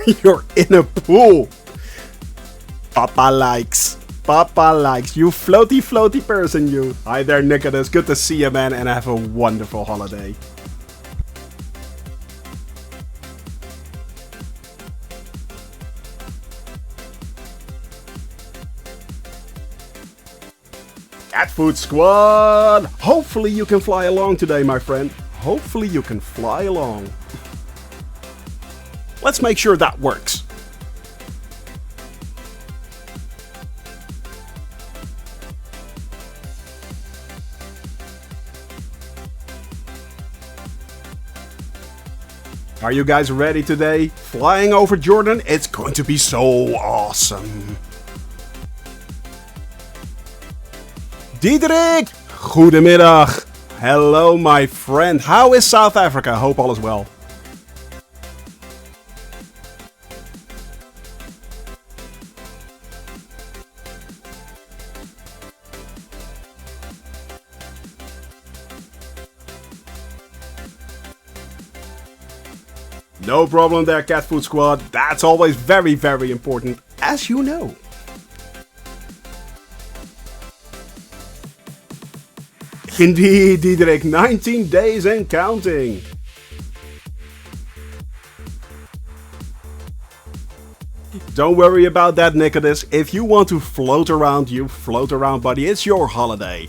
You're in a pool. Papa likes. Papa likes. You floaty, floaty person, you. Hi there, Nicholas. Good to see you, man, and have a wonderful holiday. Cat Food Squad! Hopefully you can fly along today, my friend. Hopefully you can fly along. Let's make sure that works. Are you guys ready today? Flying over Jordan, it's going to be so awesome. Diederik, goedemiddag. Hello, my friend. How is South Africa? Hope all is well. No problem there, Cat Food Squad. That's always very, very important, as you know. Indeed, Diederik, 19 days and counting. Don't worry about that, Nicholas. If you want to float around, you float around, buddy. It's your holiday.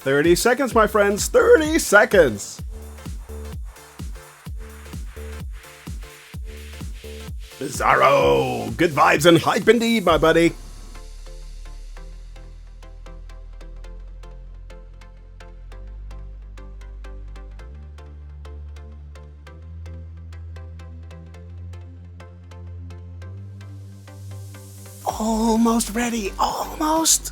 "30 seconds, my friends, 30 seconds. Bizarro! Good vibes and hype indeed, my buddy. Almost ready, almost.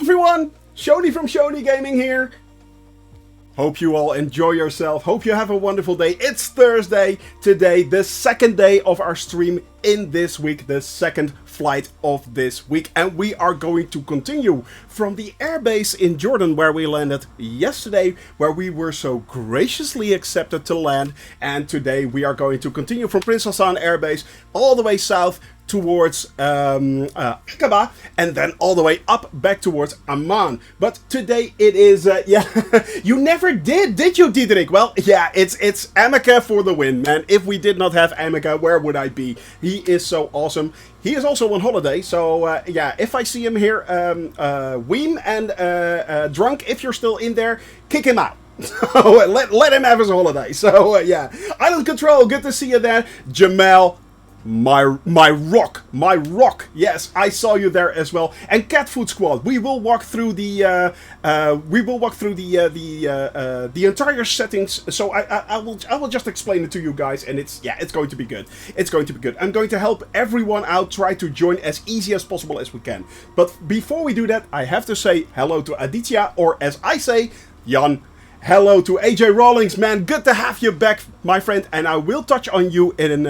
Everyone, Shoni from Shoni Gaming here. Hope you all enjoy yourself. Hope you have a wonderful day. It's Thursday today, the second day of our stream in this week, the second flight of this week. And we are going to continue from the airbase in Jordan where we landed yesterday, where we were so graciously accepted to land. And today we are going to continue from Prince Hassan airbase all the way south towards Aqaba, and then all the way up back towards Amman. But today it is, yeah, you never did you, Diederik? Well, yeah, it's Amaka for the win, man. If we did not have Amaka, where would I be? He is so awesome. He is also on holiday, so yeah, if I see him here, Weem and Drunk, if you're still in there, kick him out. So let him have his holiday. So yeah, Island Control, good to see you there. Jamal, my rock, yes, I saw you there as well. And Cat Food Squad, we will walk through the entire settings. So I will just explain it to you guys, and it's going to be good. It's going to be good. I'm going to help everyone out, try to join as easy as possible as we can. But before we do that, I have to say hello to Aditya, or as I say, Jan. Hello to AJ Rawlings, man. Good to have you back, my friend. And I will touch on you in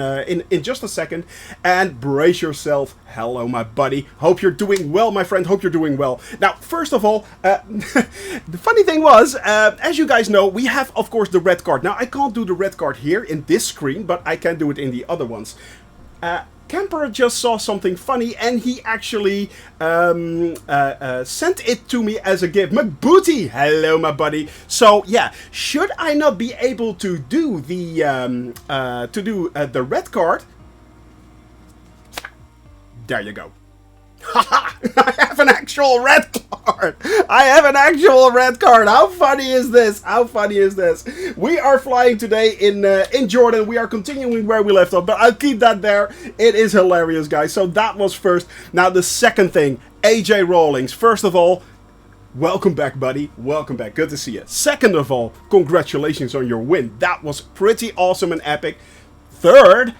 just a second. And brace yourself. Hello, my buddy. Hope you're doing well, my friend. Hope you're doing well. Now, first of all, the funny thing was, as you guys know, we have, of course, the red card. Now, I can't do the red card here in this screen, but I can do it in the other ones. Camper just saw something funny, and he actually sent it to me as a gift. McBooty, hello, my buddy. So yeah, should I not be able to do the red card? There you go. Haha! I have an actual red card! I have an actual red card! How funny is this? How funny is this? We are flying today in Jordan. We are continuing where we left off, but I'll keep that there. It is hilarious, guys. So that was first. Now the second thing, AJ Rawlings. First of all, welcome back, buddy. Welcome back. Good to see you. Second of all, congratulations on your win. That was pretty awesome and epic. Third,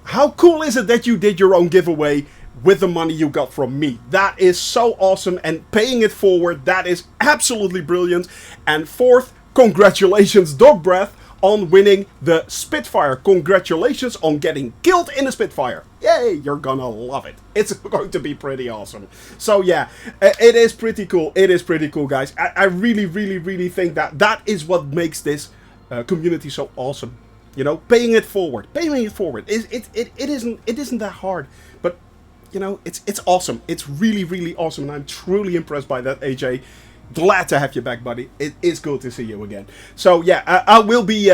how cool is it that you did your own giveaway with the money you got from me? That is so awesome, and paying it forward, that is absolutely brilliant. And fourth, congratulations, Dog Breath, on winning the Spitfire. Congratulations on getting killed in a Spitfire. Yay, you're gonna love it. It's going to be pretty awesome. So yeah, it is pretty cool. It is pretty cool, guys. I really think that is what makes this community so awesome. You know, paying it forward. Paying it forward. It isn't that hard. But you know, it's awesome. It's really awesome, and I'm truly impressed by that, AJ. Glad to have you back, buddy. It is good to see you again. So yeah, I will be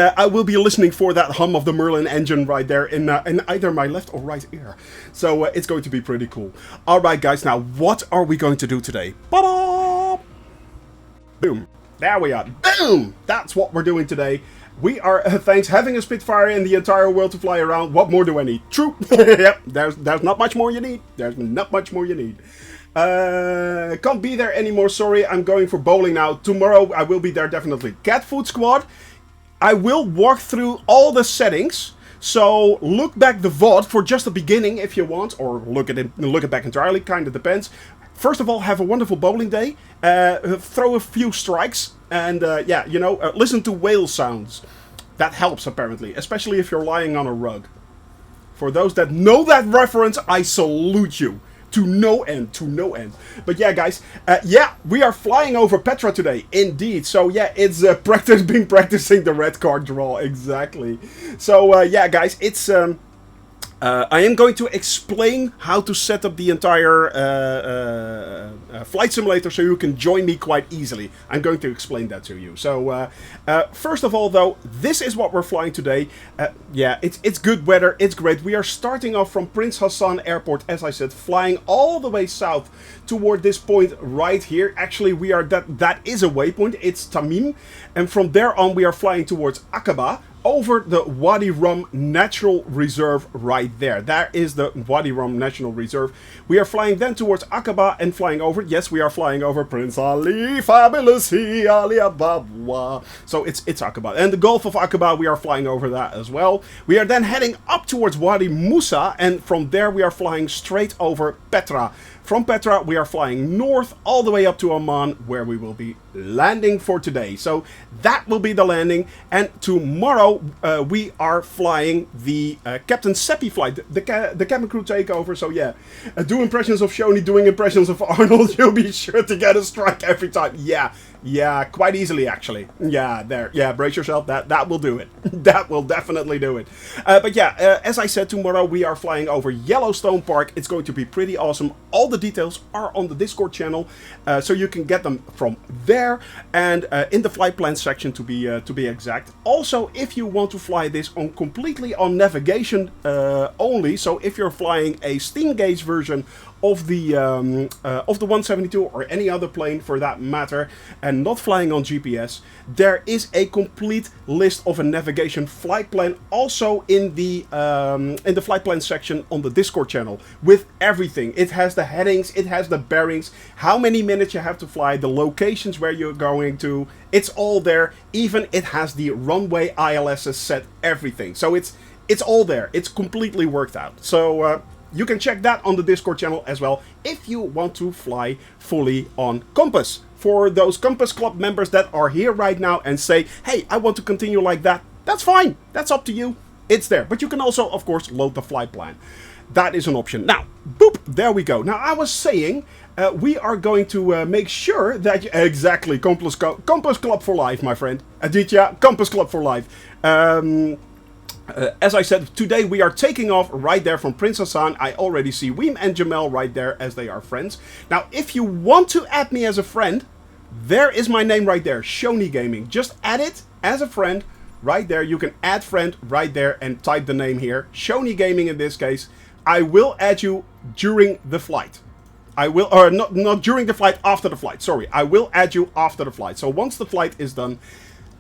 listening for that hum of the Merlin engine right there in either my left or right ear. So it's going to be pretty cool. All right, guys. Now, what are we going to do today? Ba-da! Boom. There we are. Boom. That's what we're doing today. We are, thanks, having a Spitfire in the entire world to fly around. What more do I need? True. Yep, there's not much more you need. There's not much more you need. Can't be there anymore, sorry. I'm going for bowling now. Tomorrow I will be there definitely. Cat Food Squad. I will walk through all the settings. So look back the VOD for just the beginning if you want. Or look it back entirely, kind of depends. First of all, have a wonderful bowling day. Throw a few strikes. And yeah, you know, listen to whale sounds. That helps, apparently. Especially if you're lying on a rug. For those that know that reference, I salute you. To no end, to no end. But yeah, guys, yeah, we are flying over Petra today, indeed. So yeah, it's practicing the red card draw, exactly. So yeah, guys, it's I am going to explain how to set up the entire flight simulator so you can join me quite easily. I'm going to explain that to you. So, first of all, though, this is what we're flying today. Yeah, it's good weather. It's great. We are starting off from Prince Hassan Airport, as I said, flying all the way south toward this point right here. Actually, we are that is a waypoint. It's Tamim, and from there on, we are flying towards Aqaba. over the Wadi Rum Natural Reserve right there. That is the Wadi Rum National Reserve. We are flying then towards Aqaba and flying over. Yes, we are flying over Prince Ali, Fabulous He, Ali Ababa. So it's Aqaba. And the Gulf of Aqaba, we are flying over that as well. We are then heading up towards Wadi Musa, and from there we are flying straight over Petra. From Petra, we are flying north all the way up to Amman, where we will be landing for today. So that will be the landing. And tomorrow, we are flying the Captain Seppi flight, the cabin crew takeover. So yeah, do impressions of Shoni, doing impressions of Arnold. You'll be sure to get a strike every time. Yeah, quite easily actually. Yeah, there. Yeah, brace yourself. That will do it. That will definitely do it. But yeah, as I said, tomorrow we are flying over Yellowstone Park. It's going to be pretty awesome. All the details are on the Discord channel, so you can get them from there and in the flight plan section to be exact. Also, if you want to fly this on completely on navigation only, so if you're flying a steam gauge version of the 172 or any other plane for that matter, and not flying on GPS, there is a complete list of a navigation flight plan also in the flight plan section on the Discord channel with everything. It has the headings, it has the bearings, how many minutes you have to fly, the locations where you're going to. It's all there. Even it has the runway ILSs set, everything. So it's all there. It's completely worked out. So you can check that on the Discord channel as well if you want to fly fully on Compass. For those Compass Club members that are here right now and say, hey, I want to continue like that, that's fine. That's up to you. It's there. But you can also, of course, load the flight plan. That is an option. Now, boop, there we go. Now, I was saying we are going to make sure that you, exactly, Compass Club for life, my friend. Aditya, Compass Club for life. As I said, today we are taking off right there from Prince Hassan. I already see Weem and Jamel right there as they are friends. Now, if you want to add me as a friend, there is my name right there, Shoni Gaming. Just add it as a friend right there. You can add friend right there and type the name here, Shoni Gaming in this case. I will add you during the flight. I will, or not during the flight, after the flight. Sorry, I will add you after the flight. So once the flight is done,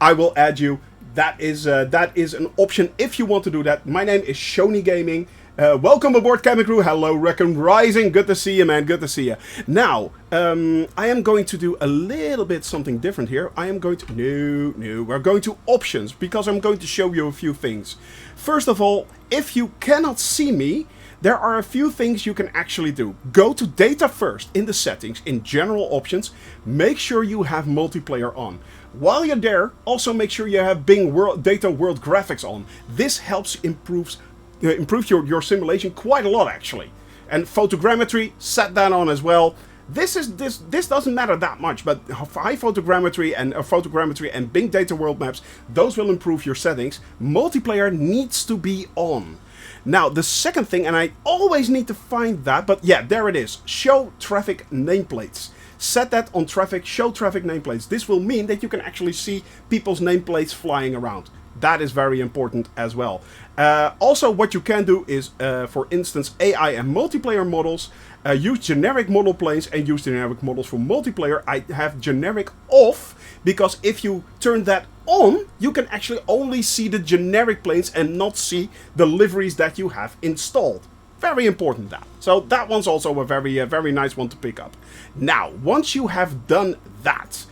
I will add you. That is an option if you want to do that. My name is Shoni Gaming. Welcome aboard, cabin crew. Hello, Reckon Rising. Good to see you, man. Good to see you. Now, I am going to do a little bit something different here. I am going to... No. We're going to options because I'm going to show you a few things. First of all, if you cannot see me, there are a few things you can actually do. Go to data first in the settings, in general options. Make sure you have multiplayer on. While you're there, also make sure you have Bing Data World Graphics on. This helps improve your simulation quite a lot actually. And photogrammetry, set that on as well. This doesn't matter that much, but high photogrammetry and Bing Data World Maps, those will improve your settings. Multiplayer needs to be on. Now, the second thing, and I always need to find that, but yeah, there it is. Show traffic nameplates. Set that on traffic, show traffic nameplates. This will mean that you can actually see people's nameplates flying around. That is very important as well. Also, what you can do is, for instance, AI and multiplayer models. Use generic model planes and use generic models for multiplayer. I have generic off because if you turn that on, you can actually only see the generic planes and not see the liveries that you have installed. Very important that. So that one's also a very nice one to pick up. Now, once you have done that,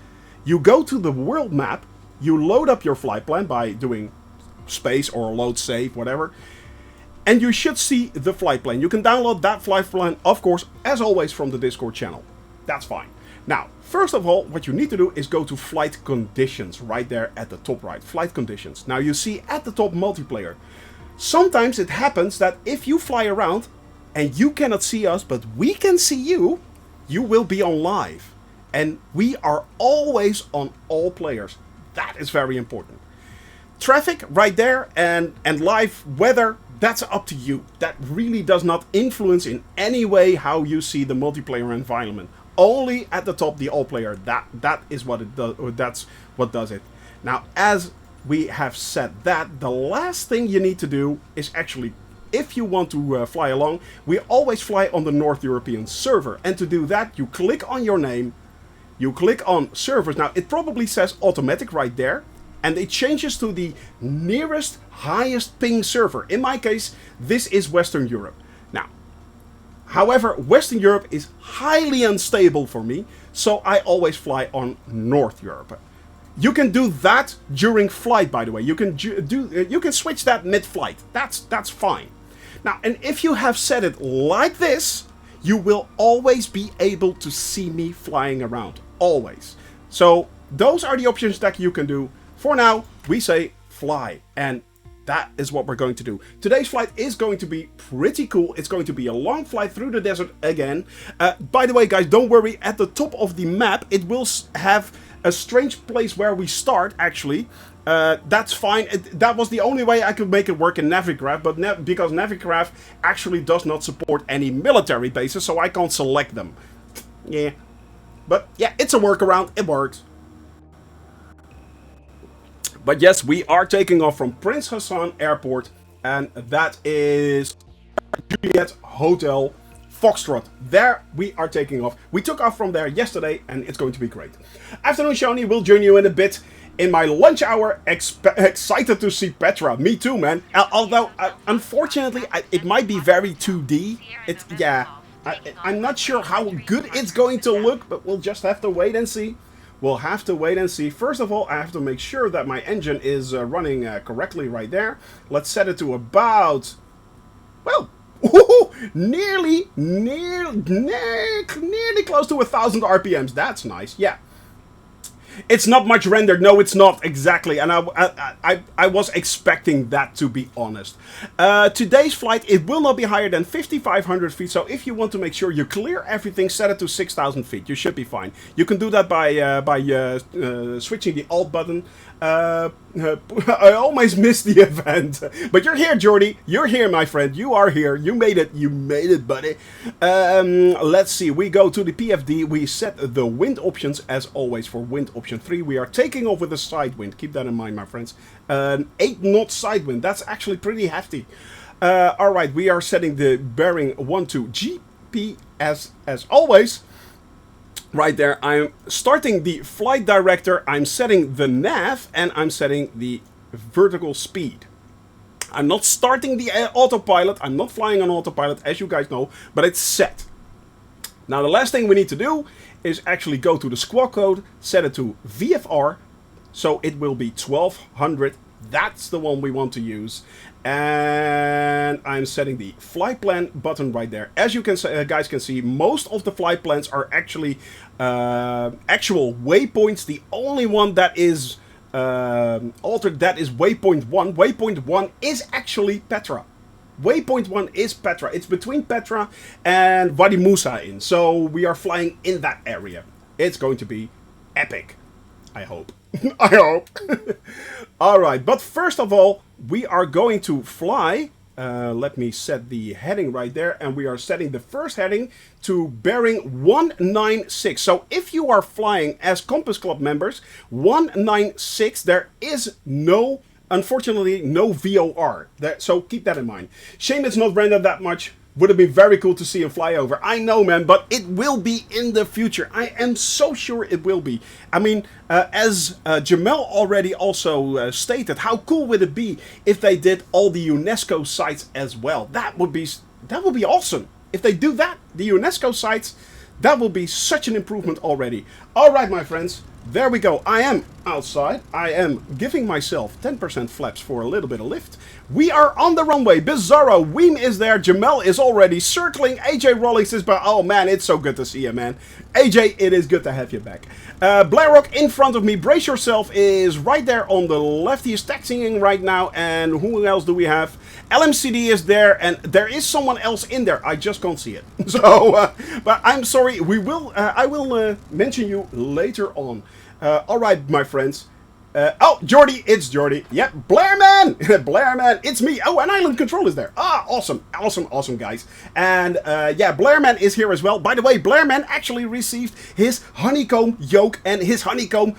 you go to the world map, you load up your flight plan by doing space or load save, whatever, and you should see the flight plan. You can download that flight plan, of course, as always, from the Discord channel. That's fine. Now, first of all, what you need to do is go to flight conditions right there at the top right. Flight conditions. Now, you see at the top multiplayer. Sometimes it happens that if you fly around and you cannot see us, but we can see you, you will be on live. And we are always on all players. That is very important. Traffic right there and live weather, that's up to you. That really does not influence in any way how you see the multiplayer environment. Only at the top, the all player. That is what it does, or that's what does it. Now, as we have said that, the last thing you need to do is actually, if you want to fly along, we always fly on the North European server. And to do that, you click on your name, you click on servers. Now, it probably says automatic right there. and it changes to the nearest highest ping server. In my case, this is Western Europe. Now, however, Western Europe is highly unstable for me, so I always fly on North Europe. You can do that during flight, by the way. You can switch that mid-flight. That's fine. Now, and if you have set it like this, you will always be able to see me flying around. Always. So those are the options that you can do. For now, we say fly, and that is what we're going to do. Today's flight is going to be pretty cool. It's going to be a long flight through the desert again. By the way, guys, don't worry. At the top of the map, it will have a strange place where we start, actually. That's fine. That was the only way I could make it work in Navigraph, but because Navigraph actually does not support any military bases, so I can't select them. Yeah. But yeah, it's a workaround. It works. But yes, we are taking off from Prince Hassan Airport, and that is Juliet Hotel Foxtrot. There we are taking off. We took off from there yesterday, and it's going to be great. Afternoon, Shawnee. We'll join you in a bit in my lunch hour. Excited to see Petra. Me too, man. Although, unfortunately, it might be very 2D. I'm not sure how good it's going to look, but we'll just have to wait and see. We'll have to wait and see. First of all, I have to make sure that my engine is running correctly right there. Let's set it to about, well, nearly close to 1,000 RPMs. That's nice. Yeah. It's not much rendered. No, it's not. Exactly. And I was expecting that, to be honest. Today's flight, it will not be higher than 5,500 feet. So if you want to make sure you clear everything, set it to 6,000 feet. You should be fine. You can do that by switching the Alt button. I almost missed the event. But you're here, Jordy. You're here, my friend. You are here. You made it. You made it, buddy. Let's see. We go to the PFD. We set the wind options, as always, for wind option 3. We are taking off with a side wind. Keep that in mind, my friends. 8 knot side wind. That's actually pretty hefty. Alright, we are setting the bearing 12 GPS, as always. Right there, I'm starting the flight director, I'm setting the nav, and I'm setting the vertical speed. I'm not starting the autopilot, I'm not flying on autopilot, as you guys know, but it's set. Now the last thing we need to do is actually go to the squawk code, set it to VFR, so it will be 1200. That's the one we want to use. And I'm setting the flight plan button right there. As you guys can see, most of the flight plans are actually actual waypoints. The only one that is altered, that is waypoint 1. Waypoint 1 is actually Petra. Waypoint 1 is Petra. It's between Petra and Wadi Musa in. So we are flying in that area. It's going to be epic. I hope. I hope. Alright, but first of all, we are going to fly. Let me set the heading right there. And we are setting the first heading to bearing 196. So if you are flying as Compass Club members, 196, there is no, unfortunately, no VOR. So keep that in mind. Shame it's not rendered that much. Would have been very cool to see him fly over. I know, man, but it will be in the future. I am so sure it will be. I mean, as Jamel already also stated, how cool would it be if they did all the UNESCO sites as well? That would be awesome. If they do that, the UNESCO sites, that will be such an improvement already. All right, my friends. There we go. I am outside. I am giving myself 10% flaps for a little bit of lift. We are on the runway. Bizarro, Weem is there. Jamel is already circling. AJ Rollins is back. Oh man, it's so good to see you, man. AJ, it is good to have you back. Blairrock in front of me. Brace yourself is right there on the left. He is taxiing right now. And who else do we have? LMCD is there, and there is someone else in there. I just can't see it. So, but I'm sorry. I will mention you later on. Alright, my friends. Oh, Jordy, it's Jordy. Yep, Blairman! Blairman, it's me. Oh, and Island Control is there. Ah, awesome, awesome, awesome, guys. And, yeah, Blairman is here as well. By the way, Blairman actually received his honeycomb yoke and his honeycomb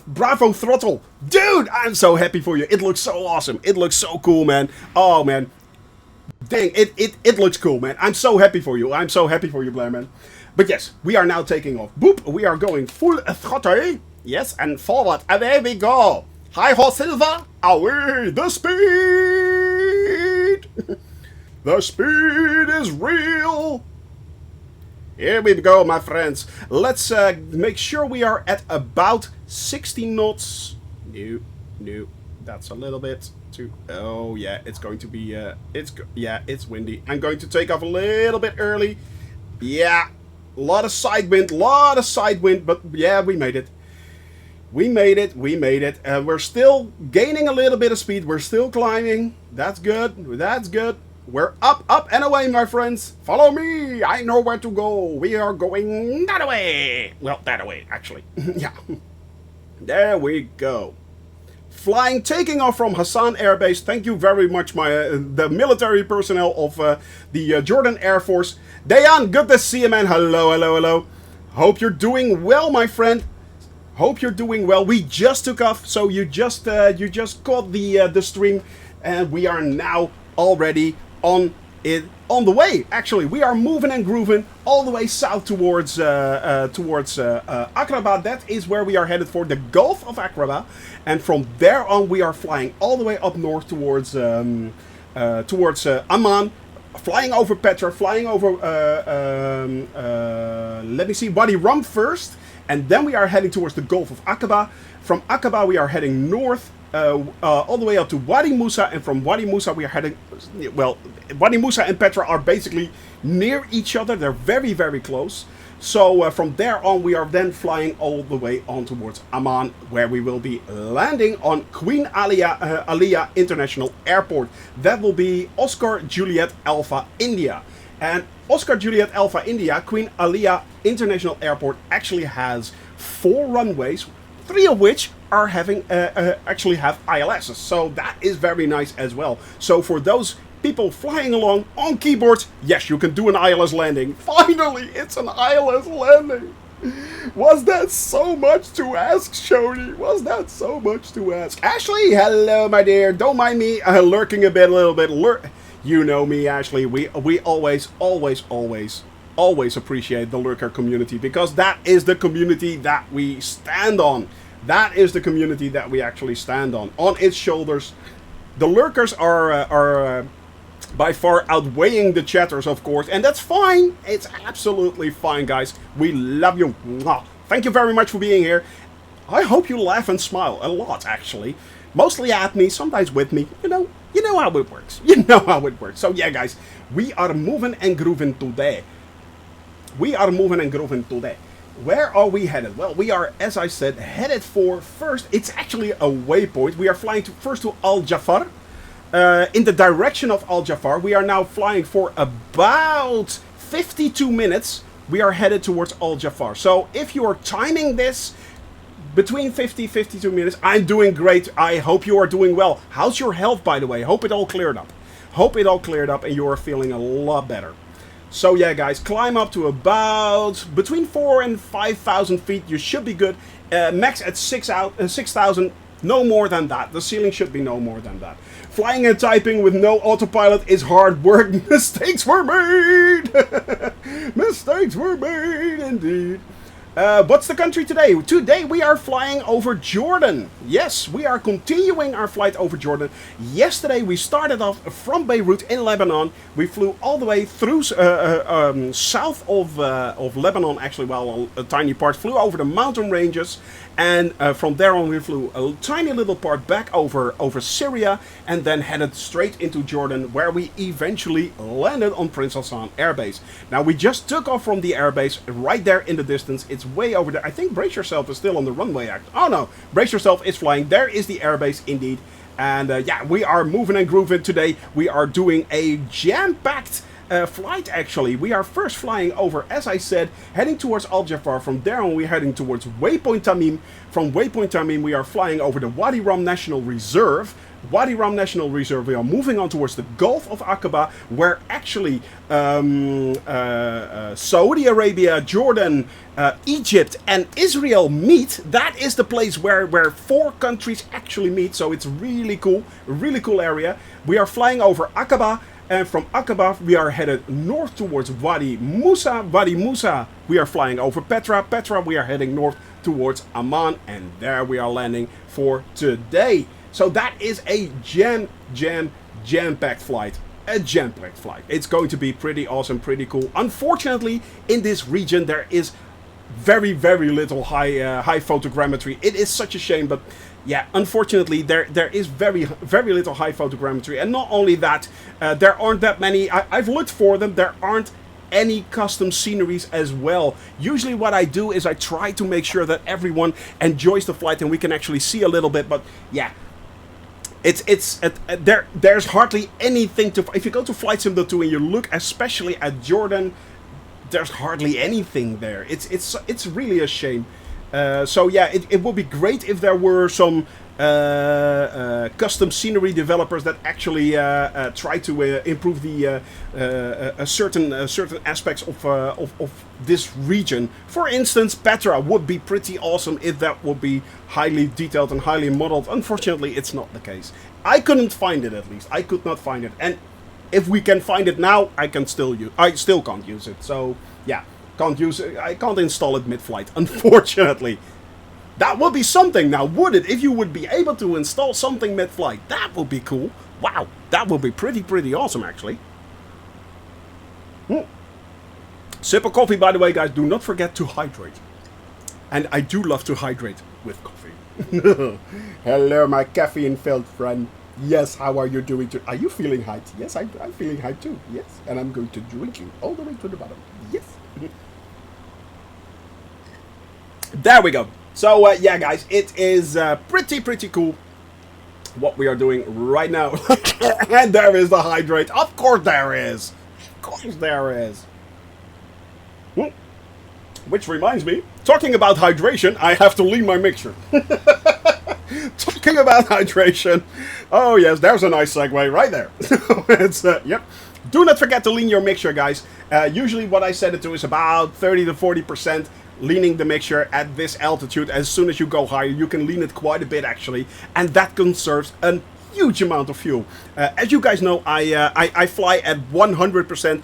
Bravo throttle. Dude, I'm so happy for you. It looks so awesome. It looks so cool, man. Oh, man. Dang, it looks cool, man. I'm so happy for you. I'm so happy for you, Blairman. But yes, we are now taking off. Boop, we are going full throttle. Yes, and forward. Away we go. Hi ho Silva, away the speed! The speed is real! Here we go, my friends. Let's make sure we are at about 60 knots. No, no, that's a little bit too. Oh yeah, it's going to be. It's windy. I'm going to take off a little bit early. Yeah, a lot of side wind, but yeah, we made it. We made it. We're still gaining a little bit of speed. We're still climbing. That's good. That's good. We're up and away, my friends. Follow me. I know where to go. We are going that way. Well, that way, actually. Yeah. There we go. Flying, taking off from Hassan Air Base. Thank you very much, the military personnel of the Jordan Air Force. Dayan, good to see you, man. Hello, hello, hello. Hope you're doing well, my friend. Hope you're doing well. We just took off, so you just caught the stream, and we are now already on the way. Actually, we are moving and grooving all the way south towards Aqaba. That is where we are headed for, the Gulf of Aqaba, and from there on we are flying all the way up north towards Amman, flying over Petra, flying over let me see, Wadi Rum first, and then we are heading towards the Gulf of Aqaba. From Aqaba we are heading north all the way up to Wadi Musa, and from Wadi Musa we are heading, well, Wadi Musa and Petra are basically near each other. They're very, very close. So from there on we are then flying all the way on towards Amman, where we will be landing on Queen Aliyah International Airport. That will be Oscar Juliet Alpha India. And Oscar Juliet Alpha India, Queen Aliyah International Airport actually has 4 runways, 3 of which are having actually have ILSs, so that is very nice as well. So for those people flying along on keyboards, yes, you can do an ILS landing. Finally, it's an ILS landing. Was that so much to ask, Shoni? Was that so much to ask? Ashley, hello, my dear. Don't mind me lurking a little bit. You know me, Ashley. We always appreciate the lurker community, because that is the community that we stand on. That is the community that we actually stand on its shoulders. The lurkers are by far outweighing the chatters, of course, and that's fine. It's absolutely fine, guys. We love you. Thank you very much for being here. I hope you laugh and smile a lot, actually. Mostly at me, sometimes with me. You know how it works. You know how it works. So yeah, guys, we are moving and grooving today. Where are we headed? Well, we are, as I said, headed for first. It's actually a waypoint. We are flying first to Al Jafar. In the direction of Al Jafar. We are now flying for about 52 minutes. We are headed towards Al Jafar. So if you are timing this between 52 minutes, I'm doing great. I hope you are doing well. How's your health, by the way? Hope it all cleared up. And you are feeling a lot better. So yeah, guys, climb up to about between 4,000 and 5,000 feet. You should be good. Max at 6,000. No more than that. The ceiling should be no more than that. Flying and typing with no autopilot is hard work. Mistakes were made. Mistakes were made indeed. What's the country today? Today we are flying over Jordan. Yes, we are continuing our flight over Jordan. Yesterday we started off from Beirut in Lebanon. We flew all the way through south of Lebanon, actually, well, a tiny part. Flew over the mountain ranges, and from there on we flew a tiny little part back over Syria, and then headed straight into Jordan, where we eventually landed on Prince Hassan Air Base. Now we just took off from the airbase right there in the distance. It's way over there. I think Brace Yourself is still on the runway. Oh no, Brace Yourself is flying. There is the airbase indeed. And yeah, we are moving and grooving today. We are doing a jam-packed flight, actually. We are first flying over, as I said, heading towards Al Jafar. From there on, we're heading towards Waypoint Tamim. From Waypoint Tamim, we are flying over the Wadi Rum National Reserve. We are moving on towards the Gulf of Aqaba, where actually Saudi Arabia, Jordan, Egypt, and Israel meet. That is the place where 4 countries actually meet, so it's really cool area. We are flying over Aqaba, And from Aqaba, we are headed north towards Wadi Musa. Wadi Musa, we are flying over Petra. Petra, we are heading north towards Amman. And there we are landing for today. So that is a jam-packed flight. A jam-packed flight. It's going to be pretty awesome, pretty cool. Unfortunately, in this region, there is very, very little high photogrammetry. It is such a shame, but yeah, unfortunately, there is very, very little high photogrammetry. And not only that, there aren't that many. I've looked for them. There aren't any custom sceneries as well. Usually what I do is I try to make sure that everyone enjoys the flight and we can actually see a little bit. But yeah, there's hardly anything to. If you go to Flight Sim 2 and you look especially at Jordan, there's hardly anything there. It's really a shame. So yeah, it would be great if there were some custom scenery developers that actually try to improve the certain aspects of this region. For instance, Petra would be pretty awesome if that would be highly detailed and highly modeled. Unfortunately, it's not the case. I couldn't find it, at least. I could not find it. And if we can find it now, I still can't use it. So yeah, can't use it. I can't install it mid-flight, unfortunately. That would be something now, would it? If you would be able to install something mid-flight, that would be cool. Wow, that would be pretty awesome, actually. Sip of coffee, by the way, guys. Do not forget to hydrate. And I do love to hydrate with coffee. Hello, my caffeine-filled friend. Yes, how are you doing? Are you feeling hyped? Yes, I'm feeling hyped too. Yes, and I'm going to drink you all the way to the bottom. Yes. There we go. So, yeah, guys, it is pretty cool what we are doing right now. And there is the hydrate. Of course there is. Of course there is. Which reminds me, talking about hydration, I have to lean my mixture. Talking about hydration. Oh, yes, there's a nice segue right there. It's, yep. Do not forget to lean your mixture, guys. Usually what I set it to is about 30 to 40%. Leaning the mixture at this altitude. As soon as you go higher, you can lean it quite a bit, actually. And that conserves a huge amount of fuel. As you guys know, I fly at 100%.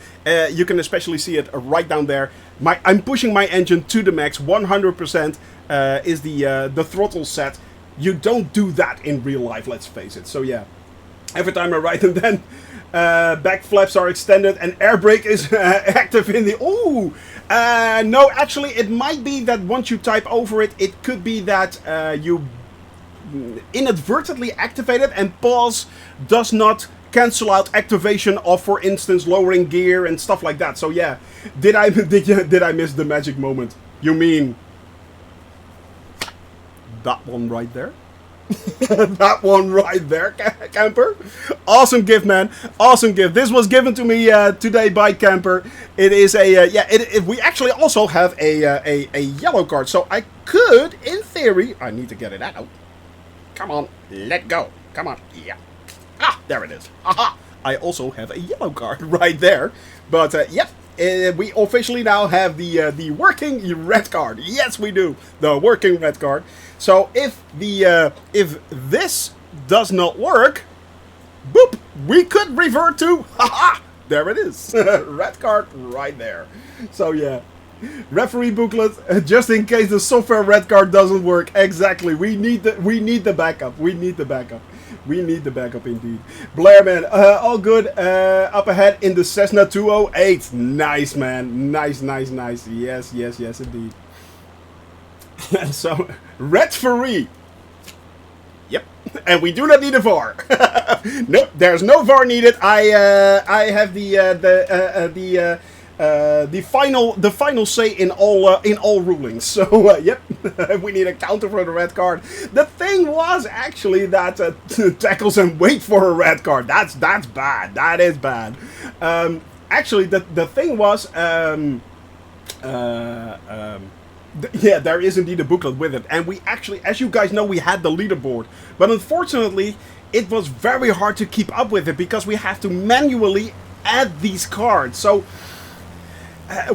You can especially see it right down there. I'm pushing my engine to the max. 100% is the throttle set. You don't do that in real life, let's face it. So yeah, every time I ride, and then back flaps are extended and air brake is active in the... Ooh! No, actually, it might be that once you type over it, it could be that you inadvertently activate it and pause does not cancel out activation of, for instance, lowering gear and stuff like that. So yeah, did I miss the magic moment? You mean that one right there? That one right there, Camper. Awesome gift, man. Awesome gift. This was given to me today by Camper. It is a we actually also have a yellow card, so I could, in theory, I need to get it out. Come on, let go. Come on, yeah. Ah, there it is. Aha. I also have a yellow card right there. But yep. We officially now have the working red card. Yes, we do. The working red card. So if this does not work, boop, we could revert to, haha, there it is. Red card right there. So yeah, referee booklet, just in case the software red card doesn't work. Exactly. We need the backup. We need the backup. We need the backup indeed. Blair, man, all good. Up ahead in the Cessna 208. Nice, man. Nice. Yes, indeed. And so, red free. Yep. And we do not need a VAR. Nope, there's no VAR needed. I have the final say in all rulings. So yep, we need a counter for the red card. The thing was actually that tackles and wait for a red card. That's bad. That is bad. Actually, the thing was yeah, there is indeed a booklet with it, and we actually, as you guys know, we had the leaderboard, but unfortunately, it was very hard to keep up with it because we have to manually add these cards. So.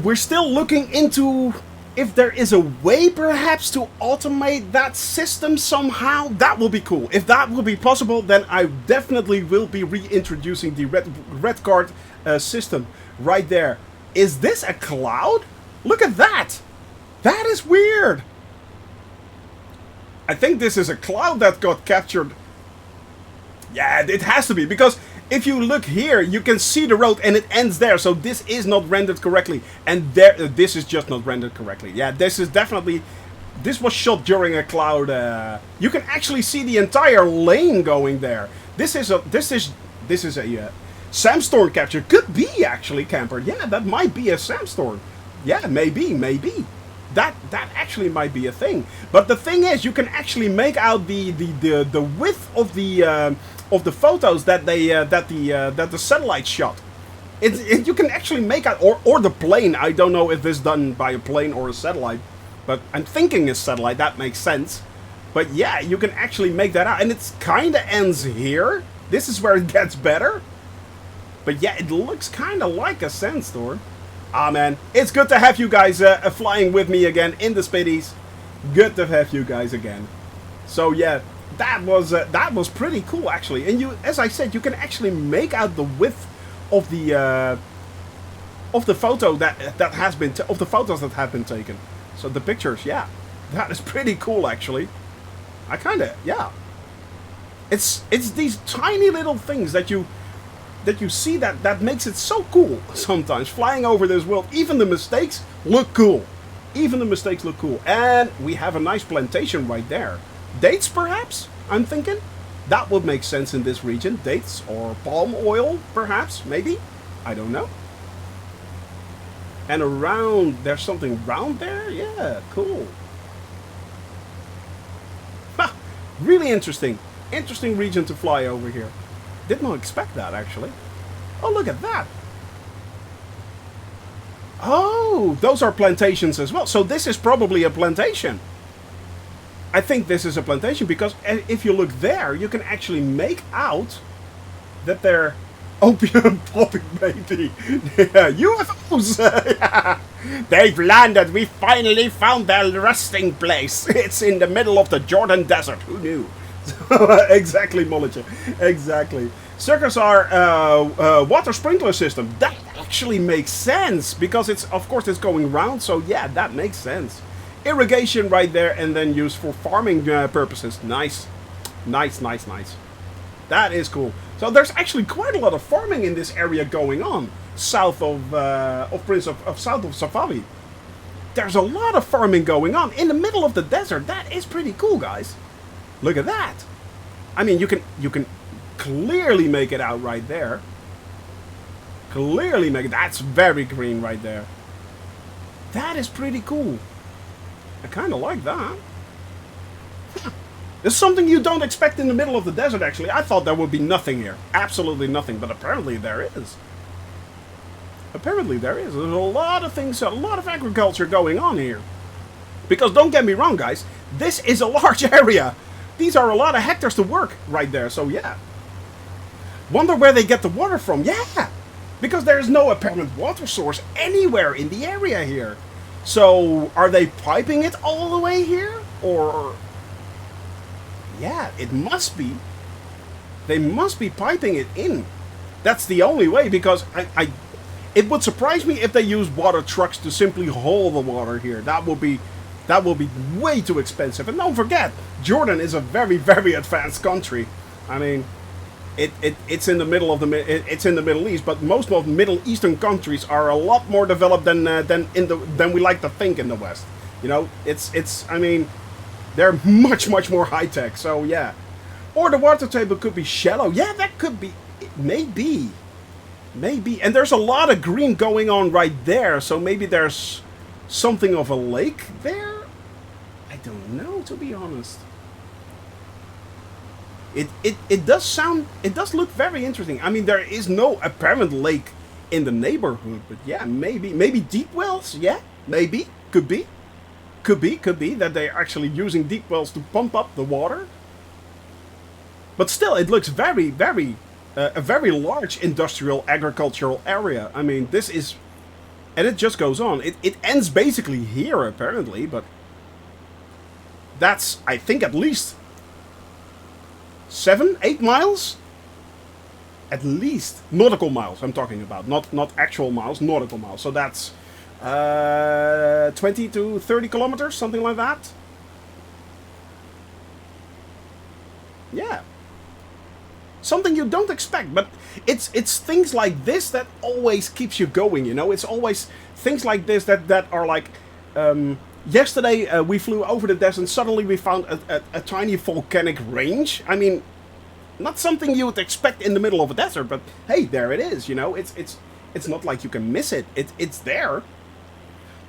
We're still looking into If there is a way perhaps to automate that system somehow, that will be cool. If that will be possible, then I definitely will be reintroducing the red card system right there. Is this a cloud? Look at that! That is weird! I think this is a cloud that got captured. Yeah, it has to be, because if you look here, you can see the road and it ends there. So this is not rendered correctly. And there, this is just not rendered correctly. Yeah, this is definitely... This was shot during a cloud. You can actually see the entire lane going there. This is a sandstorm capture. Could be, actually, Camper. Yeah, that might be a sandstorm. Yeah, maybe. That actually might be a thing. But the thing is, you can actually make out the width of the photos that the satellite shot. You can actually make out, or the plane. I don't know if this is done by a plane or a satellite, but I'm thinking a satellite. That makes sense. But yeah, you can actually make that out, and it kind of ends here. This is where it gets better. But yeah, it looks kind of like a sandstorm. Ah, man, it's good to have you guys flying with me again in the Spiddies. Good to have you guys again. So yeah, that was pretty cool actually. And you, as I said, you can actually make out the width of the photo that has been of the photos that have been taken. So the pictures, yeah, that is pretty cool actually. I kind of, yeah. It's these tiny little things that you see that makes it so cool sometimes, flying over this world. Even the mistakes look cool. And we have a nice plantation right there. Dates, perhaps, I'm thinking? That would make sense in this region. Dates or palm oil, perhaps, maybe? I don't know. And around, there's something round there? Yeah, cool. Ha! Really interesting. Interesting region to fly over here. Did not expect that, actually. Oh, look at that. Oh, those are plantations as well. So this is probably a plantation. I think this is a plantation because if you look there, you can actually make out that they're opium popping, baby. Yeah, UFOs. Yeah. They've landed. We finally found their resting place. It's in the middle of the Jordan Desert. Who knew? Exactly, Molletje. Exactly. Circles are water sprinkler system. That actually makes sense because of course it's going round. So yeah, that makes sense. Irrigation right there, and then used for farming purposes. Nice. That is cool. So there's actually quite a lot of farming in this area going on south of south of Safawi. There's a lot of farming going on in the middle of the desert. That is pretty cool, guys. Look at that. I mean, you can clearly make it out right there. Clearly make it. That's very green right there. That is pretty cool. I kind of like that. There's something you don't expect in the middle of the desert, actually. I thought there would be nothing here. Absolutely nothing. But apparently there is. Apparently there is. There's a lot of things, a lot of agriculture going on here. Because don't get me wrong, guys. This is a large area. These are a lot of hectares to work right there. So, yeah. Wonder where they get the water from. Yeah. Because there is no apparent water source anywhere in the area here. So, are they piping it all the way here? Or... yeah, it must be. They must be piping it in. That's the only way, because it would surprise me if they use water trucks to simply haul the water here. That would be way too expensive. And don't forget, Jordan is a very, very advanced country. I mean, it's in the middle of it's in the Middle East, but most of Middle Eastern countries are a lot more developed than we like to think in the West. You know, I mean, they're much more high tech. So yeah, or the water table could be shallow. Yeah, that could be. Maybe. And there's a lot of green going on right there. So maybe there's something of a lake there. I don't know, to be honest. It does look very interesting. I mean, there is no apparent lake in the neighborhood, but yeah, maybe deep wells. Yeah, maybe could be that they're actually using deep wells to pump up the water. But still, it looks a very large industrial agricultural area. I mean, this is And it just goes on. It ends basically here, apparently, but that's, I think, at least 7, 8 miles? At least. Nautical miles, I'm talking about. Not actual miles, nautical miles. So that's 20 to 30 kilometers, something like that. Yeah. Something you don't expect, but it's things like this that always keeps you going, you know? It's always things like this that are like... yesterday we flew over the desert and suddenly we found a tiny volcanic range. I mean, not something you would expect in the middle of a desert, but hey, there it is, you know? It's not like you can miss it. It's there.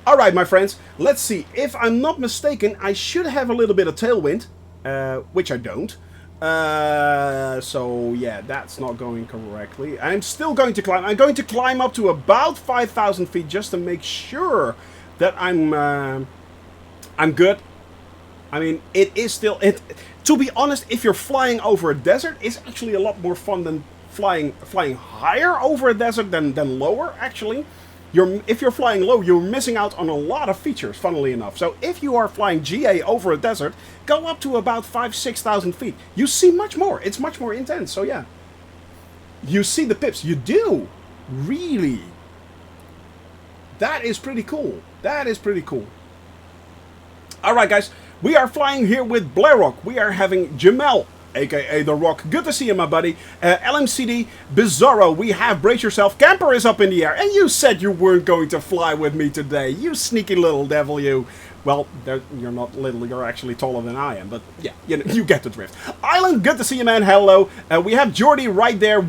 Alright, my friends, let's see. If I'm not mistaken, I should have a little bit of tailwind, which I don't. So yeah, that's not going correctly. I'm still going to climb. I'm going to climb up to about 5,000 feet just to make sure that I'm good. I mean, it is still... To be honest, if you're flying over a desert, it's actually a lot more fun than flying higher over a desert than lower, actually. If you're flying low, you're missing out on a lot of features, funnily enough. So if you are flying GA over a desert, go up to about 5,000-6,000 feet. You see much more. It's much more intense, so yeah. You see the pips. You do. Really. That is pretty cool. That is pretty cool. Alright, guys. We are flying here with Blairrock. We are having Jamel, aka The Rock. Good to see you, my buddy. LMCD, Bizarro. We have Brace Yourself. Camper is up in the air. And you said you weren't going to fly with me today. You sneaky little devil, you. Well, you're not little. You're actually taller than I am. But yeah, you get the drift. Island, good to see you, man. Hello. We have Jordy right there.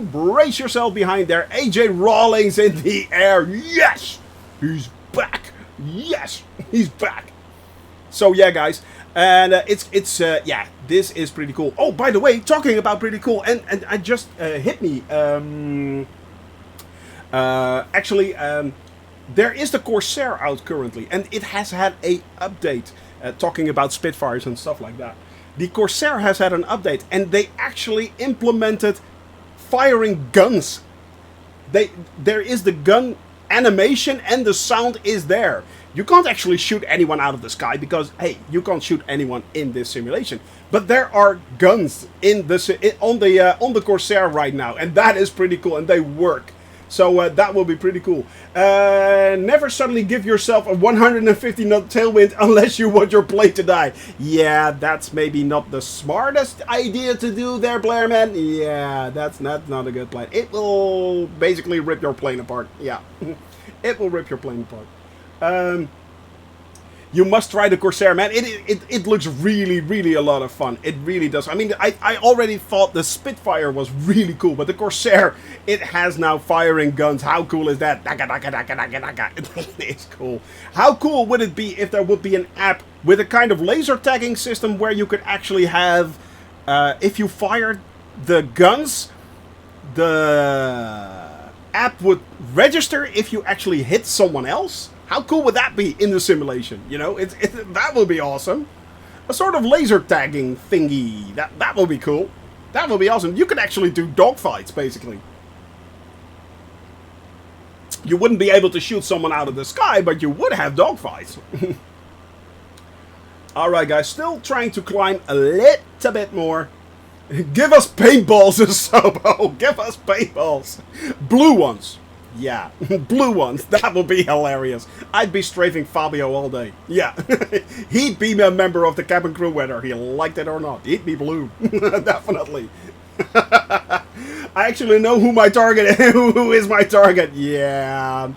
Brace yourself behind there. AJ Rawlings in the air. Yes! He's back. Yes! He's back. So yeah, guys, and yeah, this is pretty cool. Oh, by the way, talking about pretty cool, and I just hit me. Actually, there is the Corsair out currently, and it has had a update talking about Spitfires and stuff like that. The Corsair has had an update, and they actually implemented firing guns. There is the gun animation, and the sound is there. You can't actually shoot anyone out of the sky because, hey, you can't shoot anyone in this simulation. But there are guns on the Corsair right now, and that is pretty cool, and they work. So that will be pretty cool. Never suddenly give yourself a 150 knot tailwind unless you want your plane to die. Yeah, that's maybe not the smartest idea to do there, Blairman. Yeah, that's not a good plan. It will basically rip your plane apart. Yeah, it will rip your plane apart. You must try the Corsair, man. It looks really, really a lot of fun. It really does. I mean, I already thought the Spitfire was really cool, but the Corsair, it has now firing guns. How cool is that? It's cool. How cool would it be if there would be an app with a kind of laser tagging system where you could actually have, if you fired the guns, the app would register if you actually hit someone else? How cool would that be in the simulation? You know, that would be awesome. A sort of laser tagging thingy. That would be cool. That would be awesome. You could actually do dogfights, basically. You wouldn't be able to shoot someone out of the sky, but you would have dogfights. Alright, guys. Still trying to climb a little bit more. Give us paintballs, Sobo. Give us paintballs. Blue ones. Yeah, blue ones. That would be hilarious. I'd be strafing Fabio all day. Yeah, he'd be a member of the cabin crew whether he liked it or not. He'd be blue. Definitely. I actually know who my target is. Who is my target? Yeah.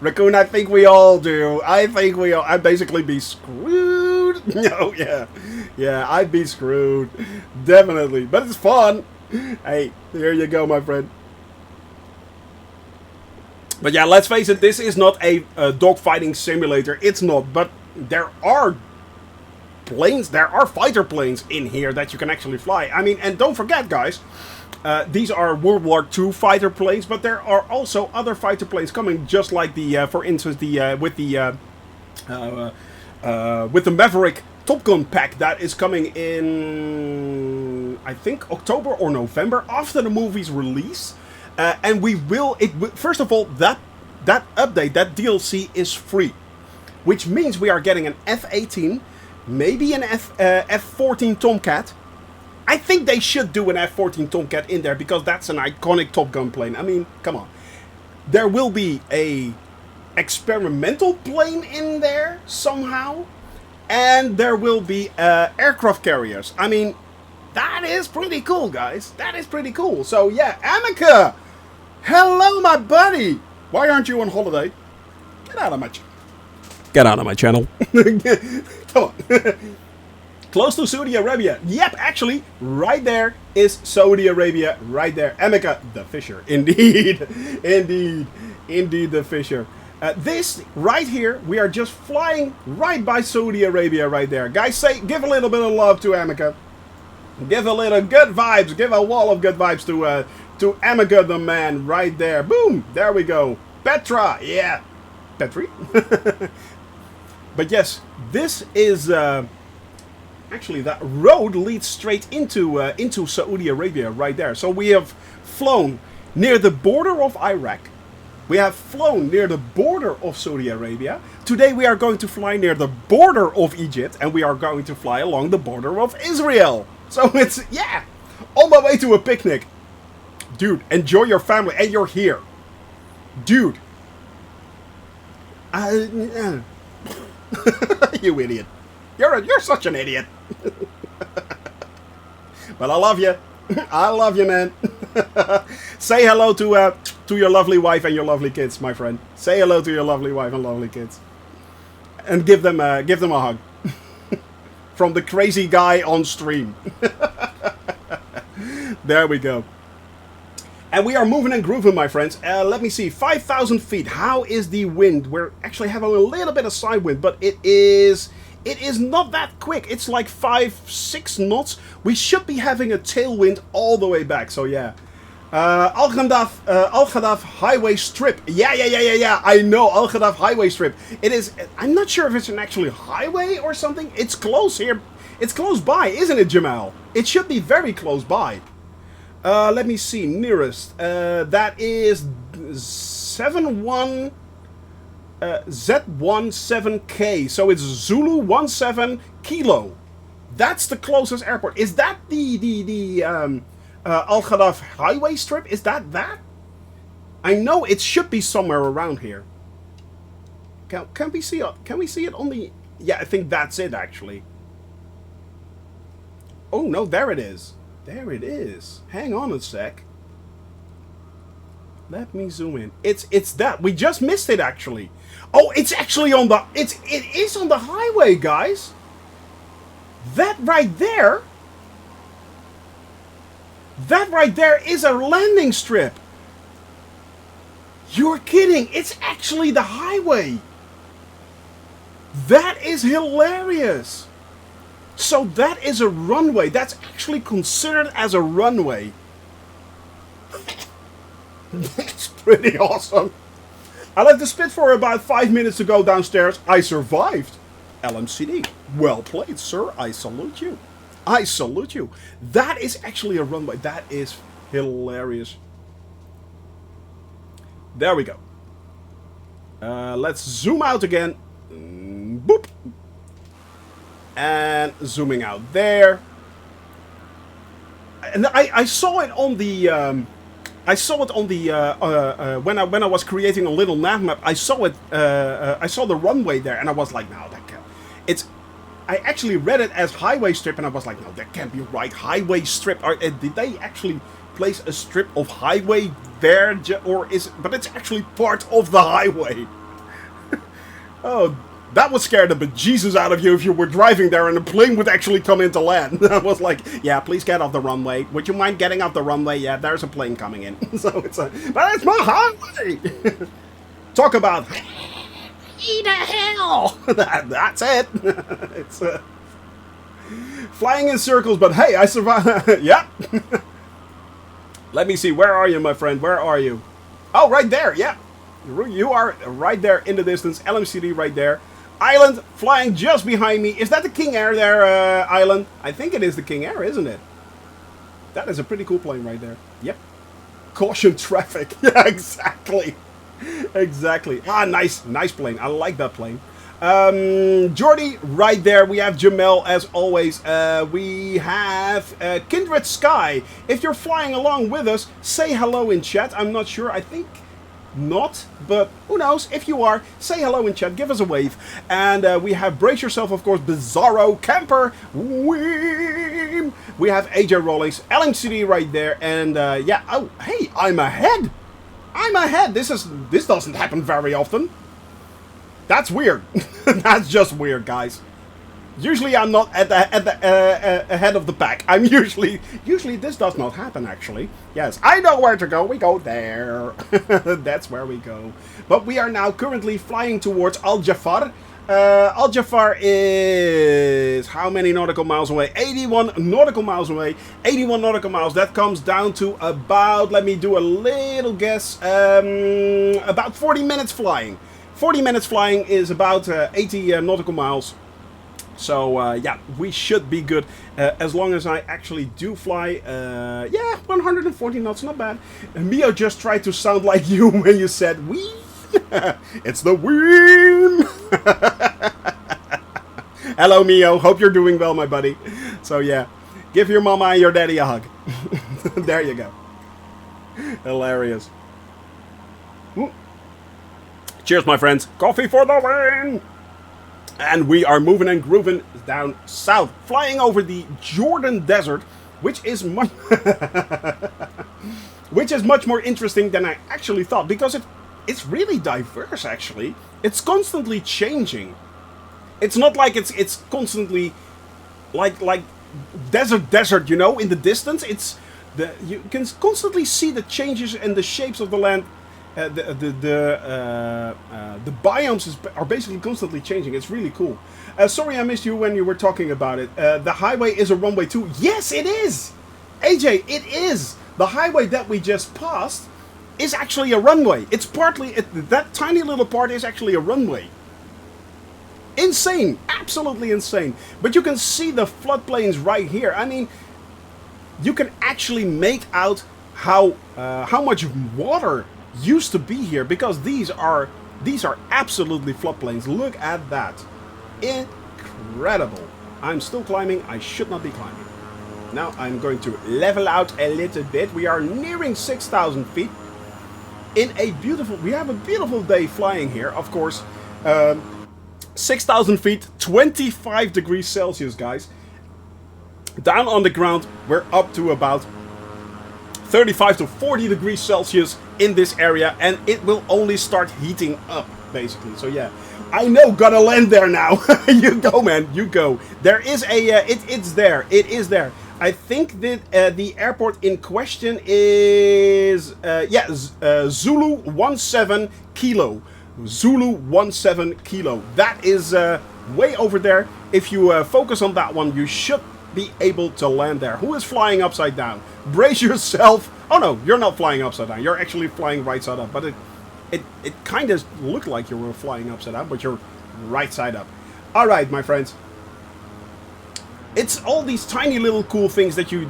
Raccoon, I think we all do. I think we all... I'd basically be screwed. No, yeah. Yeah, I'd be screwed. Definitely. But it's fun. Hey, here you go, my friend. But yeah, let's face it, this is not a dogfighting simulator. It's not, but there are planes, there are fighter planes in here that you can actually fly. I mean, and don't forget, guys, these are World War II fighter planes, but there are also other fighter planes coming, just like the, for instance, the with the Maverick Top Gun pack that is coming in, I think, October or November after the movie's release. And we will. First of all, that update, that DLC is free, which means we are getting an F-18, maybe an F-14 Tomcat. I think they should do an F-14 Tomcat in there because that's an iconic Top Gun plane. I mean, come on. There will be a experimental plane in there somehow, and there will be aircraft carriers. I mean, that is pretty cool, guys. That is pretty cool. So yeah, Amica, hello, my buddy. Why aren't you on holiday? Get out of my channel. Come on. Close to Saudi Arabia. Yep, actually, right there is Saudi Arabia. Right there. Amica, the Fisher. Indeed. Indeed, the Fisher. This right here, we are just flying right by Saudi Arabia right there. Guys, give a little bit of love to Amica. Give a little good vibes. Give a wall of good vibes to Amica, the man, right there. Boom. There we go. Petra. Yeah. Petri. But yes, this is... actually, that road leads straight into Saudi Arabia right there. So we have flown near the border of Iraq. We have flown near the border of Saudi Arabia. Today we are going to fly near the border of Egypt. And we are going to fly along the border of Israel. So it's, yeah, on my way to a picnic. Dude, enjoy your family. And you're here. Dude. You idiot. You're such an idiot. But I love you. I love you, man. Say hello to your lovely wife and your lovely kids, my friend. Say hello to your lovely wife and lovely kids. And give them a hug. From the crazy guy on stream. There we go. And we are moving and grooving, my friends. Let me see. 5,000 feet. How is the wind? We're actually having a little bit of side wind, but it is not that quick. It's like 5-6 knots. We should be having a tailwind all the way back. So yeah. Al Ghadaf Highway Strip. Yeah. I know, Al Ghadaf Highway Strip. It is. I'm not sure if it's an actually highway or something. It's close here. It's close by, isn't it, Jamal? It should be very close by. Let me see. Nearest. That is 71. Z17K. So it's Zulu 17 Kilo. That's the closest airport. Is that the Al Ghadaf Highway Strip? Is that? I know it should be somewhere around here. Can we see it? Can we see it on the? Yeah, I think that's it actually. Oh no, there it is. There it is. Hang on a sec. Let me zoom in. It's that. We just missed it actually. Oh, it's actually on the it is on the highway, guys. That right there. That right there is a landing strip. You're kidding. It's actually the highway. That is hilarious. So that is a runway. That's actually considered as a runway. That's pretty awesome. I left the spit for about 5 minutes to go downstairs. I survived. LMCD. Well played, sir. I salute you. I salute you. That is actually a runway. That is hilarious. There we go. Let's zoom out again. Boop. And zooming out there. And I saw it on the... I saw it on the when I was creating a little nav map. I saw it. I saw the runway there, and I was like, "No, that can't." It's. I actually read it as highway strip, and I was like, "No, that can't be right." Highway strip. Did they actually place a strip of highway there, or is? But it's actually part of the highway. Oh, that would scare the bejesus out of you if you were driving there and a plane would actually come into land. I was like, yeah, please get off the runway. Would you mind getting off the runway? Yeah, there's a plane coming in. So it's but it's my highway. Talk about eat a hell. That's it. It's flying in circles, but hey, I survived. Yep. Let me see. Where are you, my friend? Where are you? Oh, right there. Yeah. You are right there in the distance. LMCD right there. Island flying just behind me. Is that the King Air there, Island? I think it is the King Air, isn't it? That is a pretty cool plane right there. Yep. Caution traffic. Yeah, exactly. Exactly. Ah, nice. Nice plane. I like that plane. Jordy, right there. We have Jamel, as always. We have Kindred Sky. If you're flying along with us, say hello in chat. I'm not sure. I think not, but who knows? If you are, say hello in chat. Give us a wave. And we have Brace Yourself, of course, Bizarro, Camper, Weem. We have AJ Rollings, LMCD right there. And yeah, oh, hey, I'm ahead. I'm ahead. This doesn't happen very often. That's weird. That's just weird, guys. Usually I'm not at the ahead of the pack. I'm usually this does not happen actually. Yes, I know where to go. We go there. That's where we go. But we are now currently flying towards Al Jafar. Al Jafar is how many nautical miles away? 81 nautical miles away. 81 nautical miles. That comes down to about, let me do a little guess, about 40 minutes flying. 40 minutes flying is about 80 nautical miles. So, yeah, we should be good as long as I actually do fly. Yeah, 140 knots, not bad. Mio just tried to sound like you when you said, wee. It's the Weem! Hello, Mio. Hope you're doing well, my buddy. So, yeah, give your mama and your daddy a hug. There you go. Hilarious. Ooh. Cheers, my friends. Coffee for the win! And we are moving and grooving down south, flying over the Jordan Desert, which is much, much more interesting than I actually thought, because it's really diverse. Actually, it's constantly changing. It's not like it's constantly like desert, you know, in the distance. You can constantly see the changes and the shapes of the land. The biomes are basically constantly changing. It's really cool. Sorry I missed you when you were talking about it. The highway is a runway too. Yes, it is! AJ, it is! The highway that we just passed is actually a runway. It's partly... that tiny little part is actually a runway. Insane! Absolutely insane. But you can see the floodplains right here. I mean, you can actually make out how much water used to be here, because these are absolutely floodplains. Look at that. Incredible. I'm still climbing. I should not be climbing. Now I'm going to level out a little bit. We are nearing 6,000 feet. We have a beautiful day flying here, of course. 6,000 feet, 25 degrees Celsius, guys. Down on the ground, we're up to about 35 to 40 degrees Celsius in this area, and it will only start heating up, basically. So yeah, I know, gotta land there now. You go, man, you go. There is a, it's there, it is there. I think that the airport in question is, Zulu 17 Kilo. Zulu 17 Kilo. That is way over there. If you focus on that one, you should be able to land there. Who is flying upside down? Brace yourself. Oh no, you're not flying upside down. You're actually flying right side up. But it kind of looked like you were flying upside down, but you're right side up. All right, my friends. It's all these tiny little cool things that you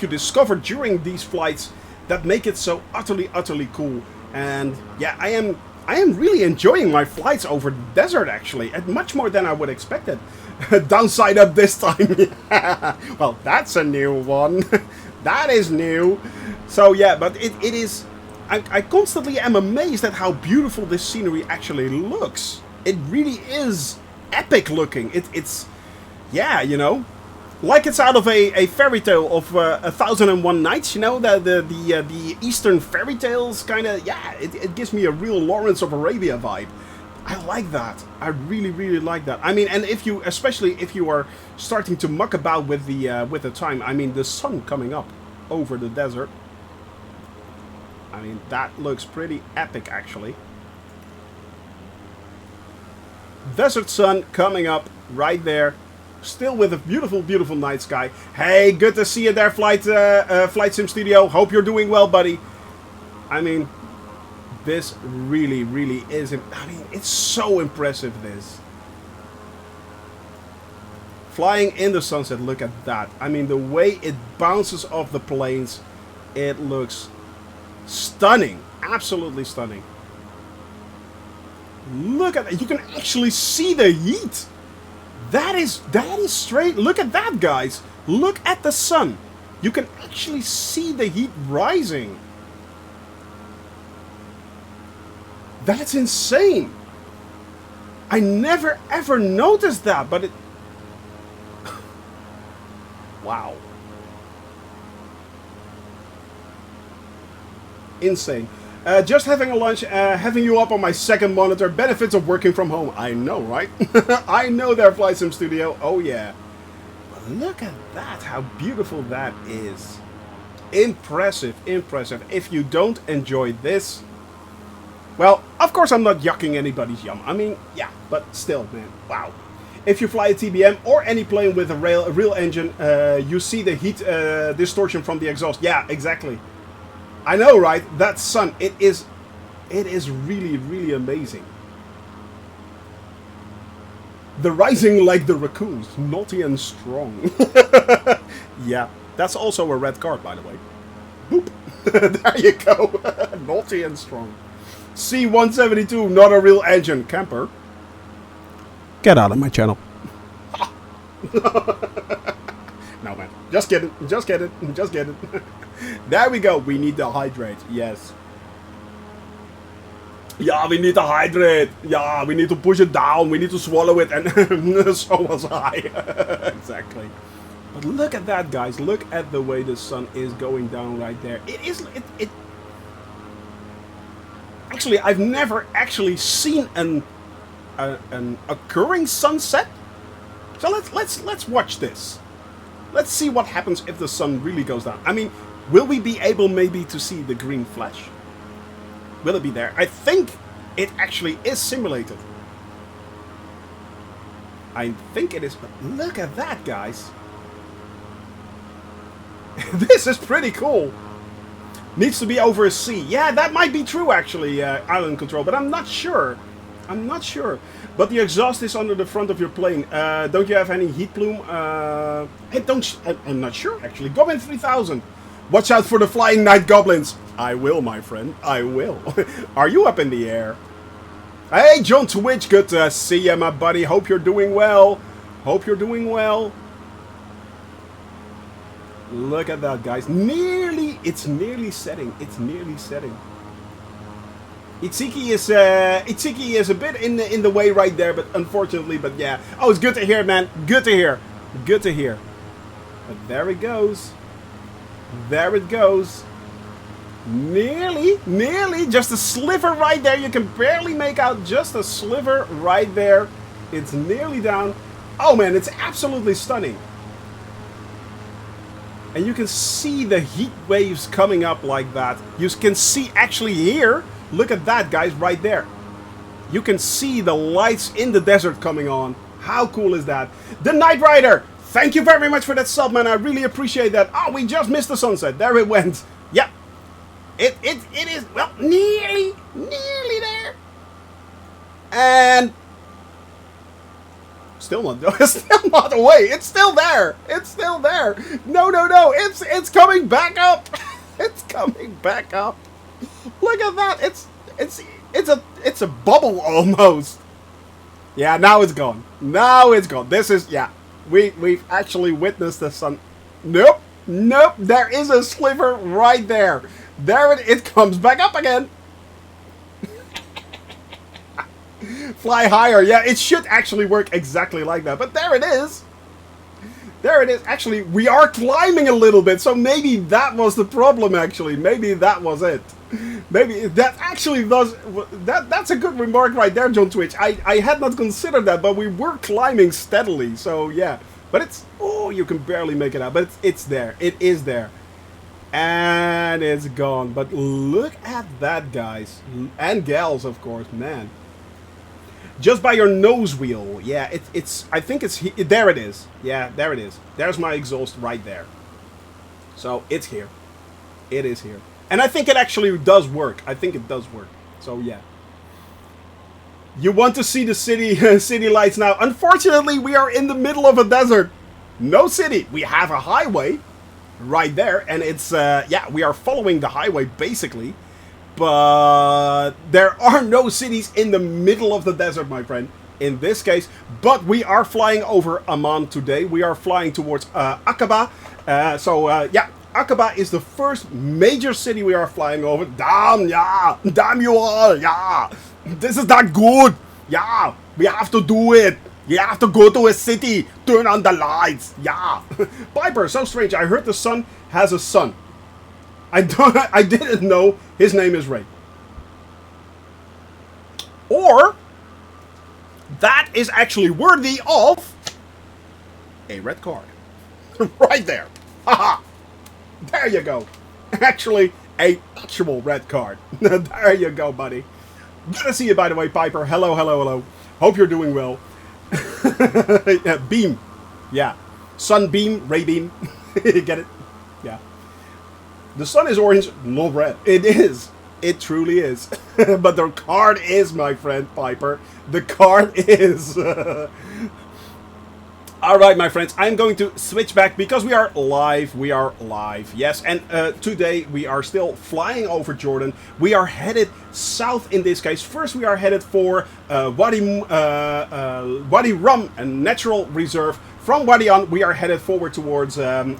discover during these flights that make it so utterly cool. And yeah, I am really enjoying my flights over the desert, actually, and much more than I would expected. Downside up this time. Well, that's a new one. That is new. So yeah, but it is... I constantly am amazed at how beautiful this scenery actually looks. It really is epic looking. It's yeah, you know, like it's out of a fairy tale of 1001 Nights. You know, the Eastern fairy tales kind of. Yeah, it gives me a real Lawrence of Arabia vibe. I like that. I really like that. I mean, and especially if you are starting to muck about with the time. I mean, the sun coming up over the desert. I mean, that looks pretty epic, actually. Desert sun coming up right there. Still with a beautiful night sky. Hey, good to see you there, Flight Sim Studio. Hope you're doing well, buddy. I mean, this really is... I mean, it's so impressive, this. Flying in the sunset, look at that. I mean, the way it bounces off the planes, it looks Stunning. Absolutely stunning. Look at that. You can actually see the heat. That is straight. Look at that, guys. Look at the sun. You can actually see the heat rising. That's insane. I never ever noticed that, but it... Wow. Insane. Just having a lunch, having you up on my second monitor, benefits of working from home. I know, right? I know their Flight Sim Studio. Oh yeah. But look at that, how beautiful that is. Impressive, impressive. If you don't enjoy this, well, of course I'm not yucking anybody's yum. I mean, yeah, but still, man, wow. If you fly a TBM or any plane with a real engine, you see the heat distortion from the exhaust. Yeah, exactly. I know, right? That sun, it is really, really amazing. The rising like the raccoons, naughty and strong. Yeah, that's also a red card, by the way. Boop. There you go. Naughty and strong. C-172, not a real engine. Camper. Get out of my channel. No, man. Just get it. Just get it. Just get it. There we go. We need to hydrate. Yes. Yeah, we need to hydrate. Yeah, we need to push it down. We need to swallow it. And so was I. Exactly. But look at that, guys. Look at the way the sun is going down right there. It actually, I've never actually seen an occurring sunset. So let's watch this. Let's see what happens if the sun really goes down. I mean, will we be able maybe to see the green flash? Will it be there? I think it actually is simulated. I think it is, but look at that, guys. This is pretty cool. Needs to be over a sea. Yeah, that might be true, actually, island control, but I'm not sure. I'm not sure. But the exhaust is under the front of your plane. Don't you have any heat plume? I'm not sure, actually. Goblin 3000. Watch out for the flying night goblins. I will, my friend. I will. Are you up in the air? Hey, John Twitch. Good to see you, my buddy. Hope you're doing well. Hope you're doing well. Look at that, guys. It's nearly setting. It's nearly setting. Itziki is a bit in the way right there, but unfortunately, but yeah. Oh, it's good to hear, man. Good to hear. Good to hear. But there it goes. There it goes. Nearly, just a sliver right there. You can barely make out just a sliver right there. It's nearly down. Oh man, it's absolutely stunning. And you can see the heat waves coming up like that. You can see actually here. Look at that, guys, right there. You can see the lights in the desert coming on. How cool is that? The Night Rider, thank you very much for that sub, man. I really appreciate that. Oh, we just missed the sunset. There it went. Yep. It is, well, nearly there. And still not away. It's still there. It's still there. No. It's coming back up. It's coming back up. Look at that. It's a bubble almost. Yeah, now it's gone. Now it's gone. This is, yeah. We've actually witnessed the sun. Nope. There is a sliver right there. There it comes back up again. Fly higher. Yeah, it should actually work exactly like that. But there it is. There it is. Actually, we are climbing a little bit, so maybe that was the problem, actually. Maybe that was it. Maybe that actually does... That's a good remark right there, John Twitch. I had not considered that, but we were climbing steadily, so yeah. But it's... Oh, you can barely make it out, but it's there. It is there. And it's gone. But look at that, guys. And gals, of course, man. Just by your nose wheel. Yeah, it's I think it's... There it is. Yeah, there it is. There's my exhaust right there. So, it's here. It is here. And I think it actually does work. I think it does work. So, yeah. You want to see the city lights now. Unfortunately, we are in the middle of a desert. No city. We have a highway. right there, and it's yeah, we are following the highway basically, but there are no cities in the middle of the desert, my friend, in this case. But we are flying over Amman today. We are flying towards Aqaba. Yeah, Aqaba is the first major city we are flying over. Damn, yeah, damn you all, yeah, this is not good. Yeah, we have to do it. You have to go to a city, turn on the lights. Yeah. Piper, so strange. I heard the son has a son. I didn't know his name is Ray. Or that is actually worthy of a red card. Right there. Haha. There you go. Actually, a actual red card. There you go, buddy. Good to see you, by the way, Piper. Hello, hello, hello. Hope you're doing well. Yeah, beam. Yeah. Sunbeam, ray beam. You get it? Yeah. The sun is orange, not red. It is. It truly is. But the card is, my friend, Piper. The card is. Alright, my friends, I'm going to switch back because we are live. We are live, yes. And today we are still flying over Jordan. We are headed south in this case. First, we are headed for Wadi Rum, a natural reserve. From Wadi on, we are headed forward towards Aqaba.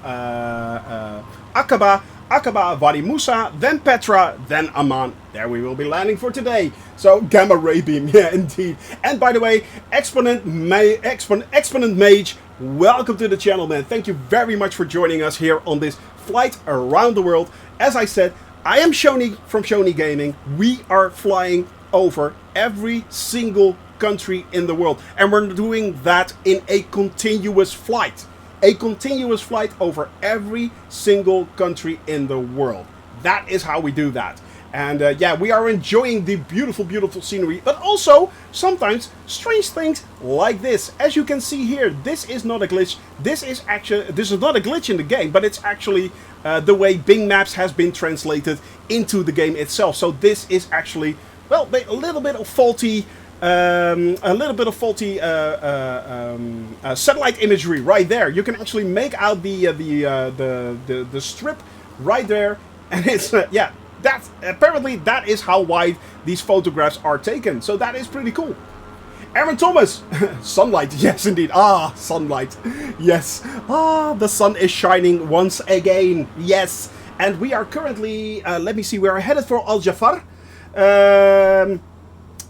Aqaba, Wadi Musa, then Petra, then Amman. There we will be landing for today. So, Gamma Ray Beam, yeah, indeed. And by the way, Exponent Mage, welcome to the channel, man. Thank you very much for joining us here on this flight around the world. As I said, I am Shoni from Shoni Gaming. We are flying over every single country in the world. And we're doing that in a continuous flight. A continuous flight over every single country in the world. That is how we do that. And yeah, we are enjoying the beautiful, beautiful scenery, but also sometimes strange things like this. As you can see here, this is not a glitch. This is not a glitch in the game, but it's actually the way Bing Maps has been translated into the game itself. So this is actually, well, a little bit of faulty. Satellite imagery right there. You can actually make out the strip right there, and it's yeah. That's apparently that is how wide these photographs are taken. So that is pretty cool. Aaron Thomas, sunlight. Yes, indeed. Ah, sunlight. Yes. Ah, the sun is shining once again. Yes, and we are currently. Let me see. We are headed for Al Jafar.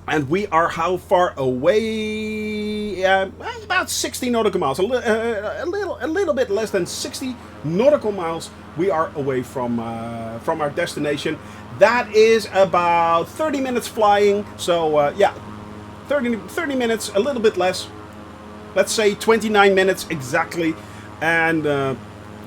And we are how far away? About 60 nautical miles. A little bit less than 60 nautical miles. We are away from our destination. That is about 30 minutes flying. So yeah, 30 minutes, a little bit less. Let's say 29 minutes exactly. And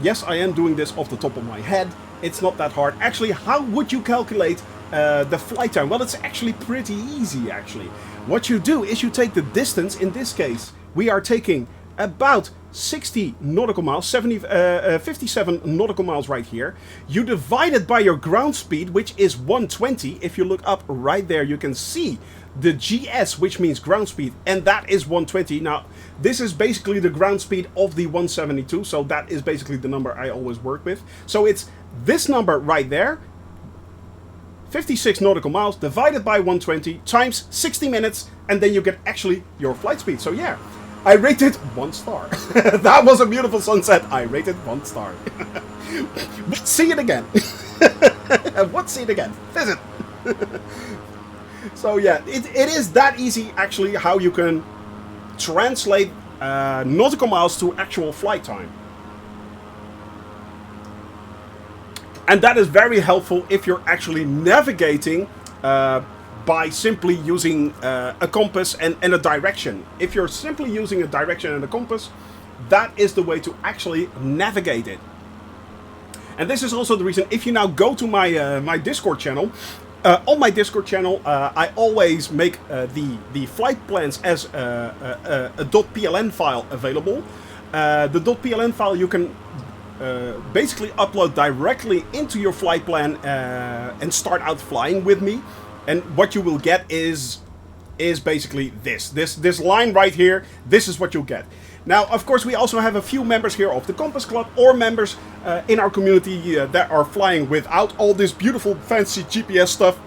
yes, I am doing this off the top of my head. It's not that hard. Actually, how would you calculate the flight time? Well, it's actually pretty easy, actually. What you do is you take the distance. In this case, we are taking about 60 nautical miles, 57 nautical miles right here. You divide it by your ground speed, which is 120. If you look up right there, you can see the GS, which means ground speed, and that is 120. Now, this is basically the ground speed of the 172, so that is basically the number I always work with. So it's this number right there, 56 nautical miles divided by 120 times 60 minutes, and then you get actually your flight speed. So yeah, I rated 1 star. That was a beautiful sunset. I rated 1 star. Let's see it again. Let's see it again. Visit. So yeah, it is that easy actually how you can translate nautical miles to actual flight time. And that is very helpful if you're actually navigating by simply using a compass and a direction. If you're simply using a direction and a compass, that is the way to actually navigate it. And this is also the reason, if you now go to my my Discord channel, on my Discord channel, I always make the flight plans as a .pln file available. The .pln file you can basically upload directly into your flight plan and start out flying with me. And what you will get is basically this line right here. This is what you'll get. Now, of course, we also have a few members here of the Compass Club or members in our community that are flying without all this beautiful fancy GPS stuff.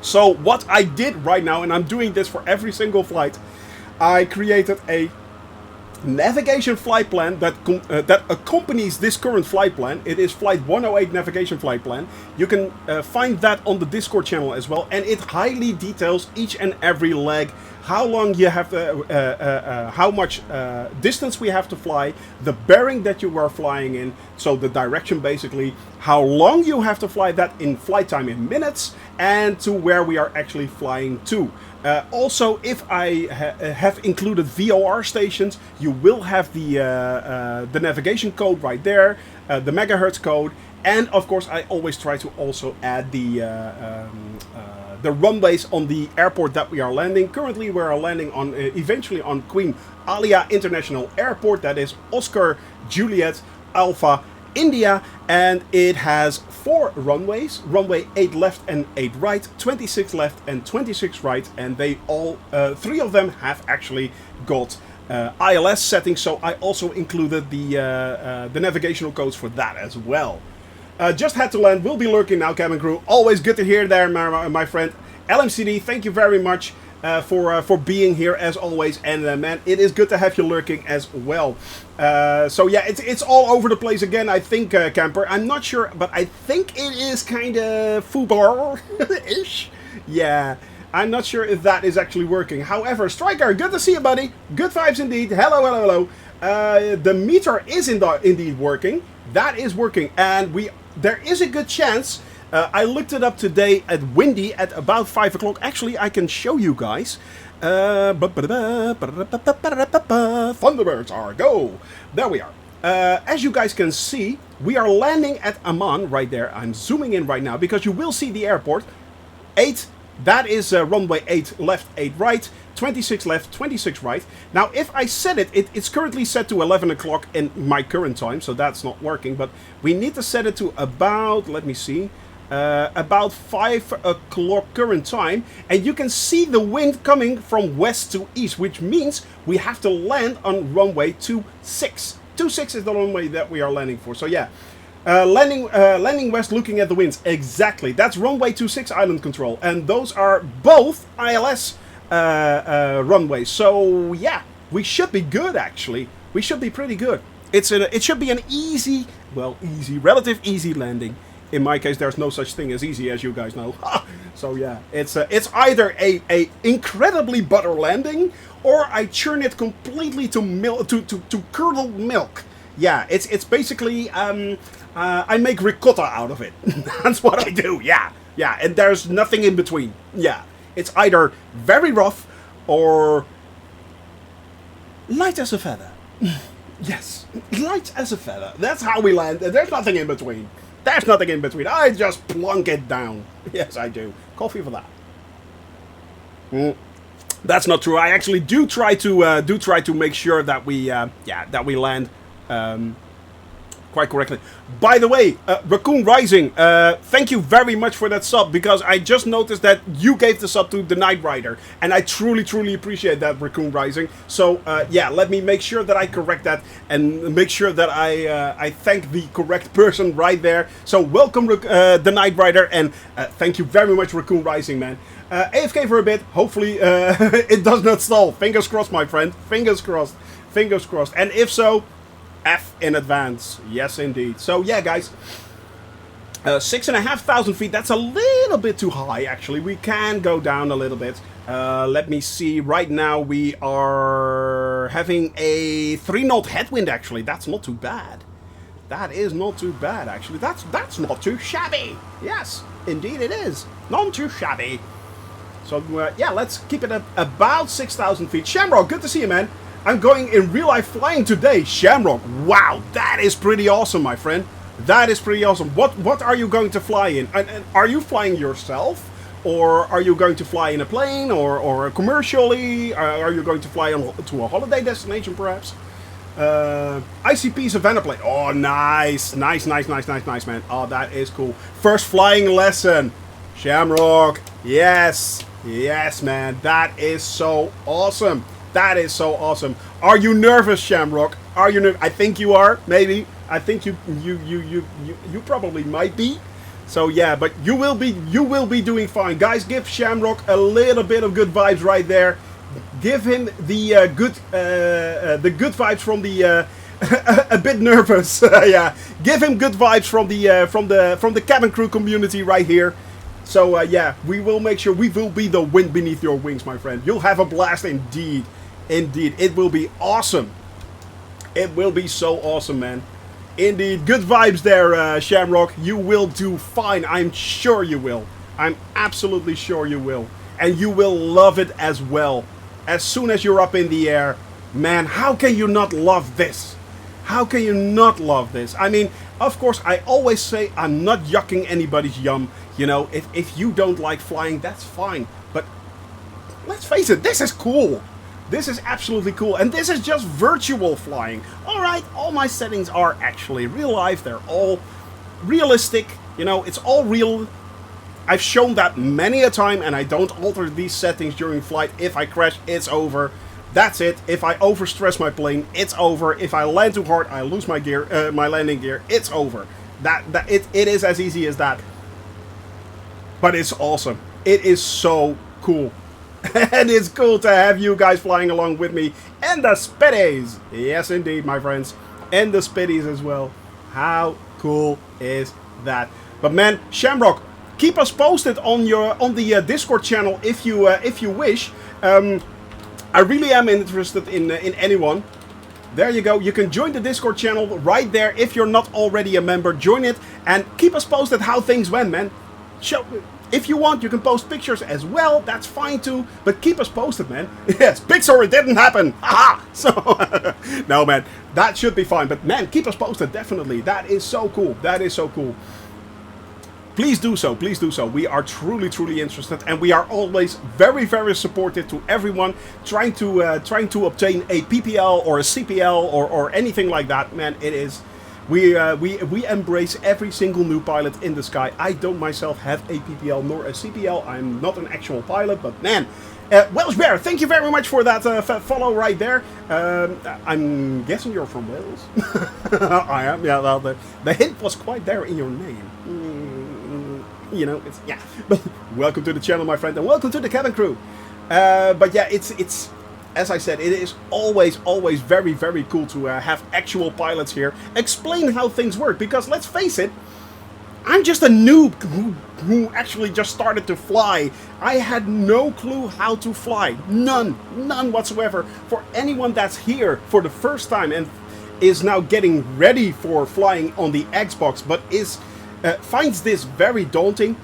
So what I did right now, and I'm doing this for every single flight, I created a navigation flight plan that accompanies this current flight plan. It is Flight 108 navigation flight plan. You can find that on the Discord channel as well, and it highly details each and every leg, how long you have to, how much distance we have to fly, the bearing that you are flying in, so the direction basically, how long you have to fly that in flight time in minutes, and to where we are actually flying to. Also, if I have included VOR stations, you will have the navigation code right there, the megahertz code, and of course I always try to also add the runways on the airport that we are landing. Currently we are landing on eventually on Queen Alia International Airport, that is Oscar Juliet Alpha India, and it has 4 runways, runway 8 left and 8 right, 26 left and 26 right, and they all 3 of them have actually got ILS settings, so I also included the navigational codes for that as well. Just had to land, will be lurking now, cabin crew. Always good to hear there, my friend. LMCD, thank you very much for being here as always, and man, it is good to have you lurking as well. So yeah, it's all over the place again, I think, Camper. I'm not sure, but I think it is kind of football-ish. Yeah, I'm not sure if that is actually working. However, Striker, good to see you, buddy. Good vibes indeed. Hello, hello, hello. The meter is indeed working. That is working, and there is a good chance. I looked it up today at Windy at about 5 o'clock. Actually, I can show you guys. Thunderbirds are go. There we are. As you guys can see, we are landing at Amman right there. I'm zooming in right now because you will see the airport. 8, that is runway 8 left, 8 right, 26 left, 26 right. Now, if I set it's currently set to 11 o'clock in my current time, so that's not working. But we need to set it to about, let me see, about 5 o'clock current time, and you can see the wind coming from west to east, which means we have to land on runway 26. 26 is the runway that we are landing for. So yeah, landing west, looking at the winds. Exactly, that's runway 26 island control, and those are both ILS runways. So yeah, we should be good actually. We should be pretty good. It should be an easy, relative easy landing. In my case, there's no such thing as easy, as you guys know. So yeah, it's either a incredibly butter landing, or I churn it completely to curdled milk. Yeah, it's basically I make ricotta out of it. That's what I do. Yeah, and there's nothing in between. Yeah, it's either very rough or light as a feather. Yes, light as a feather. That's how we land. There's nothing in between. There's nothing in between. I just plunk it down. Yes, I do. Coffee for that. That's not true. I actually do try to make sure that we land quite correctly. By the way, Raccoon Rising, thank you very much for that sub, because I just noticed that you gave the sub to the Night Rider, and I truly appreciate that, Raccoon Rising. So yeah, let me make sure that I correct that and make sure that I thank the correct person right there. So welcome, the Night Rider, and thank you very much, Raccoon Rising, man. AFK for a bit. Hopefully it does not stall. Fingers crossed, my friend. Fingers crossed. Fingers crossed. And if so, F in advance. Yes, indeed. So, yeah, guys. 6,500 feet. That's a little bit too high, actually. We can go down a little bit. Let me see. Right now, we are having a 3-knot headwind, actually. That's not too bad. That is not too bad, actually. That's not too shabby. Yes, indeed it is. Not too shabby. So, yeah, let's keep it at about 6,000 feet. Shamrock, good to see you, man. I'm going in real life flying today. Shamrock, wow, that is pretty awesome, my friend. That is pretty awesome. What are you going to fly in? And are you flying yourself? Or are you going to fly in a plane? Or commercially? Are you going to fly to a holiday destination, perhaps? ICP Savannah plane. Oh, nice. Nice, man. Oh, that is cool. First flying lesson. Shamrock. Yes. Yes, man. That is so awesome. That is so awesome. Are you nervous, Shamrock? Are you nervous? I think you are, maybe. I think you probably might be. So yeah, but you will be doing fine. Guys, give Shamrock a little bit of good vibes right there. Give him the good vibes from the a bit nervous. Yeah, give him good vibes from the cabin crew community right here. So yeah, we will make sure we will be the wind beneath your wings, my friend. You'll have a blast indeed. Indeed, it will be awesome. It will be so awesome, man. Indeed, good vibes there, Shamrock. You will do fine. I'm sure you will. I'm absolutely sure you will. And you will love it as well. As soon as you're up in the air, man, how can you not love this? How can you not love this? I mean, of course, I always say I'm not yucking anybody's yum. You know, if you don't like flying, that's fine. But let's face it, this is cool. This is absolutely cool. And this is just virtual flying. Alright, all my settings are actually real life. They're all realistic. You know, it's all real. I've shown that many a time, and I don't alter these settings during flight. If I crash, it's over. That's it. If I overstress my plane, it's over. If I land too hard, I lose my gear, my landing gear. It's over. It is as easy as that. But it's awesome. It is so cool. And it's cool to have you guys flying along with me. And the Spitties. Yes, indeed, my friends. And the Spitties as well. How cool is that? But man, Shamrock, keep us posted on the Discord channel if you wish. I really am interested in anyone. There you go. You can join the Discord channel right there. If you're not already a member, join it. And keep us posted how things went, man. If you want, you can post pictures as well. That's fine too. But keep us posted, man. Yes, Pixar, it didn't happen. Haha. So, no, man. That should be fine. But, man, keep us posted, definitely. That is so cool. That is so cool. Please do so. Please do so. We are truly, truly interested. And we are always very, very supportive to everyone trying to obtain a PPL or a CPL or anything like that. Man, it is... We embrace every single new pilot in the sky. I don't myself have a PPL nor a CPL. I'm not an actual pilot, but man, Welsh Bear, thank you very much for that follow right there. I'm guessing you're from Wales. I am. Yeah, well, the hint was quite there in your name. You know, it's yeah. But welcome to the channel, my friend, and welcome to the cabin crew. But yeah, it's. As I said, it is always very, very cool to have actual pilots here explain how things work. Because let's face it, I'm just a noob who actually just started to fly. I had no clue how to fly. None whatsoever. For anyone that's here for the first time and is now getting ready for flying on the Xbox, but finds this very daunting,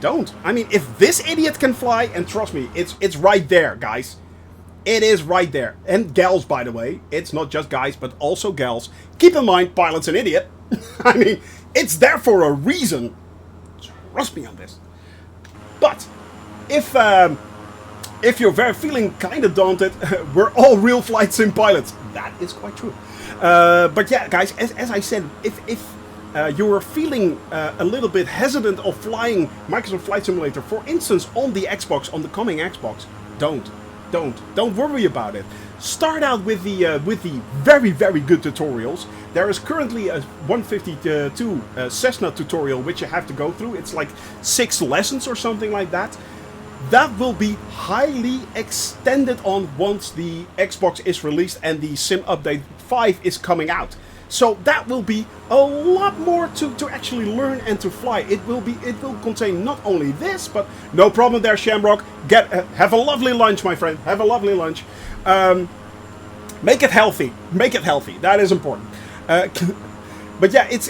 don't. I mean, if this idiot can fly, and trust me, it's right there, guys. It is right there. And gals, by the way. It's not just guys, but also gals. Keep in mind, pilot's an idiot. I mean, it's there for a reason. Trust me on this. But, if you're feeling kind of daunted, we're all real flight sim pilots. That is quite true. But yeah, guys, as I said, if you're feeling a little bit hesitant of flying Microsoft Flight Simulator, for instance, on the Xbox, on the coming Xbox, don't worry about it. Start out with the very, very good tutorials. There is currently a 152 Cessna tutorial which you have to go through. It's like 6 lessons or something like that. That will be highly extended on once the Xbox is released and the Sim Update 5 is coming out. So that will be a lot more to actually learn and to fly. It will contain not only this, but no problem there, Shamrock. Have a lovely lunch, my friend. Have a lovely lunch. Make it healthy. Make it healthy. That is important. But yeah, it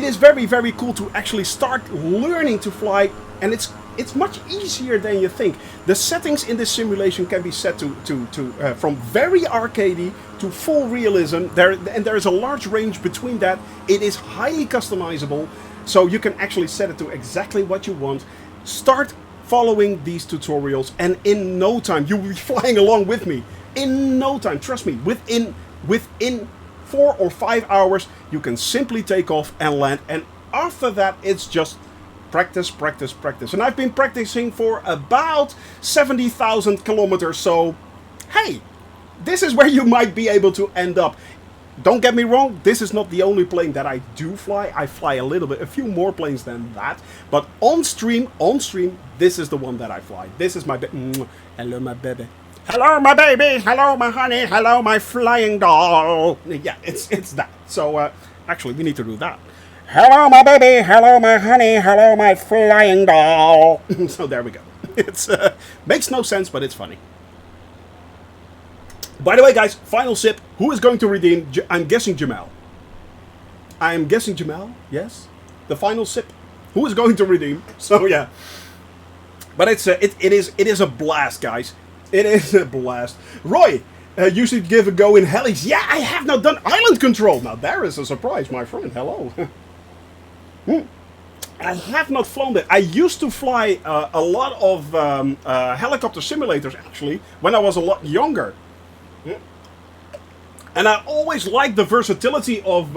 is very, very cool to actually start learning to fly, and it's much easier than you think. The settings in this simulation can be set to from very arcadey to full realism. There is a large range between that. It is highly customizable, so you can actually set it to exactly what you want. Start following these tutorials, and in no time you will be flying along with me. In no time, trust me. Within 4 or 5 hours, you can simply take off and land, and after that, it's just practice. And I've been practicing for about 70,000 kilometers, so hey, this is where you might be able to end up. Don't get me wrong, this is not the only plane that I do fly. I fly a few more planes than that. But on stream, this is the one that I fly. This is my hello, my baby. Hello, my baby. Hello, my honey. Hello, my flying doll. Yeah, it's that. So, actually, we need to do that. Hello, my baby. Hello, my honey. Hello, my flying doll. So there we go. It's makes no sense, but it's funny. By the way, guys, final sip. Who is going to redeem? I'm guessing Jamal. I am guessing Jamal. Yes, the final sip. Who is going to redeem? So yeah. But it is a blast, guys. It is a blast. Roy, you should give a go in helis. Yeah, I have not done island control. Now there is a surprise, my friend. Hello. I have not flown it. I used to fly a lot of helicopter simulators actually when I was a lot younger. And I always liked the versatility of.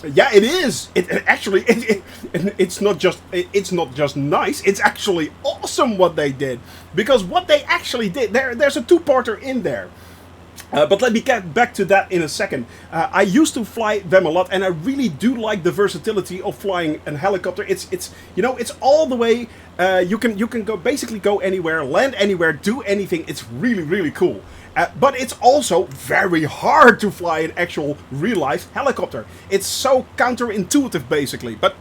Yeah, it is. It's not just nice. It's actually awesome what they did, because what they actually did. There's a two-parter in there. But let me get back to that in a second. I used to fly them a lot, and I really do like the versatility of flying a helicopter. It's all the way. You can basically go anywhere, land anywhere, do anything. It's really cool. But it's also very hard to fly an actual real-life helicopter. It's so counterintuitive, basically. But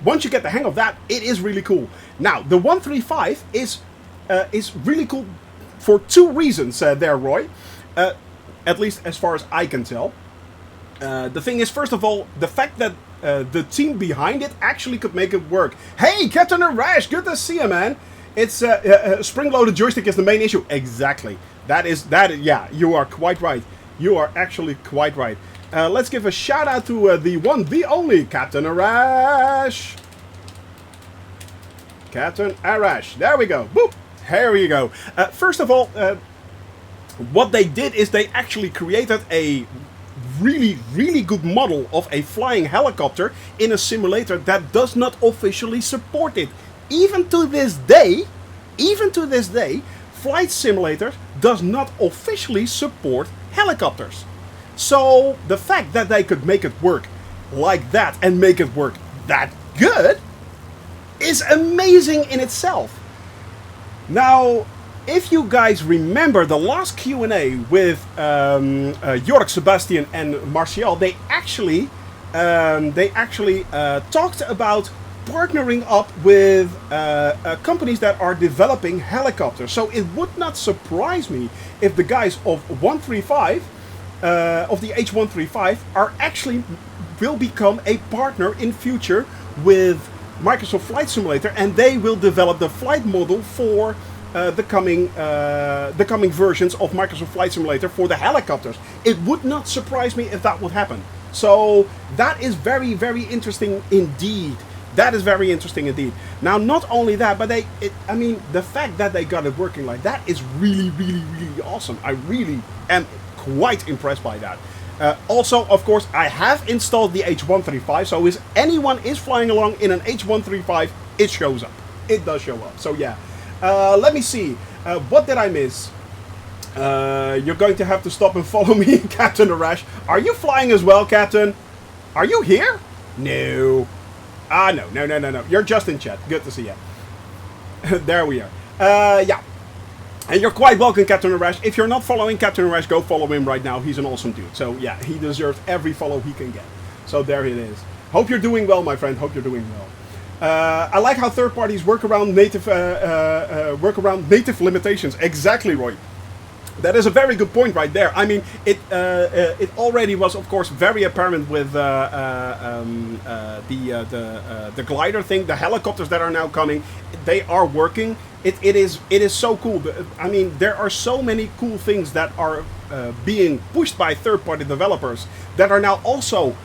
once you get the hang of that, it is really cool. Now, the 135 is really cool for two reasons there, Roy. At least as far as I can tell. The thing is, first of all, the fact that the team behind it actually could make it work. Hey, Captain Arash, good to see you, man. It's spring-loaded joystick is the main issue. Exactly. That is. Yeah, you are quite right. You are actually quite right. Let's give a shout out to the one, the only Captain Arash. Captain Arash. There we go. Boop. Here we go. First of all, what they did is they actually created a really good model of a flying helicopter in a simulator that does not officially support it. Even to this day, Flight Simulator does not officially support helicopters. So the fact that they could make it work like that and make it work that good is amazing in itself. Now, if you guys remember the last Q&A with Jorg, Sebastian and Martial, they actually talked about partnering up with companies that are developing helicopters. So it would not surprise me if the guys of 135, of the H135, will become a partner in future with Microsoft Flight Simulator, and they will develop the flight model for the coming versions of Microsoft Flight Simulator for the helicopters. It would not surprise me if that would happen. So that is very interesting indeed. That is very interesting indeed. Now, not only that, but the fact that they got it working like that is really awesome. I really am quite impressed by that. Also, of course, I have installed the H135, so if anyone is flying along in an H135, it shows up. It does show up. So yeah. Let me see. What did I miss? You're going to have to stop and follow me, Captain Arash. Are you flying as well, Captain? Are you here? No. No. You're just in chat. Good to see you. There we are. Yeah. And you're quite welcome, Captain Arash. If you're not following Captain Arash, go follow him right now. He's an awesome dude. So yeah, he deserves every follow he can get. So there it is. Hope you're doing well, my friend. Hope you're doing well. I like how third parties work around native limitations. Exactly, Roy. That is a very good point right there. I mean, it already was, of course, very apparent with the glider thing, the helicopters that are now coming. They are working. It is so cool. I mean, there are so many cool things that are being pushed by third-party developers that are now also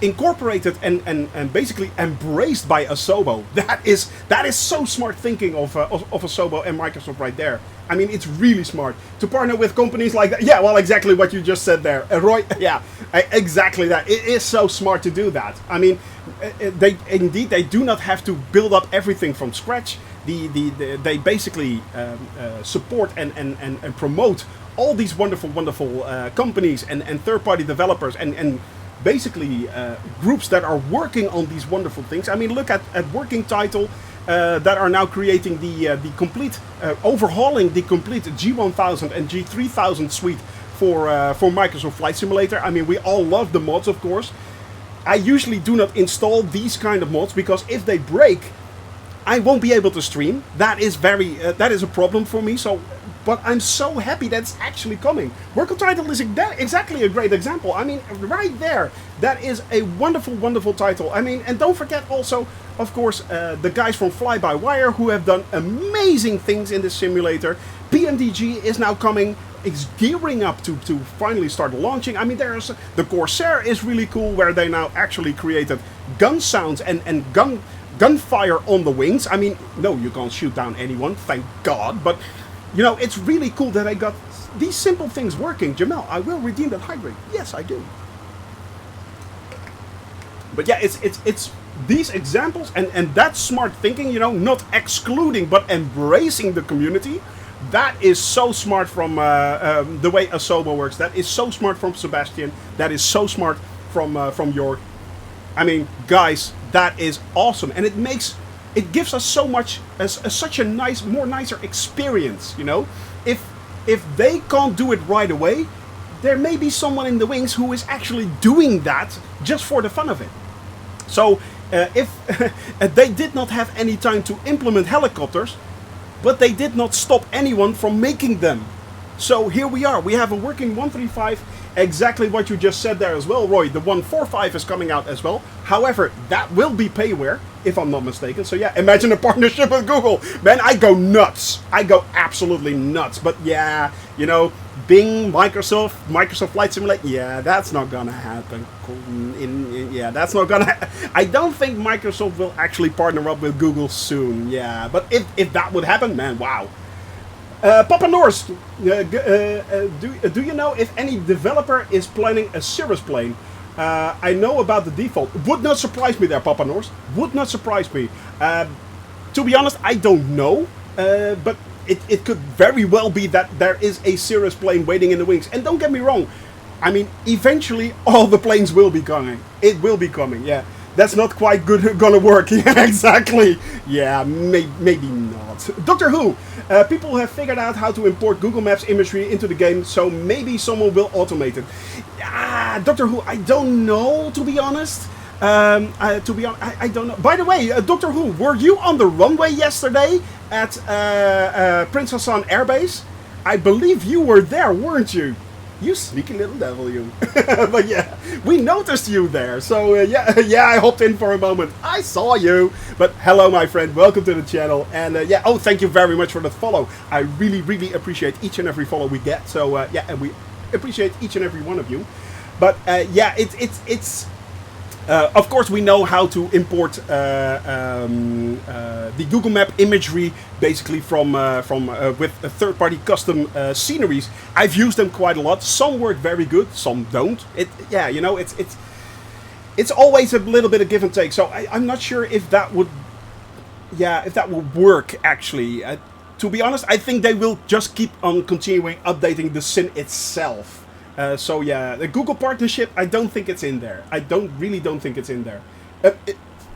incorporated and basically embraced by Asobo. That is so smart thinking of Asobo and Microsoft right there. I mean, it's really smart to partner with companies like that. Yeah, well, exactly what you just said there, Roy. Yeah, exactly that. It is so smart to do that. I mean, they do not have to build up everything from scratch. they basically support and promote all these wonderful companies and third-party developers and basically groups that are working on these wonderful things. I mean, look at Working Title that are now creating the complete overhauling the complete G1000 and G3000 suite for Microsoft Flight Simulator. I mean, we all love the mods, of course. I usually do not install these kind of mods because if they break, I won't be able to stream. That is that is a problem for me. So, but I'm so happy that's actually coming. Working Title is exactly a great example. I mean, right there, that is a wonderful title. I mean, and don't forget also, of course, the guys from Fly By Wire who have done amazing things in this simulator. PMDG is now coming. It's gearing up to finally start launching. I mean, there's the Corsair is really cool, where they now actually created gun sounds and gunfire on the wings. I mean, no, you can't shoot down anyone, thank God. But you know, it's really cool that I got these simple things working. Jamel, I will redeem that high grade. Yes, I do. But yeah, it's these examples and that smart thinking. You know, not excluding but embracing the community. That is so smart from the way Aqaba works. That is so smart from Sebastian. That is so smart from York. I mean, guys, that is awesome, and it gives us so much such a nicer experience. You know, if they can't do it right away, there may be someone in the wings who is actually doing that just for the fun of it. So if they did not have any time to implement helicopters, but they did not stop anyone from making them. So here we are. We have a working 135. Exactly what you just said there as well, Roy. The 145 is coming out as well. However, that will be payware, if I'm not mistaken. So yeah, imagine a partnership with Google. Man, I go nuts. I go absolutely nuts. But yeah, you know, Bing, Microsoft Flight Simulator, yeah, that's not gonna happen. Yeah, that's not gonna I don't think Microsoft will actually partner up with Google soon. Yeah, but if that would happen, man, wow. Papa Norse, do you know if any developer is planning a Cirrus plane? I know about the default. Would not surprise me there, Papa Norse. Would not surprise me. To be honest, I don't know. But it could very well be that there is a Cirrus plane waiting in the wings. And don't get me wrong. I mean, eventually all the planes will be coming. It will be coming, yeah. That's not quite gonna work. Yeah, exactly. Yeah, maybe not. Doctor Who. People have figured out how to import Google Maps imagery into the game, so maybe someone will automate it. Doctor Who, I don't know, to be honest. I don't know. By the way, Doctor Who, were you on the runway yesterday at Prince Hassan Air Base? I believe you were there, weren't you? You sneaky little devil, you. But yeah, we noticed you there. So yeah, I hopped in for a moment. I saw you. But hello, my friend. Welcome to the channel. And yeah, oh, thank you very much for the follow. I really appreciate each and every follow we get. So yeah, and we appreciate each and every one of you. But yeah, it's of course, we know how to import the Google Map imagery, basically from with third-party custom sceneries. I've used them quite a lot. Some work very good, some don't. Yeah, you know, it's always a little bit of give and take. So I'm not sure if that would, yeah, if that would work actually. To be honest, I think they will just keep on continuing updating the sim itself. So yeah, the Google partnership, I don't think it's in there. I really don't think it's in there.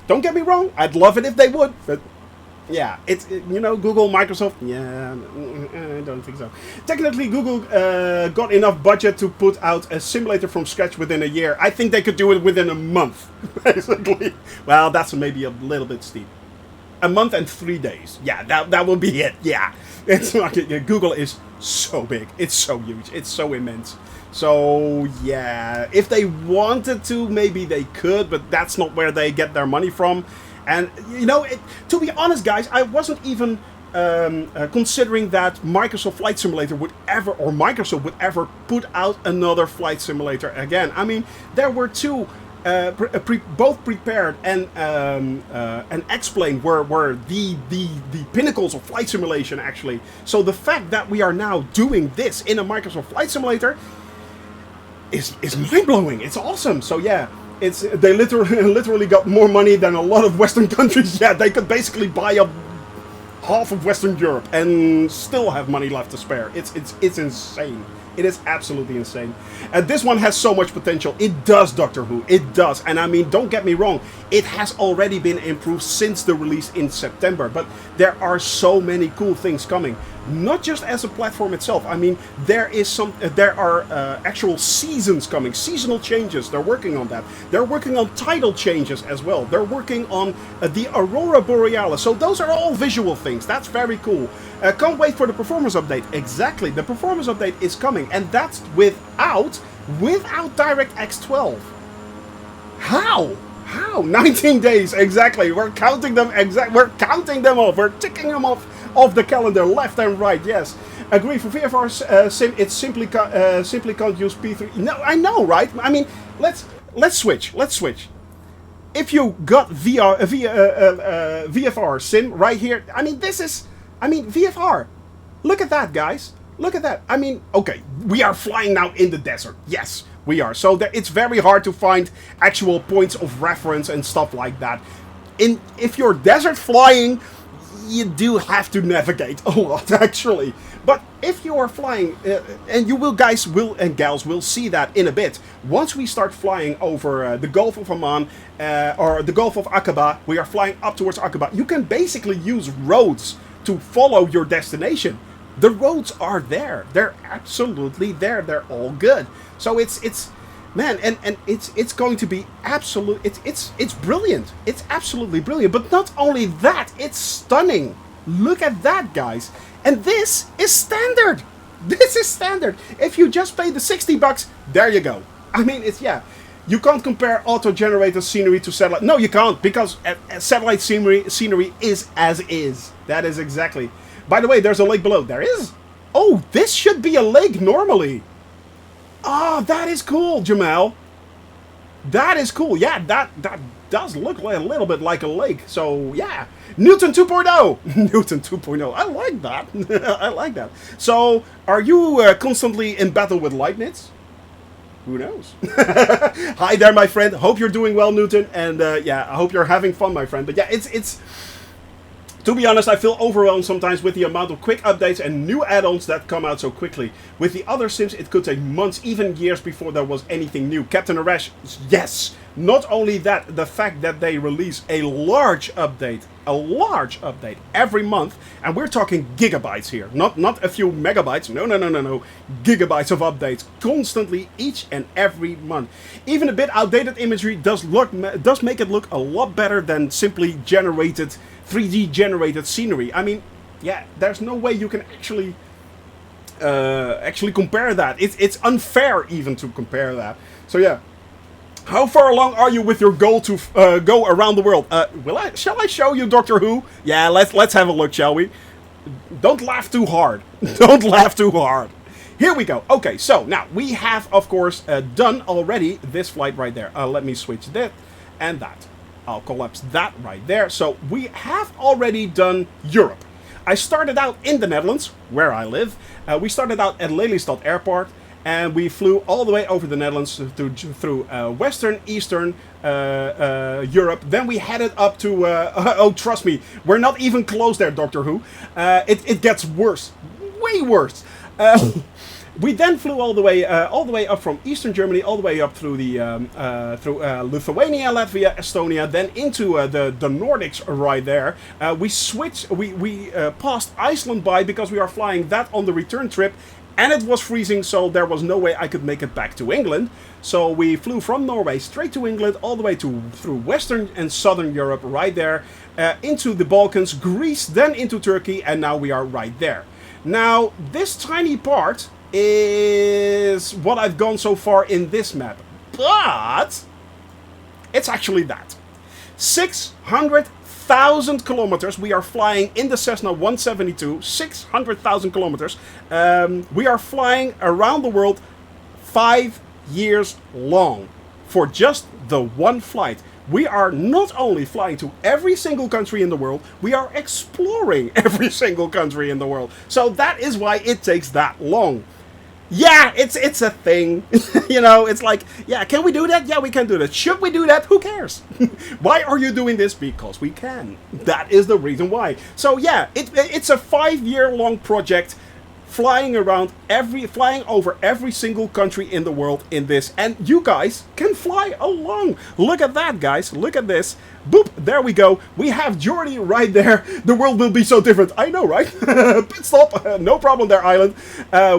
Don't get me wrong, I'd love it if they would, but yeah, you know, Google, Microsoft, yeah, I don't think so. Technically, Google got enough budget to put out a simulator from scratch within a year. I think they could do it within a month, basically. Well, that's maybe a little bit steep. A month and 3 days. Yeah, that will be it. Yeah, it's like Google is so big. It's so huge. It's so immense. So yeah, if they wanted to, maybe they could, but that's not where they get their money from. And you know, to be honest, guys, I wasn't even considering that Microsoft Flight Simulator would ever, or Microsoft would ever put out another flight simulator again. I mean, there were two. Both Prepared and X-Plane were the pinnacles of flight simulation, actually. So the fact that we are now doing this in a Microsoft Flight Simulator is mind-blowing. It's awesome. So yeah, they literally got more money than a lot of Western countries. Yeah, they could basically buy up half of Western Europe, and still have money left to spare. It's insane. It is absolutely insane. And this one has so much potential. It does, Doctor Who. It does. And I mean, don't get me wrong. It has already been improved since the release in September. But there are so many cool things coming. Not just as a platform itself. I mean, there are actual seasons coming. Seasonal changes. They're working on that. They're working on title changes as well. They're working on the Aurora Borealis. So those are all visual things. That's very cool. Can't wait for the performance update. Exactly. The performance update is coming. And that's without DirectX 12. How? 19 days, exactly. We're counting them We're counting them off. We're ticking them off the calendar, left and right. Yes, agree. For VFR sim, it simply can't use P3. No, I know, right? I mean, let's switch. Let's switch. If you got VFR sim right here, I mean, VFR. Look at that, guys. Look at that. I mean, okay, we are flying now in the desert. Yes, we are. So it's very hard to find actual points of reference and stuff like that. If you're desert flying, you do have to navigate a lot, actually. But if you are flying, and you will, guys and gals will see that in a bit. Once we start flying over the Gulf of Amman or the Gulf of Aqaba, we are flying up towards Aqaba. You can basically use roads to follow your destination. The roads are there. They're absolutely there. They're all good. So it's man, and it's going to be absolute. It's brilliant. It's absolutely brilliant. But not only that, it's stunning. Look at that, guys. And this is standard. This is standard. If you just pay the $60, there you go. I mean, you can't compare auto-generated scenery to satellite. No, you can't, because satellite scenery is as is. That is exactly. By the way, there's a lake below. There is. Oh, this should be a lake normally. Oh, that is cool, Jamal. That is cool. Yeah, that does look a little bit like a lake. So, yeah. Newton 2.0. Newton 2.0. I like that. I like that. So, are you constantly in battle with Leibniz? Who knows? Hi there, my friend. Hope you're doing well, Newton. And, yeah, I hope you're having fun, my friend. But, yeah, it's... To be honest, I feel overwhelmed sometimes with the amount of quick updates and new add-ons that come out so quickly. With the other sims, it could take months, even years before there was anything new. Captain Arash, yes! Not only that, the fact that they release a large update every month, and we're talking gigabytes here, not a few megabytes, no, gigabytes of updates, constantly, each and every month. Even a bit outdated imagery does make it look a lot better than simply 3D generated scenery. I mean, yeah, there's no way you can actually compare that. It's unfair even to compare that. So yeah. How far along are you with your goal to go around the world? Shall I show you Doctor Who? Yeah, let's have a look, shall we? Don't laugh too hard. Don't laugh too hard. Here we go. Okay, so now we have, of course, done already this flight right there. Let me switch that and that. I'll collapse that right there. So we have already done Europe. I started out in the Netherlands, where I live. We started out at Lelystad Airport. And we flew all the way over the Netherlands through Western, Eastern Europe. Then we headed up to... oh, trust me, we're not even close there, Doctor Who. It gets worse. Way worse. We then flew all the way up from Eastern Germany, all the way up through Lithuania, Latvia, Estonia, then into the Nordics right there. We passed Iceland by because we are flying that on the return trip. And it was freezing, so there was no way I could make it back to England. So we flew from Norway straight to England, all the way through Western and Southern Europe, right there, into the Balkans, Greece, then into Turkey, and now we are right there. Now, this tiny part is what I've gone so far in this map. But it's actually that. 600,000 kilometers. We are flying in the Cessna 172. 600,000 kilometers. We are flying around the world 5 years long for just the one flight. We are not only flying to every single country in the world, we are exploring every single country in the world. So that is why it takes that long. Yeah, it's a thing. You know, it's like, yeah, can we do that? Yeah, we can do that. Should we do that? Who cares? Why are you doing this? Because we can. That is the reason why. So yeah, it's a 5-year long project, flying over every single country in the world in this, and you guys can fly along. Look at that, guys. Look at this. Boop, there we go. We have Jordy right there. The world will be so different. I know, right? Pit stop. No problem there, Island.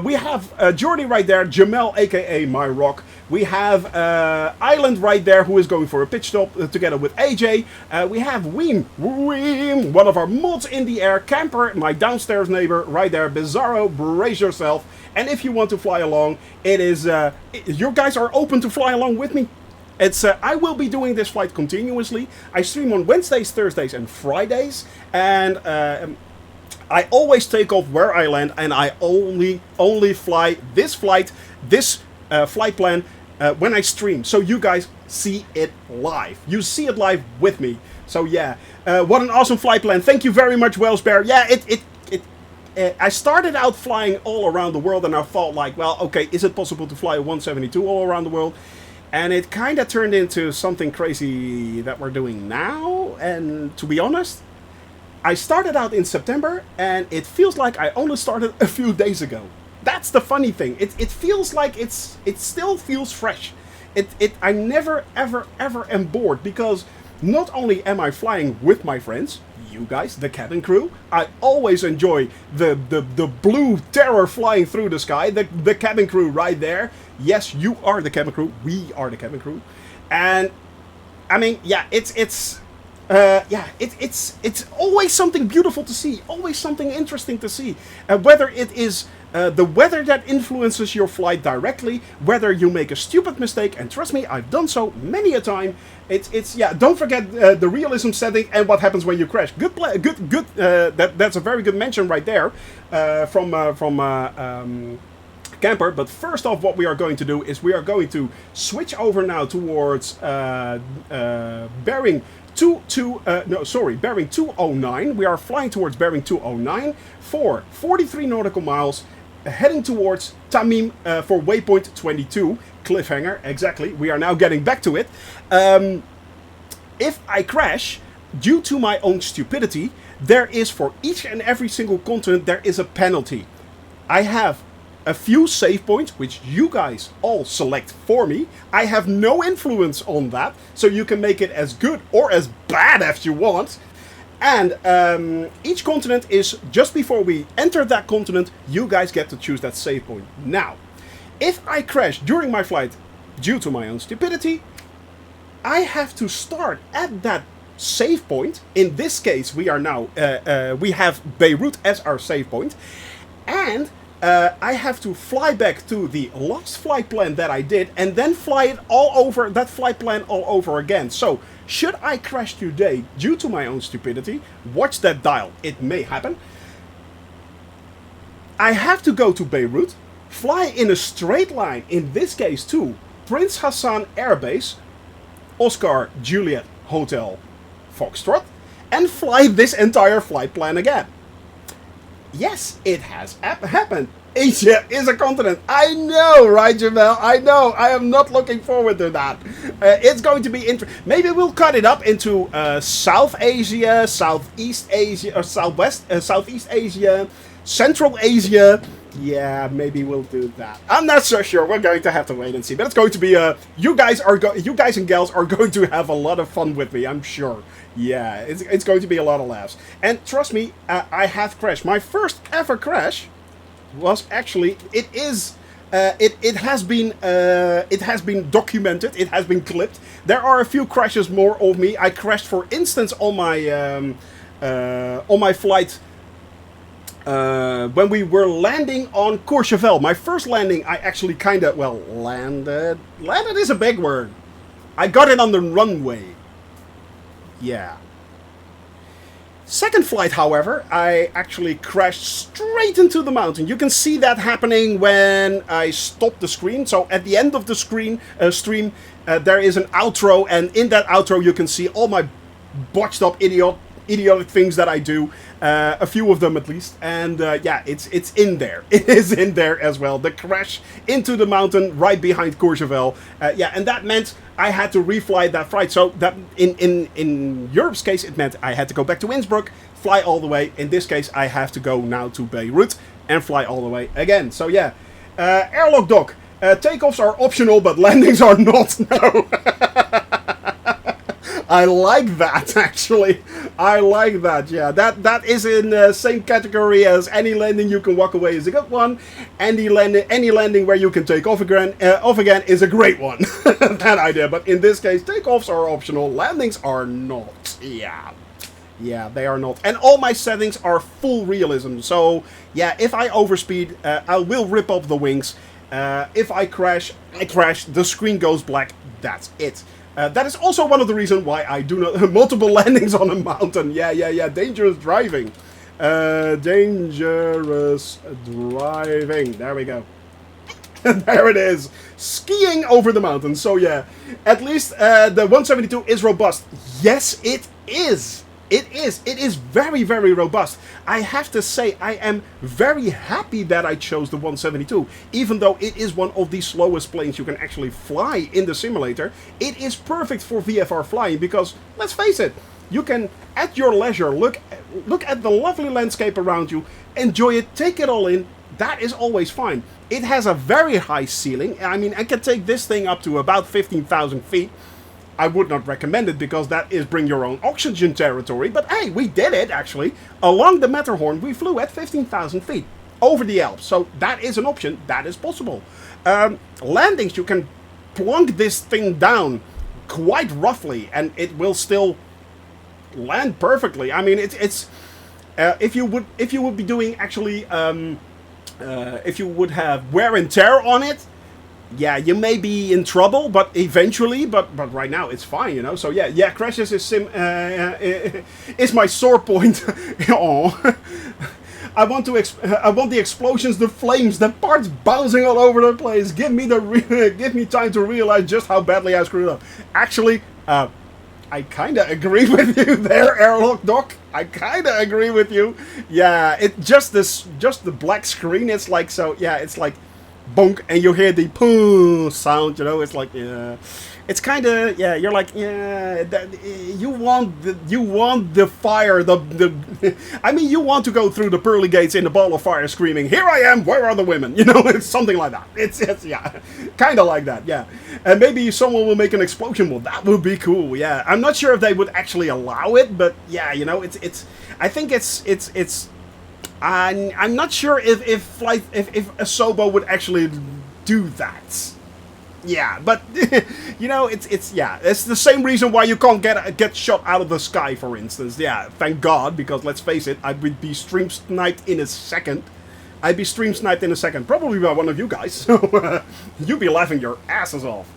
We have Jordy right there. Jamel, aka My Rock. We have Island right there, who is going for a pit stop together with AJ. We have Weem, one of our mods in the air. Camper, my downstairs neighbor, right there. Bizarro, brace yourself. And if you want to fly along, it is you guys are open to fly along with me. It's I will be doing this flight continuously. I stream on Wednesdays, Thursdays, and Fridays, and I always take off where I land, and I only fly this flight, flight plan when I stream, so you guys see it live. You see it live with me. So yeah, what an awesome flight plan! Thank you very much, Welsh Bear. Yeah, I started out flying all around the world, and I thought like, well, okay, is it possible to fly a 172 all around the world? And it kind of turned into something crazy that we're doing now. And to be honest, I started out in September, and it feels like I only started a few days ago. That's the funny thing. It feels like it still feels fresh. I never ever am bored, because not only am I flying with my friends, you guys, the cabin crew. I always enjoy the blue terror flying through the sky. The cabin crew right there. Yes, you are the cabin crew. We are the cabin crew. And I mean, yeah, it's always something beautiful to see. Always something interesting to see. Whether it is the weather that influences your flight directly, whether you make a stupid mistake, and trust me, I've done so many a time. It's yeah. Don't forget the realism setting and what happens when you crash. Good. That's a very good mention right there from Camper. But first off, what we are going to do is we are going to switch over now towards bearing bearing 209. We are flying towards bearing 209 for 43 nautical miles, heading towards Tamim for waypoint 22. Cliffhanger, exactly. We are now getting back to it. If I crash, due to my own stupidity, there is, for each and every single continent, there is a penalty. I have a few save points, which you guys all select for me. I have no influence on that, so you can make it as good or as bad as you want. And each continent is, just before we enter that continent, you guys get to choose that save point. Now, if I crash during my flight due to my own stupidity, I have to start at that save point. In this case, we are now we have Beirut as our save point, and I have to fly back to the last flight plan that I did, and then fly it all over, that flight plan all over again. So, should I crash today due to my own stupidity, watch that dial, it may happen. I have to go to Beirut, fly in a straight line, in this case to Prince Hassan Air Base, Oscar Juliet Hotel Foxtrot, and fly this entire flight plan again. Yes, it has happened. Asia is a continent. I know, right, Jamel? I know. I am not looking forward to that. It's going to be interesting. Maybe we'll cut it up into South Asia, Southeast Asia, or Southeast Asia, Central Asia. Yeah, maybe we'll do that. I'm not so sure. We're going to have to wait and see. But it's going to be you guys and gals are going to have a lot of fun with me, I'm sure. Yeah, it's going to be a lot of laughs. And trust me, I have crashed. My first ever crash was actually, it has been documented. It has been clipped. There are a few crashes more of me. I crashed, for instance, on my flight when we were landing on Courchevel. My first landing, I actually kind of, well, landed. Landed is a big word. I got it on the runway. Yeah. Second flight, however, I actually crashed straight into the mountain. You can see that happening when I stop the screen. So at the end of the stream, there is an outro, and in that outro you can see all my botched up idiotic things that I do, a few of them at least, and yeah, it's in there. It is in there as well. The crash into the mountain right behind Courchevel, yeah, and that meant I had to refly that flight. So that in Europe's case, it meant I had to go back to Innsbruck, fly all the way. In this case, I have to go now to Beirut and fly all the way again. So yeah, airlock dock. Takeoffs are optional, but landings are not. No. I like that, actually. I like that, yeah. That is in the same category as any landing you can walk away is a good one. Any landing where you can take off again is a great one. That idea. But in this case, takeoffs are optional. Landings are not. Yeah. Yeah, they are not. And all my settings are full realism. So, yeah, if I overspeed, I will rip off the wings. If I crash, the screen goes black. That's it. That is also one of the reasons why I do not multiple landings on a mountain. Yeah. Dangerous driving. Dangerous driving. There we go. There it is. Skiing over the mountain. So yeah, at least the 172 is robust. Yes, it is. It is very, very robust. I have to say, I am very happy that I chose the 172. Even though it is one of the slowest planes you can actually fly in the simulator, it is perfect for VFR flying because, let's face it, you can, at your leisure, look at the lovely landscape around you, enjoy it, take it all in. That is always fine. It has a very high ceiling. I mean, I can take this thing up to about 15,000 feet. I would not recommend it because that is bring your own oxygen territory. But hey, we did it actually. Along the Matterhorn, we flew at 15,000 feet over the Alps. So that is an option. That is possible. Landings, you can plunk this thing down quite roughly and it will still land perfectly. I mean, it's if you would be doing actually if you would have wear and tear on it. Yeah, you may be in trouble, but eventually, but right now it's fine, you know. So yeah, crashes is my sore point. Oh, I want the explosions, the flames, the parts bouncing all over the place. Give me time to realize just how badly I screwed up. Actually, I kind of agree with you there, Airlock Doc. I kind of agree with you. Yeah, just the black screen. It's like so. Yeah, it's like. Bonk, and you hear the poo sound, you know, it's like, yeah, it's kind of, yeah, you're like, yeah, you want the fire, I mean, you want to go through the pearly gates in the ball of fire screaming, here I am, where are the women, you know, it's something like that, it's yeah, kind of like that, yeah, and maybe someone will make an explosion, well, that would be cool, yeah, I'm not sure if they would actually allow it, but yeah, you know, I think it's I'm not sure if a Sobo would actually do that. Yeah, but you know, it's the same reason why you can't get shot out of the sky, for instance. Yeah, thank God, because let's face it, I would be stream sniped in a second. Probably by one of you guys. So you'd be laughing your asses off.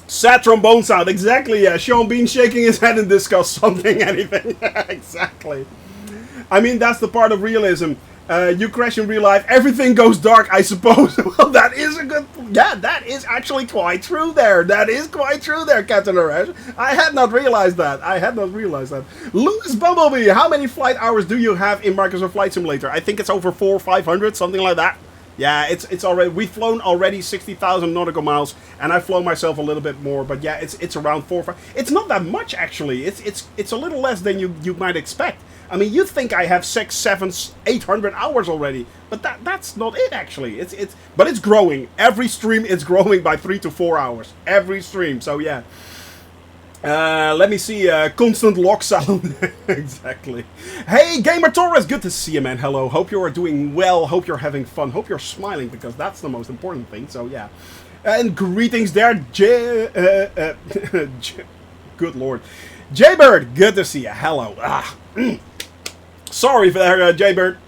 Sad trombone sound, exactly. Yeah, Sean Bean shaking his head in disgust, something, anything. Exactly. I mean, that's the part of realism. You crash in real life, everything goes dark, I suppose. Well, that is a good... Yeah, that is actually quite true there. That is quite true there, Captain Arash. I had not realized that. Lewis Bumblebee, how many flight hours do you have in Microsoft Flight Simulator? I think it's over 400 or 500, something like that. Yeah, it's already... We've flown already 60,000 nautical miles, and I've flown myself a little bit more. But yeah, it's around 4 or 5... It's not that much, actually. It's a little less than you might expect. I mean, you'd think I have 600, 700, 800 hours already, but that's not it actually. But it's growing. Every stream is growing by 3 to 4 hours. Every stream. So yeah. Let me see. Constant lock sound. Exactly. Hey, Gamer Torres. Good to see you, man. Hello. Hope you are doing well. Hope you're having fun. Hope you're smiling because that's the most important thing. So yeah. And greetings there, good lord, Jaybird. Good to see you. Hello. Sorry for that, Jaybird.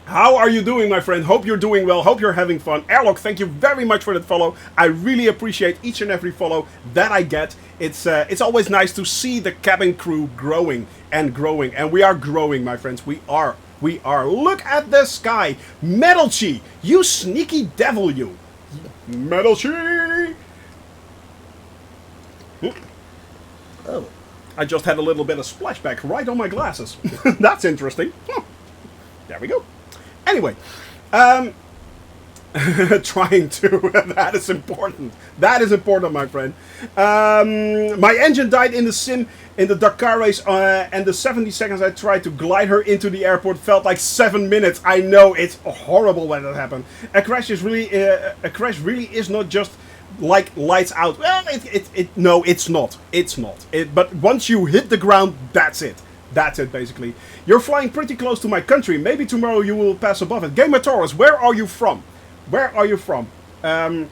How are you doing, my friend? Hope you're doing well. Hope you're having fun. Airlock, thank you very much for that follow. I really appreciate each and every follow that I get. It's always nice to see the cabin crew growing and growing. And we are growing, my friends. We are. Look at the sky. Metal Chi, you sneaky devil, you. Metal Chi. I just had a little bit of splashback right on my glasses. That's interesting. There we go. Anyway, trying to. That is important. That is important, my friend. My engine died in the sim in the Dakar race, and the 70 seconds I tried to glide her into the airport felt like 7 minutes. I know, it's horrible when that happened. A crash really is not just like lights out. Well, no, it's not. It's not. But once you hit the ground, that's it. That's it, basically. You're flying pretty close to my country. Maybe tomorrow you will pass above it. Gamer Taurus, where are you from? Where are you from? No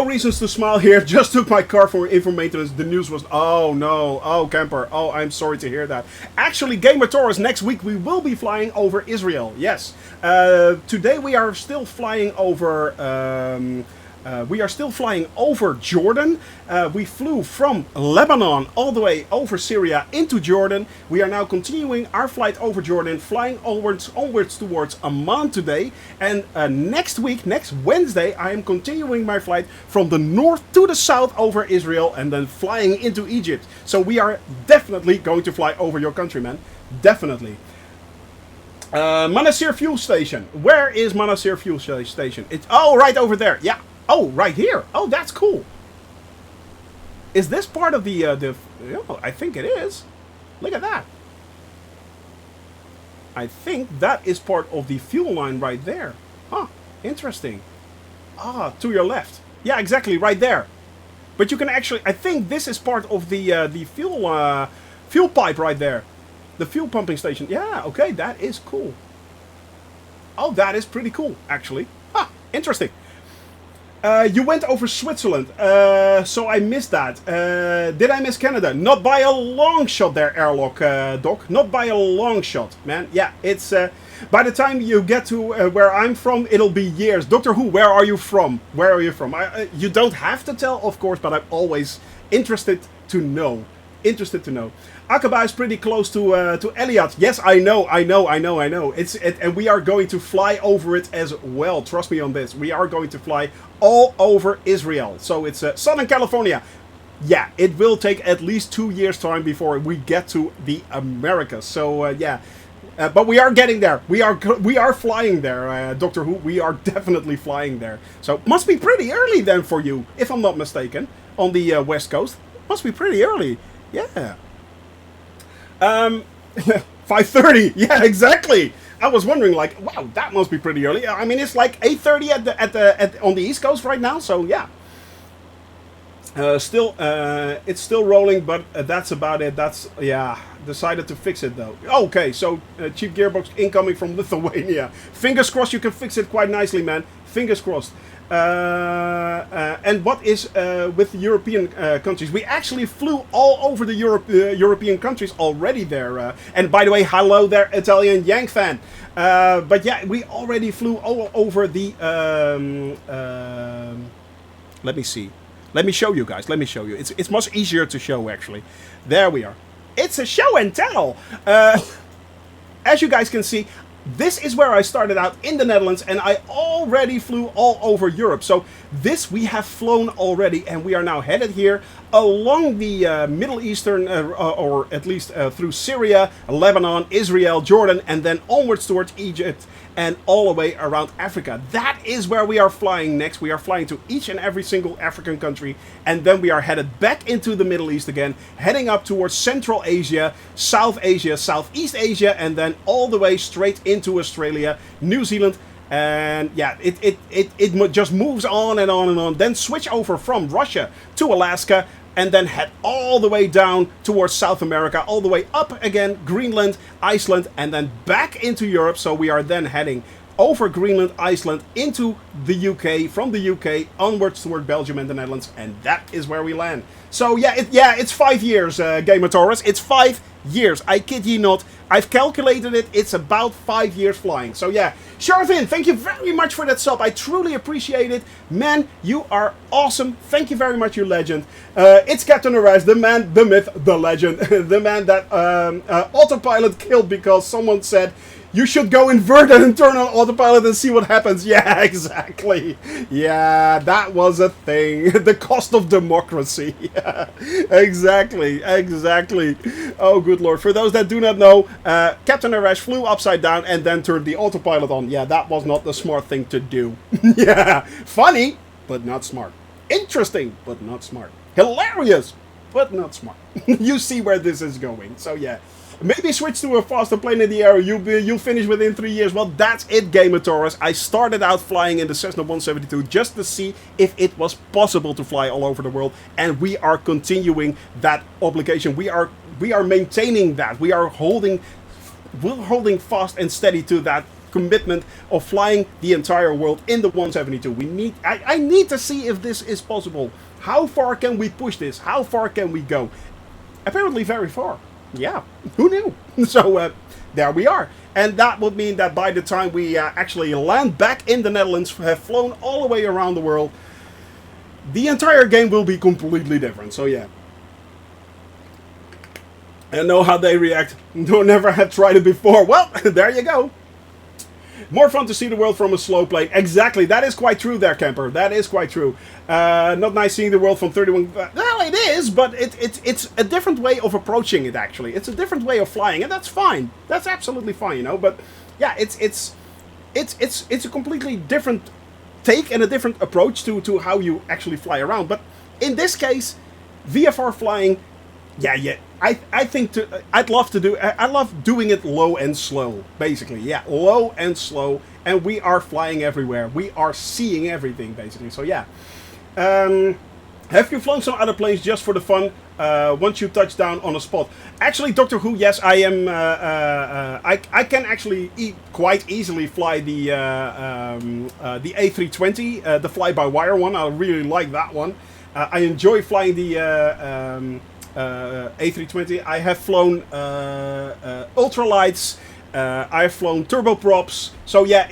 reasons to smile here. Just took my car for maintenance. The news was... Oh, no. Oh, camper. Oh, I'm sorry to hear that. Actually, Gamer Taurus, next week we will be flying over Israel. Yes. Today we are still flying over... Jordan. We flew from Lebanon all the way over Syria into Jordan. We are now continuing our flight over Jordan, flying onwards towards Amman today. And next week, next Wednesday, I am continuing my flight from the north to the south over Israel and then flying into Egypt. So we are definitely going to fly over your country, man. Definitely. Manasir Fuel Station. Where is Manasir Fuel Station? It's right over there. Yeah. Oh, right here. Oh, that's cool. Is this part of the oh, I think it is. Look at that. I think that is part of the fuel line right there. Huh. Interesting. Ah, to your left. Yeah, exactly, right there. But you can actually... I think this is part of the fuel pipe right there. The fuel pumping station. Yeah, okay, that is cool. Oh, that is pretty cool, actually. Ah, interesting. You went over Switzerland, so I missed that. Did I miss Canada? Not by a long shot there, Airlock Doc. Not by a long shot, man. Yeah, it's... by the time you get to where I'm from, it'll be years. Doctor Who, where are you from? Where are you from? You don't have to tell, of course, but I'm always interested to know. Interested to know. Aqaba is pretty close to Eliat. Yes, I know. And we are going to fly over it as well. Trust me on this. We are going to fly all over Israel. So it's Southern California. Yeah, it will take at least 2 years' time before we get to the Americas. So yeah, but we are getting there. We are flying there, Doctor Who. We are definitely flying there. So must be pretty early then for you, if I'm not mistaken, on the West Coast. Must be pretty early. Yeah. 5:30. Yeah, exactly. I was wondering, like, wow, that must be pretty early. I mean, it's like 8:30 on the East Coast right now. So yeah. It's still rolling, but that's about it. That's, yeah, decided to fix it though. Okay, so cheap gearbox incoming from Lithuania. Fingers crossed you can fix it quite nicely, man. Fingers crossed. And what is with European countries? We actually flew all over the European countries already there. And by the way, hello there, Italian Yank fan. But yeah, we already flew all over the... let me see. Let me show you guys. Let me show you. It's much easier to show, actually. There we are. It's a show and tell. As you guys can see, this is where I started out in the Netherlands, and I already flew all over Europe. So this we have flown already, and we are now headed here along the Middle Eastern, or at least through Syria, Lebanon, Israel, Jordan, and then onwards towards Egypt, and all the way around Africa. That is where we are flying next. We are flying to each and every single African country, and then we are headed back into the Middle East again, heading up towards Central Asia, South Asia, Southeast Asia, and then all the way straight into Australia, New Zealand, and yeah, it just moves on and on and on. Then switch over from Russia to Alaska, and then head all the way down towards South America, all the way up again, Greenland, Iceland, and then back into Europe. So we are then heading over Greenland, Iceland, into the UK, from the UK, onwards toward Belgium and the Netherlands, and that is where we land. So yeah, it's 5 years, Gamer Taurus. It's 5 years. I kid ye not. I've calculated it. It's about 5 years flying. So yeah, Sharvin, thank you very much for that sub. I truly appreciate it. Man, you are awesome. Thank you very much, you legend. It's Captain Arise, the man, the myth, the legend. The man that Autopilot killed because someone said You should go inverted and turn on autopilot and see what happens. Yeah, exactly. Yeah, that was a thing. The cost of democracy. Yeah, exactly, exactly. Oh, good lord. For those that do not know, Captain Arash flew upside down and then turned the autopilot on. Yeah, that was not the smart thing to do. Yeah, funny, but not smart. Interesting, but not smart. Hilarious, but not smart. You see where this is going. So yeah. Maybe switch to a faster plane in the air. You'll finish within 3 years. Well, that's it, Game of Taurus. I started out flying in the Cessna 172 just to see if it was possible to fly all over the world, and we are continuing that obligation. We are maintaining that. We're holding fast and steady to that commitment of flying the entire world in the 172. I need to see if this is possible. How far can we push this? How far can we go? Apparently very far. Yeah, who knew? So there we are. And that would mean that by the time we actually land back in the Netherlands, have flown all the way around the world, the entire game will be completely different. So yeah. And know how they react. No, never had tried it before. Well, there you go. More fun to see the world from a slow plane. Exactly, that is quite true there, camper. That is quite true. Not nice seeing the world from 31... Well, it is, but it's a different way of approaching it, actually. It's a different way of flying, and that's fine. That's absolutely fine, you know. But, yeah, it's a completely different take and a different approach to how you actually fly around. But in this case, VFR flying... Yeah. I think I'd love to do. I love doing it low and slow, basically. Yeah, low and slow, and we are flying everywhere. We are seeing everything, basically. So yeah. Have you flown some other planes just for the fun? Once you touch down on a spot. Actually, Doctor Who, yes, I am. I can actually quite easily fly the A320, the fly-by-wire one. I really like that one. I enjoy flying the. A320. I have flown ultralights. I have flown turboprops. So yeah,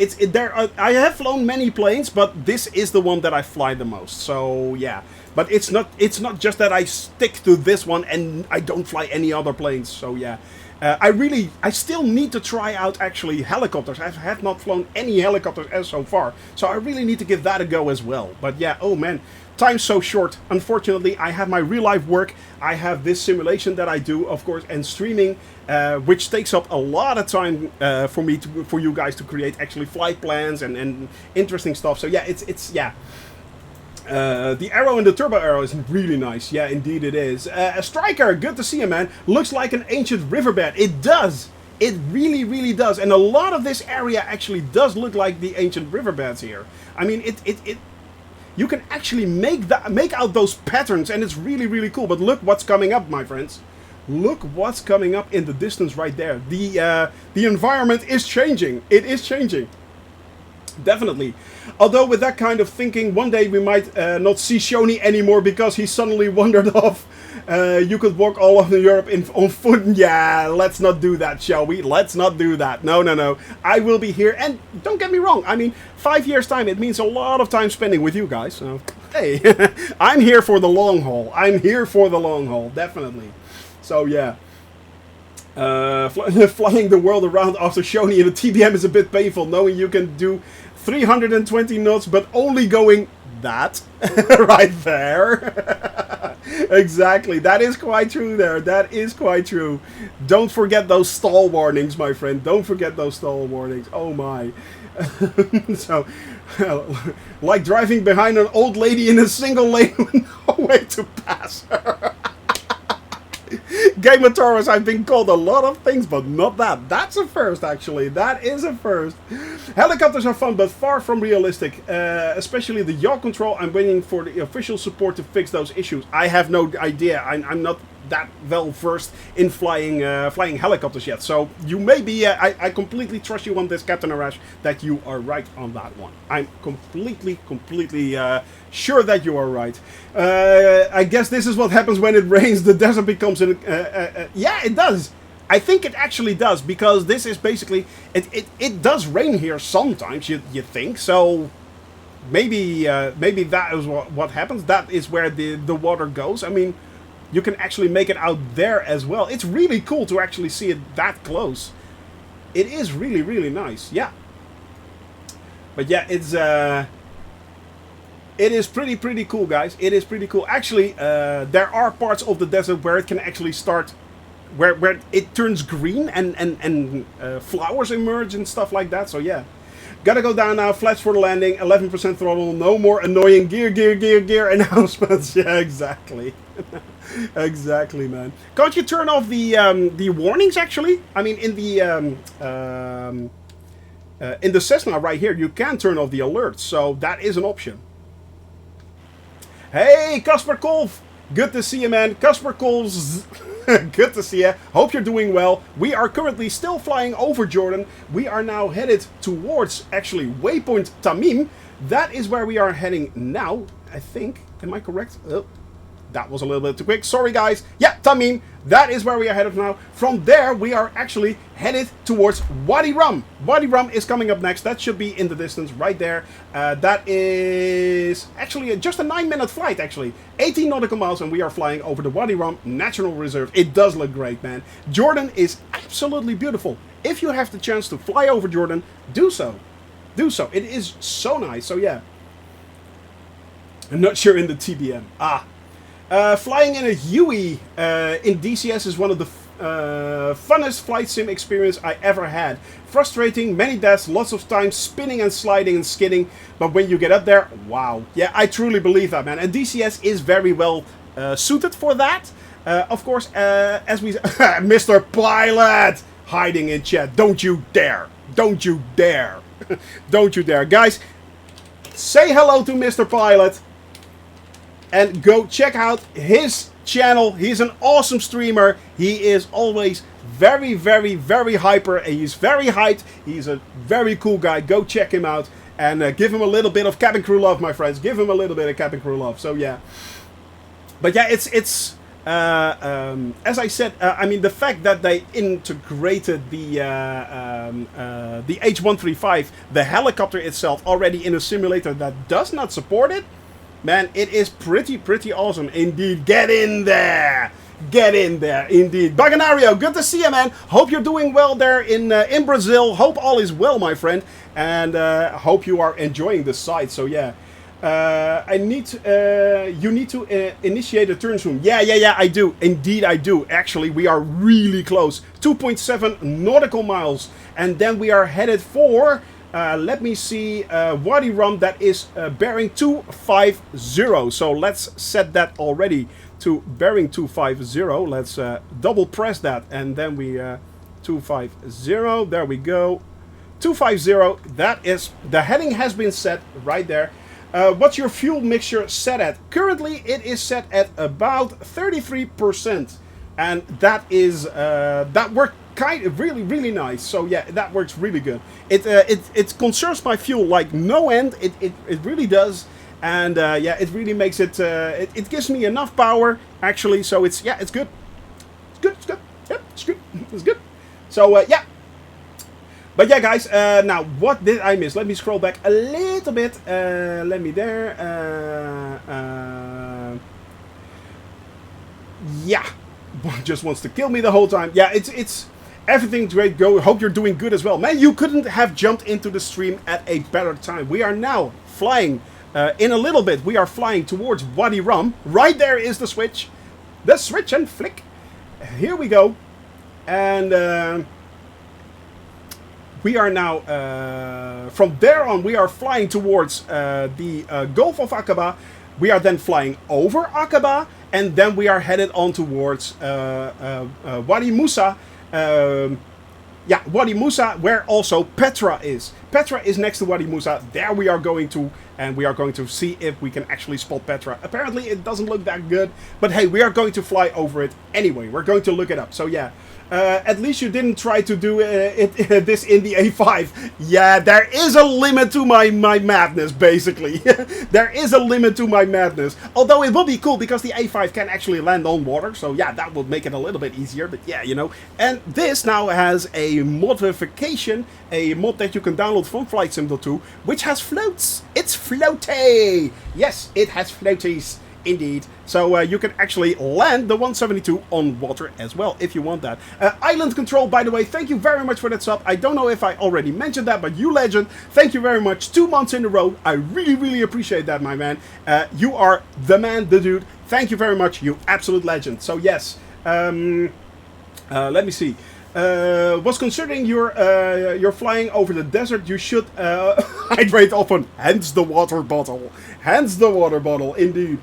I have flown many planes, but this is the one that I fly the most. So yeah, but it's not just that I stick to this one and I don't fly any other planes. So yeah. I still need to try out actually helicopters. I have not flown any helicopters as so far, so I really need to give that a go as well. But yeah, oh man, time's so short. Unfortunately, I have my real life work. I have this simulation that I do, of course, and streaming, which takes up a lot of time for you guys to create actually flight plans and interesting stuff. So yeah, it's yeah. The arrow and the turbo arrow is really nice. Yeah, indeed it is. A striker, good to see you, man. Looks like an ancient riverbed. It does. It really, really does. And a lot of this area actually does look like the ancient riverbeds here. I mean, you can actually make out those patterns, and it's really, really cool. But look what's coming up, my friends. Look what's coming up in the distance right there. The environment is changing. It is changing. Definitely. Although with that kind of thinking, one day we might not see Shoni anymore because he suddenly wandered off. You could walk all over Europe on foot. Yeah, let's not do that, shall we? Let's not do that. No. I will be here. And don't get me wrong. I mean, 5 years' time, it means a lot of time spending with you guys. So, hey, I'm here for the long haul. I'm here for the long haul. Definitely. So, yeah. Flying the world around after Shoni in a TBM is a bit painful, knowing you can do 320 knots, but only going that right there. Exactly, that is quite true there. That is quite true. Don't forget those stall warnings, my friend. Don't forget those stall warnings. Oh my. So, like driving behind an old lady in a single lane with no way to pass her. Game of Taurus, I've been called a lot of things, but not that. That's a first, actually. That is a first. Helicopters are fun, but far from realistic. Especially the yaw control. I'm waiting for the official support to fix those issues. I have no idea. I'm not that well versed in flying helicopters yet. So you may be. I completely trust you on this, Captain Arash, that you are right on that one. I'm completely sure that you are right. I guess this is what happens when it rains. The desert becomes an... yeah, it does. I think it actually does, because this is basically... It does rain here sometimes, you think. So maybe that is what happens. That is where the water goes. I mean, you can actually make it out there as well. It's really cool to actually see it that close. It is really, really nice. Yeah. But yeah, it is pretty cool, guys. It is pretty cool. Actually, there are parts of the desert where it can actually start, where it turns green and flowers emerge and stuff like that. So yeah, gotta go down now. Flats for the landing. 11% throttle. No more annoying gear announcements. Yeah, exactly. Exactly, man. Can't you turn off the warnings? Actually, I mean, in the Cessna right here, you can turn off the alerts, so that is an option. Hey, Casper Kolf! Good to see you, man. Casper Kolf's good to see you. Hope you're doing well. We are currently still flying over Jordan. We are now headed towards, actually, waypoint Tamim. That is where we are heading now, I think. Am I correct? Oh. That was a little bit too quick. Sorry, guys. Yeah, Tamim. That is where we are headed now. From there, we are actually headed towards Wadi Rum. Wadi Rum is coming up next. That should be in the distance right there. That is actually just a 9-minute flight, actually. 18 nautical miles, and we are flying over the Wadi Rum National Reserve. It does look great, man. Jordan is absolutely beautiful. If you have the chance to fly over Jordan, do so. Do so. It is so nice. So, yeah. I'm not sure in the TBM. Flying in a Huey in DCS is one of the funnest flight sim experience I ever had. Frustrating, many deaths, lots of time spinning and sliding and skidding, but when you get up there, wow. Yeah, I truly believe that, man. And DCS is very well suited for that. Of course, as we... Mr. Pilot! Hiding in chat. Don't you dare. Don't you dare. Don't you dare. Guys, say hello to Mr. Pilot. And go check out his channel. He's an awesome streamer. He is always very, very, very hyper. And he's very hyped. He's a very cool guy. Go check him out. And give him a little bit of cabin crew love, my friends. Give him a little bit of cabin crew love. So, yeah. But, yeah, it's as I said, I mean, the fact that they integrated the H-135, the helicopter itself, already in a simulator that does not support it, man, it is pretty awesome indeed. Get in there! Get in there, indeed. Baganario, good to see you, man. Hope you're doing well there in Brazil. Hope all is well, my friend. And hope you are enjoying the site. So, yeah. You need to initiate a turn soon. Yeah, I do. Indeed, I do. Actually, we are really close. 2.7 nautical miles. And then we are headed for... let me see, Wadi Rum, that is bearing 250. So let's set that already to bearing 250. Let's double press that, and then we 250. There we go. 250. That is, the heading has been set right there. What's your fuel mixture set at? Currently, it is set at about 33%, and that is that worked really nice. So yeah, that works really good. It conserves my fuel like no end. It really does, and yeah, it really makes it. It gives me enough power actually. So it's good. It's good. Yep, it's good. It's good. So yeah. But yeah, guys. Now what did I miss? Let me scroll back a little bit. Let me there. Yeah. Just wants to kill me the whole time. Yeah, it's. Everything's great. Hope you're doing good as well. Man, you couldn't have jumped into the stream at a better time. We are now flying, in a little bit, we are flying towards Wadi Rum. Right there is the switch. The switch and flick. Here we go. And we are now, from there on, we are flying towards the Gulf of Aqaba. We are then flying over Aqaba. And then we are headed on towards Wadi Musa. Yeah, Wadi Musa, where also Petra is. Petra is next to Wadi Musa. There we are going to, and we are going to see if we can actually spot Petra. Apparently it doesn't look that good, but hey, we are going to fly over it anyway. We're going to look it up. So yeah, at least you didn't try to do this in the A5. Yeah, there is a limit to my madness, basically. There is a limit to my madness. Although it will be cool because the A5 can actually land on water. So yeah, that would make it a little bit easier. But yeah, you know. And this now has a modification, a mod that you can download from Flight Sim 2, which has floats. It's floaty. Yes, it has floaties. Indeed. So you can actually land the 172 on water as well, if you want that. Island Control, by the way, thank you very much for that sub. I don't know if I already mentioned that, but you legend, thank you very much. 2 months in a row. I really, really appreciate that, my man. You are the man, the dude. Thank you very much, you absolute legend. So yes, let me see. Was considering you're flying over the desert, you should hydrate often. Hence the water bottle. Hence the water bottle, indeed.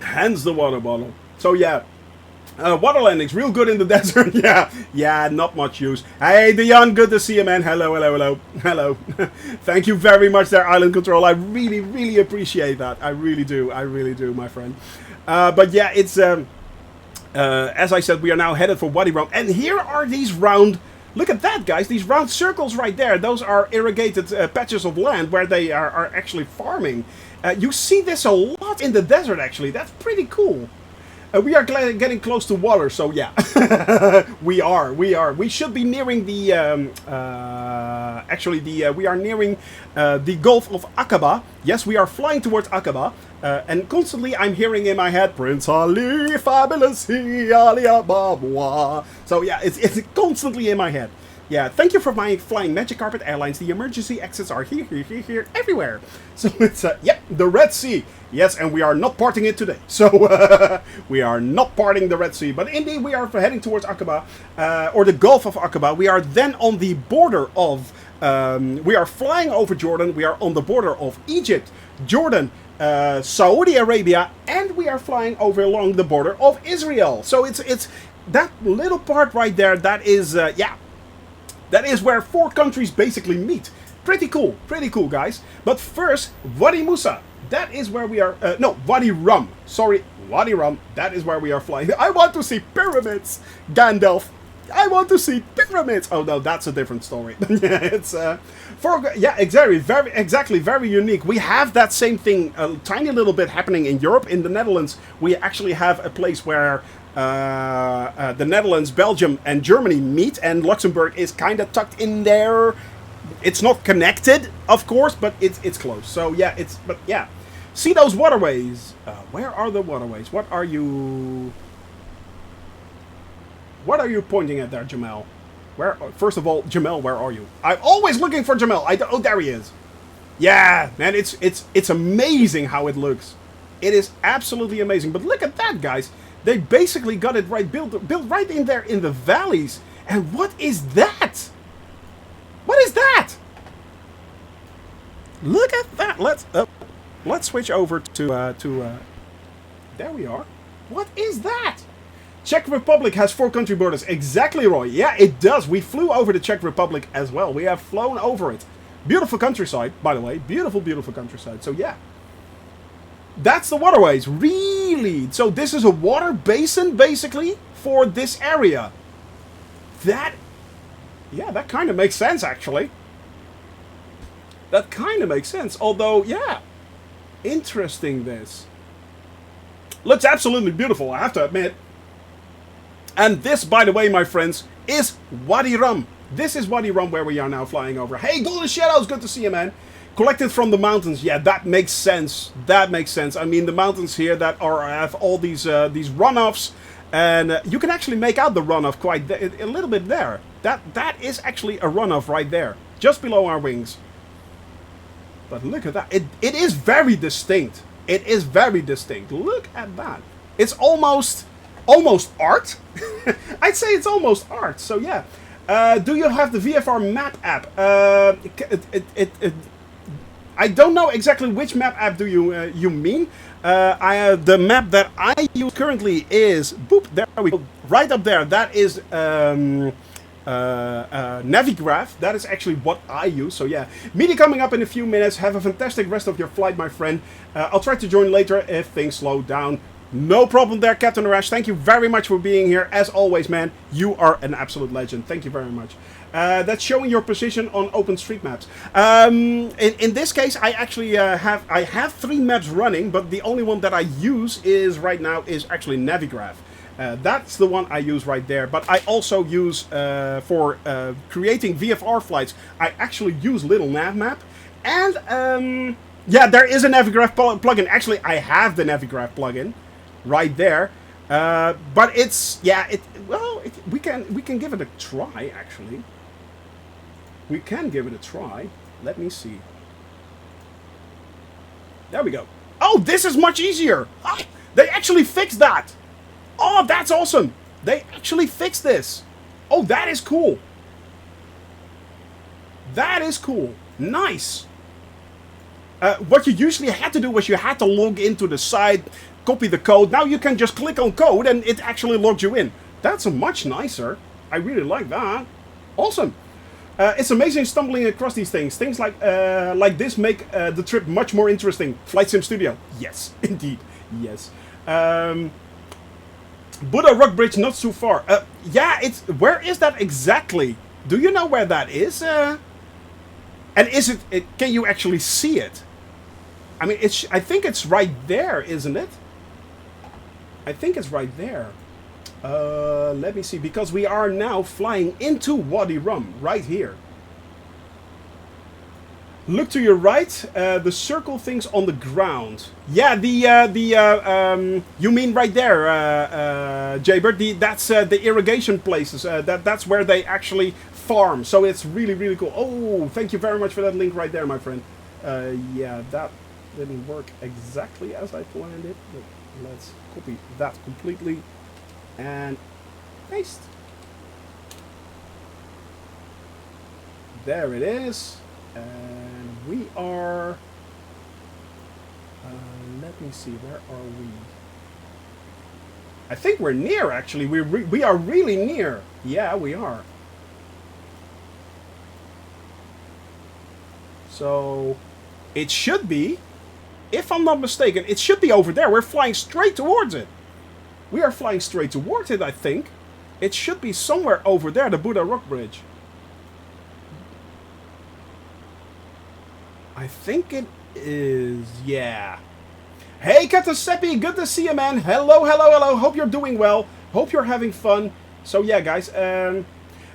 Hence the water bottle. So yeah, water landings real good in the desert. yeah, not much use. Hey Dion, good to see you, man. Hello. Thank you very much there, Island Control. I really, really appreciate that. I really do, my friend. But yeah, it's as I said, we are now headed for Wadi Rum, and here are these round. Look at that, guys! These round circles right there. Those are irrigated patches of land where they are actually farming. You see this a lot in the desert, actually. That's pretty cool. We are getting close to water, so yeah. we are. We should be nearing the... we are nearing the Gulf of Aqaba. Yes, we are flying towards Aqaba. And constantly I'm hearing in my head, Prince Ali, fabulous, Ali Ababwa. So yeah, it's constantly in my head. Yeah, thank you for my flying Magic Carpet Airlines. The emergency exits are here, everywhere. So it's, yep, the Red Sea. Yes, and we are not parting it today. So we are not parting the Red Sea. But indeed, we are heading towards Aqaba, or the Gulf of Aqaba. We are then on the border of, we are flying over Jordan. We are on the border of Egypt, Jordan, Saudi Arabia, and we are flying over along the border of Israel. So it's that little part right there. That is, yeah. That is where 4 countries basically meet. Pretty cool, guys. But first, Wadi Musa. That is where we are... no, Wadi Rum. Sorry, Wadi Rum. That is where we are flying. I want to see pyramids, Gandalf. I want to see pyramids. Oh, no, that's a different story. Yeah, it's... exactly, very unique. We have that same thing a tiny little bit happening in Europe. In the Netherlands, we actually have a place where... the Netherlands, Belgium, and Germany meet, and Luxembourg is kind of tucked in there. It's not connected, of course, but it's close. So yeah, but yeah, see those waterways. Where are the waterways? What are you pointing at there, Jamal? First of all, Jamal, where are you? I'm always looking for Jamal. Oh, there he is. Yeah, man, it's amazing how it looks. It is absolutely amazing. But look at that, guys. They basically got it right, built right in there in the valleys. And what is that? What is that? Look at that. Let's switch over to there we are. What is that? Czech Republic has 4 country borders. Exactly, Roy. Yeah, it does. We flew over the Czech Republic as well. We have flown over it. Beautiful countryside, by the way. Beautiful, beautiful countryside. So yeah. That's the waterways, really. So this is a water basin, basically, for this area. Yeah, that kind of makes sense, actually. That kind of makes sense. Although, yeah, interesting this. Looks absolutely beautiful, I have to admit. And this, by the way, my friends, is Wadi Rum. This is Wadi Rum where we are now flying over. Hey, Golden Shadows, good to see you, man. Collected from the mountains, yeah, that makes sense. That makes sense. I mean, the mountains here that have all these runoffs, and you can actually make out the runoff quite a little bit there. That is actually a runoff right there, just below our wings. But look at that. It is very distinct. It is very distinct. Look at that. It's almost art. I'd say it's almost art. So yeah. Do you have the VFR map app? I don't know exactly which map app do you mean. The map that I use currently is there we go, right up there. That is Navigraph. That is actually what I use. So yeah, meeting coming up in a few minutes. Have a fantastic rest of your flight, my friend. I'll try to join later if things slow down. No problem there, Captain Rash. Thank you very much for being here. As always, man, you are an absolute legend. Thank you very much. That's showing your position on OpenStreetMaps. In this case, I actually have 3 maps running, but the only one that I use right now is actually Navigraph. That's the one I use right there. But I also use for creating VFR flights. I actually use Little Nav Map, and Yeah, there is a Navigraph plugin. Actually, I have the Navigraph plugin right there. But it's we can give it a try. Actually, we can give it a try. Let me see. There we go. Oh, this is much easier. Ah, they actually fixed that. Oh, that's awesome. They actually fixed this. Oh, that is cool. That is cool. Nice. What you usually had to do was you had to log into the site, copy the code. Now you can just click on code and it actually logs you in. That's much nicer. I really like that. Awesome. It's amazing stumbling across these things. Things like this make the trip much more interesting. Flight Sim Studio. Yes, indeed. Yes. Buddha Rock Bridge, not too far. Yeah, it's... Where is that exactly? Do you know where that is? And is it... Can you actually see it? I mean, I think it's right there, isn't it? I think it's right there. Let me see. Because we are now flying into Wadi Rum. Right here. Look to your right. The circle things on the ground. Yeah, you mean right there, Jaybird? That's the irrigation places. That's where they actually farm. So it's really, really cool. Oh, thank you very much for that link right there, my friend. Yeah, that didn't work exactly as I planned it. But let's copy that completely and paste. There it is. And we are... let me see, where are we? I think we're near, actually. We are really near. Yeah, we are. So, it should be, if I'm not mistaken, it should be over there. We're flying straight towards it. We are flying straight towards it, I think. It should be somewhere over there, the Buddha Rock Bridge. I think it is, yeah. Hey, Kataseppi, good to see you, man. Hello, hello, hello. Hope you're doing well. Hope you're having fun. So, yeah, guys.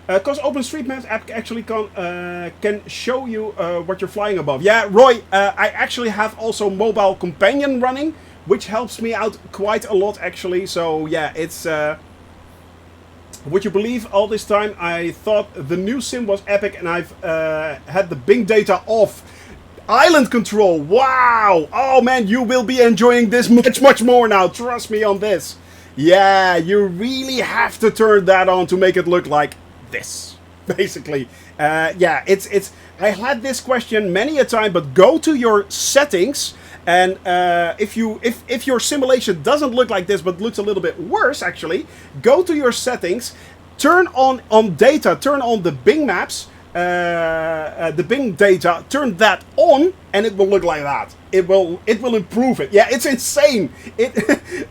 Because OpenStreetMap app actually can show you what you're flying above. Yeah, Roy, I actually have also Mobile Companion running, which helps me out quite a lot, actually. So, yeah, it's... would you believe all this time I thought the new sim was epic and I've had the Bing data off. Island control, wow! Oh man, you will be enjoying this much more now, trust me on this. Yeah, you really have to turn that on to make it look like this, basically. Yeah, it's. I had this question many a time, but go to your settings, and if your simulation doesn't look like this, but looks a little bit worse, actually, go to your settings, turn on data, turn on the Bing maps, the Bing data, turn that on, and it will look like that. It will improve it. Yeah, it's insane.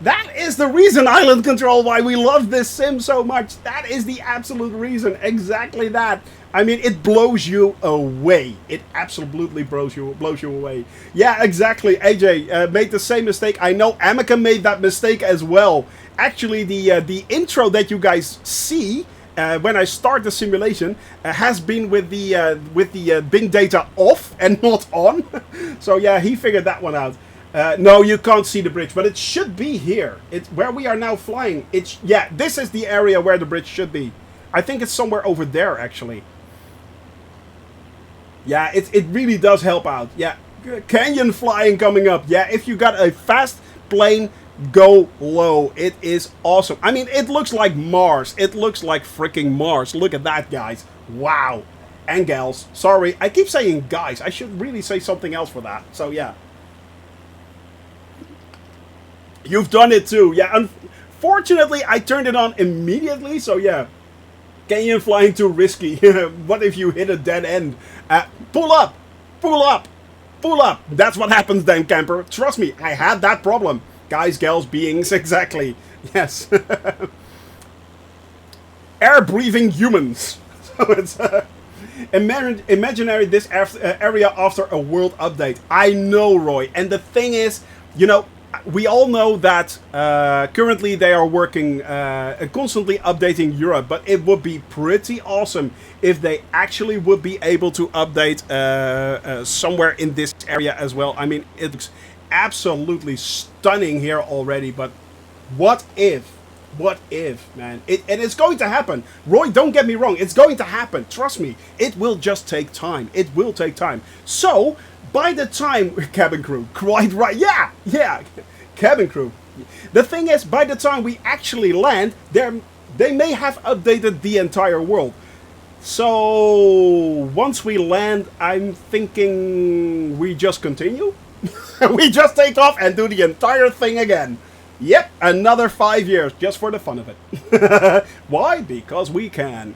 That is the reason, Island Control, why we love this sim so much. That is the absolute reason. Exactly that. I mean, it blows you away. It absolutely blows you away. Yeah, exactly. AJ made the same mistake. I know Amaka made that mistake as well. Actually, the intro that you guys see when I start the simulation has been with the Bing data off and not on. So yeah, he figured that one out. No, you can't see the bridge, but it should be here. It's where we are now flying. Yeah, this is the area where the bridge should be. I think it's somewhere over there, actually. Yeah, it really does help out. Yeah, canyon flying coming up. Yeah, if you got a fast plane, go low. It is awesome. I mean, it looks like Mars. It looks like freaking Mars. Look at that, guys. Wow. And gals. Sorry, I keep saying guys. I should really say something else for that. So, yeah. You've done it too. Yeah, unfortunately, I turned it on immediately. So, yeah. Canyon flying too risky. What if you hit a dead end? Pull up. Pull up. Pull up. That's what happens then, camper. Trust me, I had that problem. Guys, gals, beings, exactly. Yes. Air-breathing humans. So it's imaginary this area after a world update. I know, Roy. And the thing is, you know, we all know that currently they are working constantly updating Europe, but it would be pretty awesome if they actually would be able to update somewhere in this area as well. I mean, it looks absolutely stunning here already, but what if? What if, man? And it's going to happen. Roy, don't get me wrong. It's going to happen. Trust me. It will just take time. It will take time. So, by the time... Cabin crew. Quite right. Yeah. Yeah. Cabin crew. The thing is, by the time we actually land, they may have updated the entire world. So, once we land, I'm thinking we just continue. We just take off and do the entire thing again. Yep, another 5 years, just for the fun of it. Why? Because we can.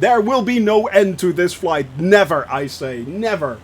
There will be no end to this flight. Never, I say. Never.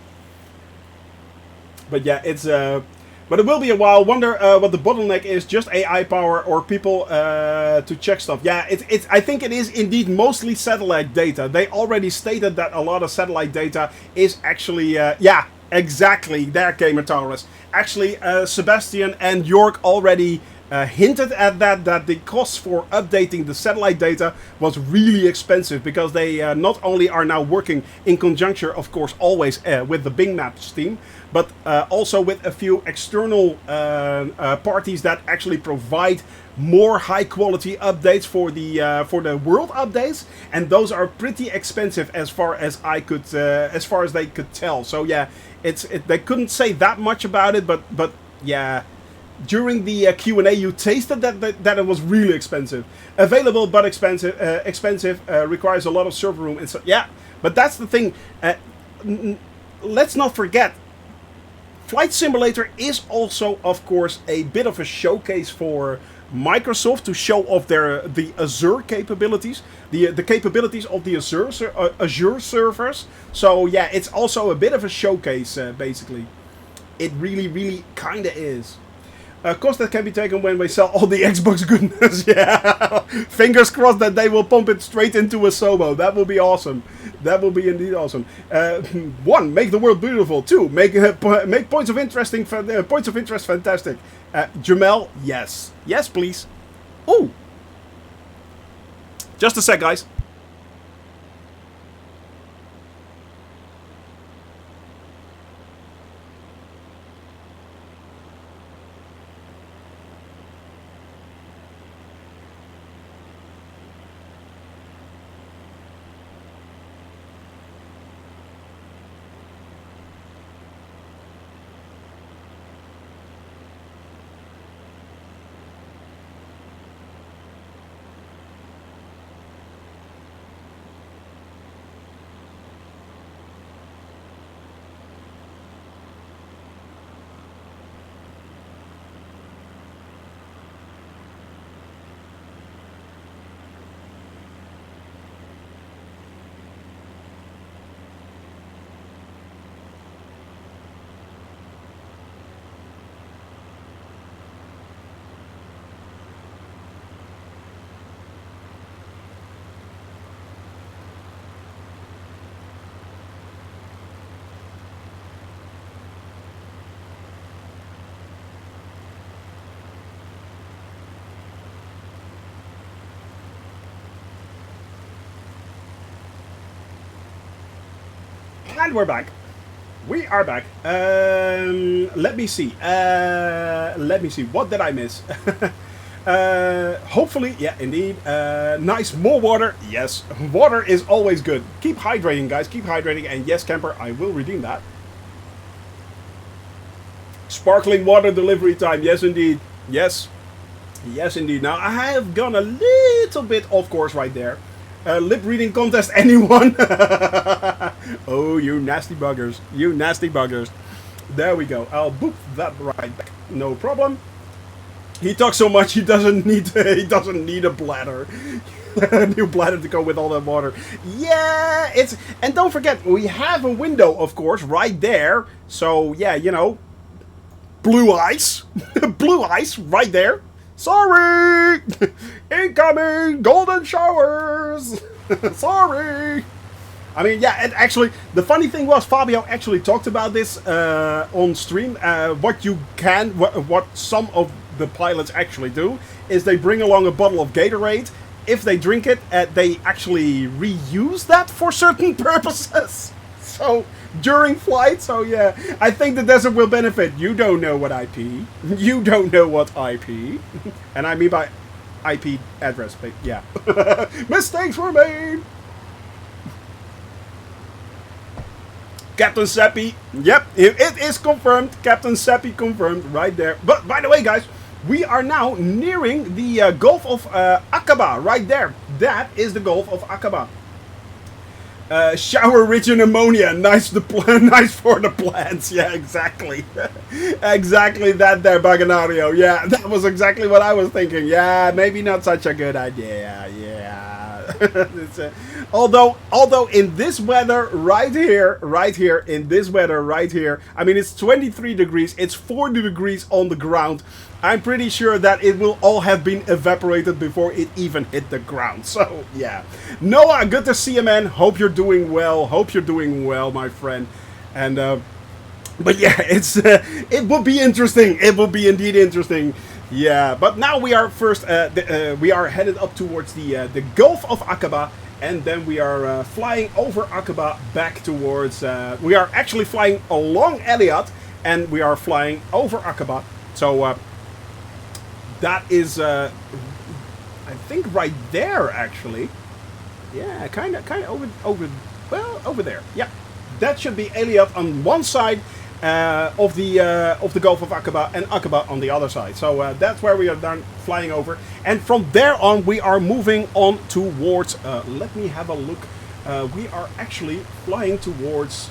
But yeah, it's... but it will be a while. Wonder what the bottleneck is. Just AI power or people to check stuff. Yeah, I think it is indeed mostly satellite data. They already stated that a lot of satellite data is actually... yeah, exactly. There, Gamer Taurus. Actually, Sebastian and York already... hinted at that the cost for updating the satellite data was really expensive because they not only are now working in conjunction, of course, always with the Bing Maps team, but also with a few external parties that actually provide more high quality updates for the world updates, and those are pretty expensive as far as they could tell. So yeah, they couldn't say that much about it, but yeah. During the Q&A, you tasted that it was really expensive. Available but expensive. Requires a lot of server room. And so, yeah, but that's the thing. Let's not forget, Flight Simulator is also, of course, a bit of a showcase for Microsoft to show off the Azure capabilities, the capabilities of the Azure servers. So yeah, it's also a bit of a showcase, basically. It really, really kind of is. Cost that can be taken when we sell all the Xbox goodness. Yeah, fingers crossed that they will pump it straight into a Sobo. That will be awesome. That will be indeed awesome. 1, make the world beautiful. 2, make points of interest fantastic. Jamel, yes, yes, please. Ooh, just a sec, guys. And we're back. We are back. Let me see. What did I miss? Hopefully, yeah, indeed. Nice, more water. Yes, water is always good. Keep hydrating, guys. Keep hydrating. And yes, camper, I will redeem that. Sparkling water delivery time. Yes, indeed. Yes. Yes, indeed. Now, I have gone a little bit off course right there. Lip reading contest, anyone? Oh, you nasty buggers. You nasty buggers. There we go. I'll boop that right back. No problem. He talks so much he doesn't need a bladder. A new bladder to go with all that water. Yeah, and don't forget, we have a window, of course, right there. So yeah, you know, blue ice. Blue ice right there. Sorry! Incoming golden showers! Sorry! I mean, yeah, and actually, the funny thing was, Fabio actually talked about this on stream. What some of the pilots actually do is they bring along a bottle of Gatorade. If they drink it, they actually reuse that for certain purposes. So during flight, so yeah, I think the desert will benefit. You don't know what IP. You don't know what IP. And I mean by IP address, but yeah. Mistakes were made. Captain Seppi. Yep, it is confirmed. Captain Seppi confirmed right there. But by the way, guys, we are now nearing the Gulf of Aqaba right there. That is the Gulf of Aqaba. Shower rich in ammonia. Nice nice for the plants. Yeah, exactly. Exactly that there, Baganario. Yeah, that was exactly what I was thinking. Yeah, maybe not such a good idea. Yeah. It's, although in this weather right here, in this weather right here, I mean, it's 23 degrees, it's 40 degrees on the ground. I'm pretty sure that it will all have been evaporated before it even hit the ground. So, yeah. Noah, good to see you, man. Hope you're doing well. Hope you're doing well, my friend. And, but yeah, it's it will be interesting. It will be indeed interesting. Yeah, but now we are first, we are headed up towards the Gulf of Aqaba. And then we are flying over Aqaba back towards, we are actually flying along Elliot. And we are flying over Aqaba. So, that is, I think right there, actually. Yeah, kind of over there. Yeah, that should be Elliot on one side of the Gulf of Aqaba and Aqaba on the other side. So that's where we are done flying over. And from there on, we are moving on towards. Let me have a look. We are actually flying towards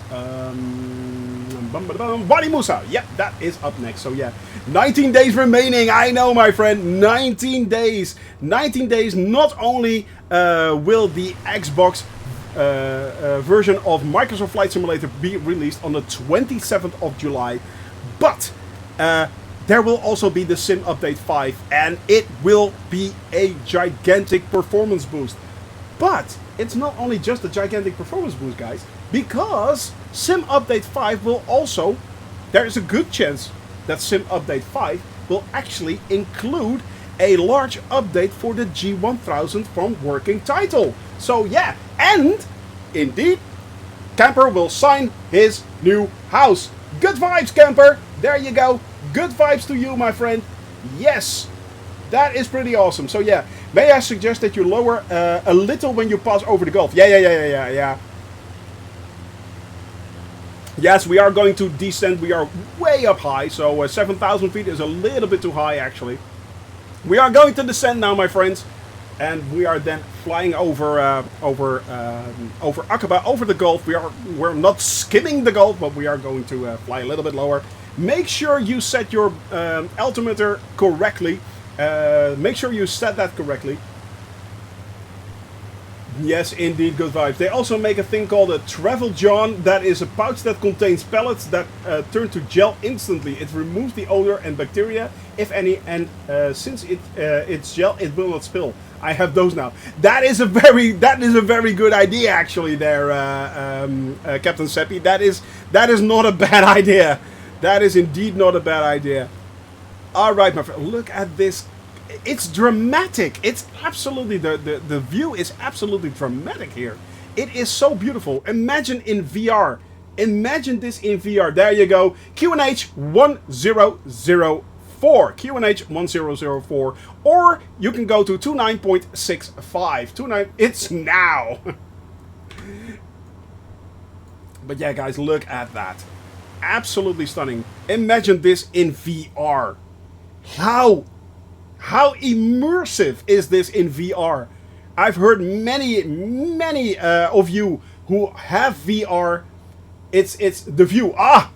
Wadi Musa. Yep, that is up next. So yeah, 19 days remaining. I know, my friend. 19 days. 19 days. Not only will the Xbox version of Microsoft Flight Simulator be released on the 27th of July, but there will also be the Sim Update 5, and it will be a gigantic performance boost. But it's not only just a gigantic performance boost, guys, because Sim Update 5 will also, there is a good chance that Sim Update 5 will actually include a large update for the G1000 from working title. So yeah, and indeed, Camper will sign his new house. Good vibes, Camper. There you go. Good vibes to you, my friend. Yes. That is pretty awesome. So yeah, may I suggest that you lower a little when you pass over the Gulf? Yeah. Yes, we are going to descend. We are way up high, so 7,000 feet is a little bit too high, actually. We are going to descend now, my friends, and we are then flying over Aqaba, over the Gulf. We're not skimming the Gulf, but we are going to fly a little bit lower. Make sure you set your altimeter correctly. Make sure you set that correctly. Yes, indeed, good vibes. They also make a thing called a Travel John. That is a pouch that contains pellets that turn to gel instantly. It removes the odor and bacteria, if any, and since it's gel, it will not spill. I have those now. That is a very good idea, actually. There, Captain Seppi. That is not a bad idea. That is indeed not a bad idea. All right, my friend. Look at this. It's dramatic. It's absolutely, the view is absolutely dramatic here. It is so beautiful. Imagine in VR. Imagine this in VR. There you go. QNH 1004. QNH 1004. Or you can go to 29.65. 29. It's now. But yeah, guys, look at that. Absolutely stunning. Imagine this in VR. How immersive is this in VR? I've heard many of you who have VR. It's the view. I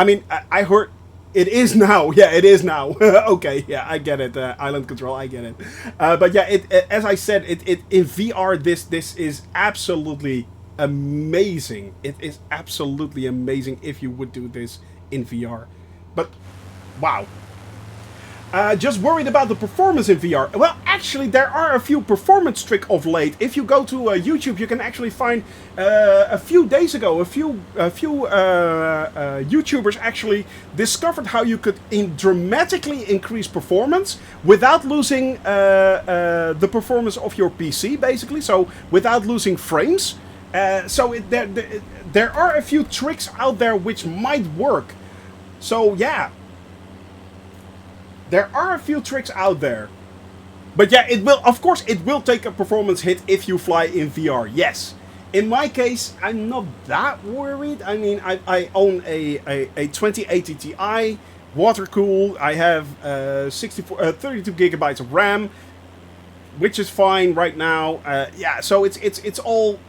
mean, I heard it is now. Yeah, it is now. Okay, yeah, I get it. Island Control, I get it. But yeah, as I said, it in VR. This is absolutely amazing. It is absolutely amazing if you would do this in VR. But wow. Just worried about the performance in VR. Well, actually, there are a few performance tricks of late. If you go to YouTube, you can actually find a few days ago, a few YouTubers actually discovered how you could dramatically increase performance without losing the performance of your PC, basically. So without losing frames. There are a few tricks out there which might work. So yeah. There are a few tricks out there. But yeah, of course, it will take a performance hit if you fly in VR, yes. In my case, I'm not that worried. I mean, I own a 2080 Ti, water cooled. I have 32 gigabytes of RAM, which is fine right now. Yeah, so it's all...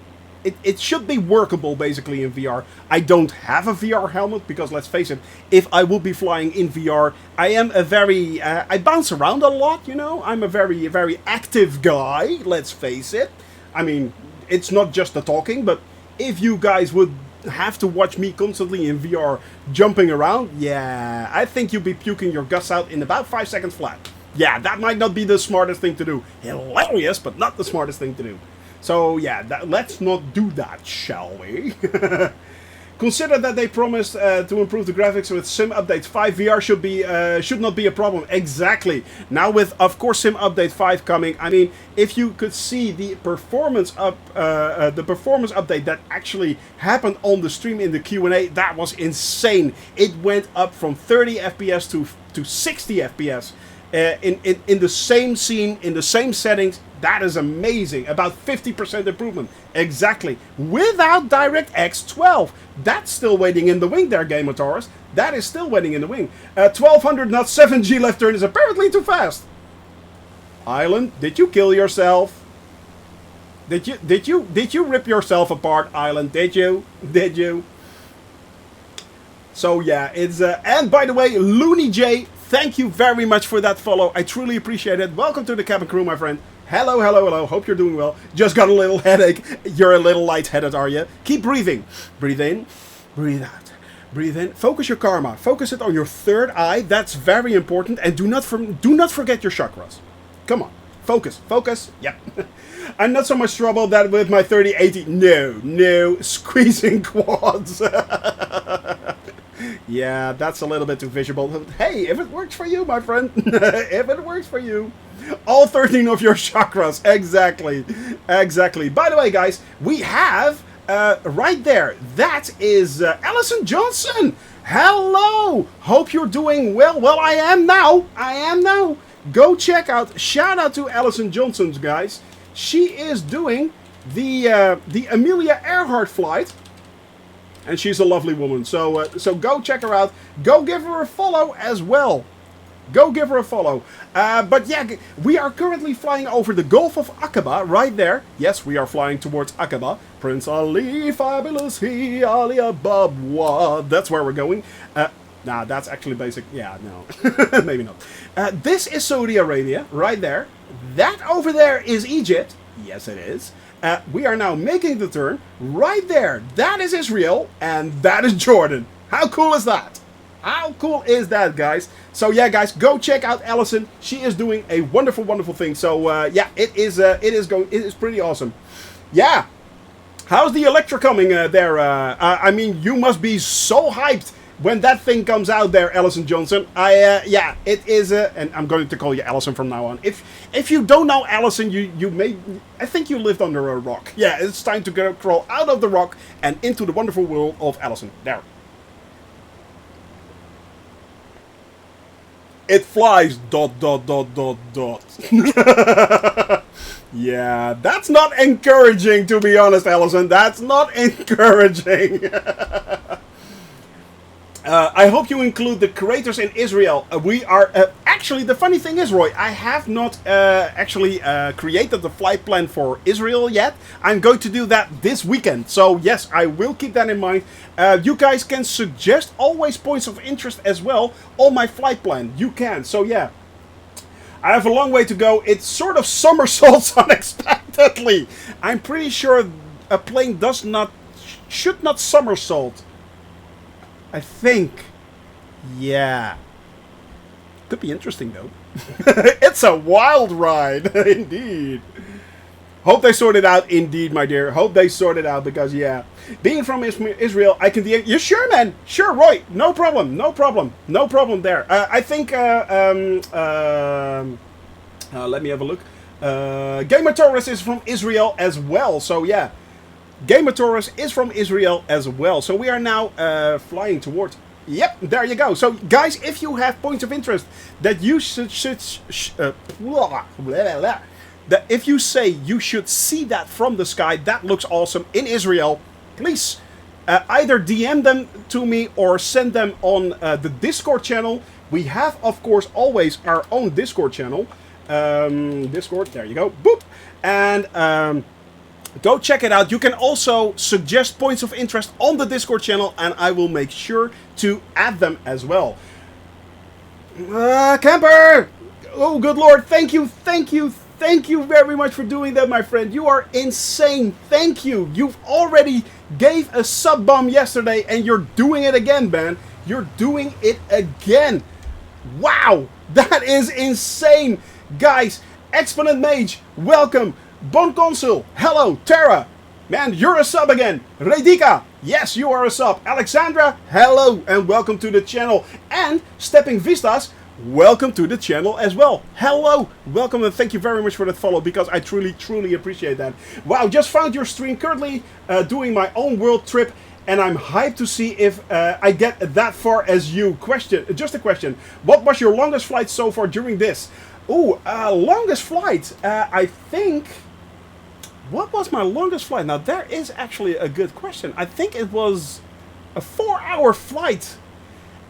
It should be workable, basically, in VR. I don't have a VR helmet, because, let's face it, if I would be flying in VR, I am a very... I bounce around a lot, you know? I'm a very, very active guy, let's face it. I mean, it's not just the talking, but if you guys would have to watch me constantly in VR jumping around, yeah, I think you'd be puking your guts out in about 5 seconds flat. Yeah, that might not be the smartest thing to do. Hilarious, but not the smartest thing to do. So yeah, let's not do that, shall we? Consider that they promised to improve the graphics with Sim Update 5. VR should not be a problem. Exactly. Now with, of course, Sim Update 5 coming, I mean, if you could see the performance update that actually happened on the stream in the Q&A, that was insane. It went up from 30 FPS to 60 FPS. In the same scene, in the same settings. That is amazing. About 50% improvement. Exactly. Without DirectX 12. That's still waiting in the wing there, Game of Taurus. That is still waiting in the wing. 1200 knots, 7G left turn is apparently too fast. Island, did you kill yourself? Did you rip yourself apart, Island? Did you? Did you? So yeah, it's and by the way, Looney J, thank you very much for that follow. I truly appreciate it. Welcome to the cabin crew, my friend. Hello, hello, hello. Hope you're doing well. Just got a little headache. You're a little lightheaded, are you? Keep breathing. Breathe in. Breathe out. Breathe in. Focus your karma. Focus it on your third eye. That's very important. And do not forget your chakras. Come on. Focus. Focus. Yep. I'm not so much trouble that with my 3080. No. Squeezing quads. Yeah, that's a little bit too visual. Hey, if it works for you, my friend. If it works for you. All 13 of your chakras. Exactly. Exactly. By the way, guys, we have right there. That is Alison Johnson. Hello. Hope you're doing well. Well, I am now. Go check out. Shout out to Alison Johnson, guys. She is doing the Amelia Earhart flight. And she's a lovely woman. So go check her out. Go give her a follow as well. Go give her a follow. But yeah, we are currently flying over the Gulf of Aqaba, right there. Yes, we are flying towards Aqaba. Prince Ali, fabulous he, Ali Ababwa. That's where we're going. Nah, that's actually basic. Yeah, no. Maybe not. This is Saudi Arabia, right there. That over there is Egypt. Yes, it is. We are now making the turn. Right there, that is Israel. And that is Jordan. How cool is that? How cool is that, guys? So yeah, guys, go check out Alison. She is doing a wonderful, wonderful thing. So yeah, it is pretty awesome. Yeah. How's the Electra coming there? I mean, you must be so hyped when that thing comes out there, Alison Johnson. Yeah, it is. And I'm going to call you Alison from now on. If you don't know Alison, I think you lived under a rock. Yeah, it's time to crawl out of the rock and into the wonderful world of Alison. There. It flies ... Yeah, that's not encouraging, to be honest, Alison. That's not encouraging. I hope you include the creators in Israel. We are... actually, the funny thing is, Roy, I have not actually created the flight plan for Israel yet. I'm going to do that this weekend. So, yes, I will keep that in mind. You guys can suggest always points of interest as well on my flight plan. You can. So, yeah. I have a long way to go. It sort of somersaults unexpectedly. I'm pretty sure a plane should not somersault. I think. Yeah. Could be interesting, though. It's a wild ride, indeed. Hope they sort it out, indeed, my dear. Hope they sort it out, because, yeah. Being from Israel, I can... You sure, man? Sure, Roy. No problem. No problem. No problem there. I think... let me have a look. Gamer Taurus is from Israel as well. So, yeah. Gamer Taurus is from Israel as well. So, we are now flying towards... Yep, there you go. So, guys, if you have points of interest that you that if you say you should see that from the sky, that looks awesome in Israel, please either DM them to me or send them on the Discord channel. We have, of course, always our own Discord channel. Discord, there you go. Boop. And go check it out. You can also suggest points of interest on the Discord channel, and I will make sure to add them as well. Camper! Oh, good Lord. Thank you, thank you, thank you very much for doing that, my friend. You are insane. Thank you. You've already gave a sub bomb yesterday, and you're doing it again, man. You're doing it again. Wow. That is insane. Guys, Exponent Mage, welcome. Bon Consul, hello. Tara, man, you're a sub again. Redika, yes, you are a sub. Alexandra, hello, and welcome to the channel. And Stepping Vistas, welcome to the channel as well. Hello, welcome, and thank you very much for that follow, because I truly appreciate that. Wow, just found your stream, currently doing my own world trip, and I'm hyped to see if I get that far as you. Just a question. What was your longest flight so far during this? Ooh, longest flight, I think... What was my longest flight? Now, that is actually a good question. I think it was a 4-hour flight.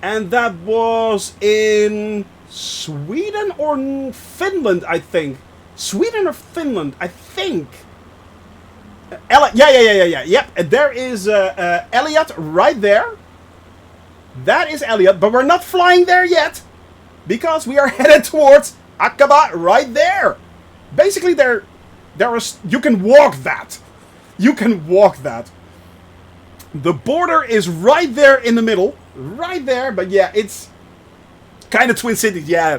And that was in Sweden or Finland, I think. Sweden or Finland, I think. Yeah. Yep, there is Elliot right there. That is Elliot, but we're not flying there yet. Because we are headed towards Aqaba right there. Basically, you can walk that. You can walk that. The border is right there in the middle. Right there. But yeah, it's kind of Twin Cities. Yeah.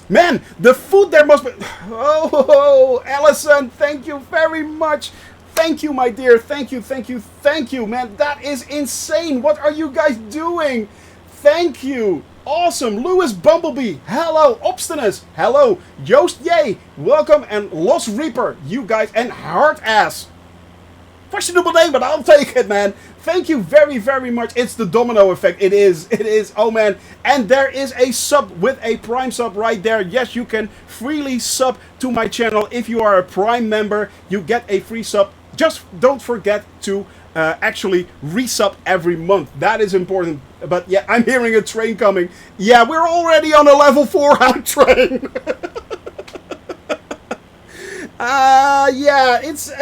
Man, the food there must be... Oh, Allison, thank you very much. Thank you, my dear. Thank you, thank you, thank you. Man, that is insane. What are you guys doing? Thank you. Awesome. Lewis Bumblebee. Hello. Obstinus. Hello. Joost J. Welcome. And Lost Reaper. You guys. And Hard Ass. Questionable name, but I'll take it, man. Thank you very, very much. It's the domino effect. It is. It is. Oh, man. And there is a sub with a Prime sub right there. Yes, you can freely sub to my channel. If you are a Prime member, you get a free sub. Just don't forget to actually resub every month. That is important. But yeah, I'm hearing a train coming. Yeah, we're already on a level 4 out train. Yeah, it's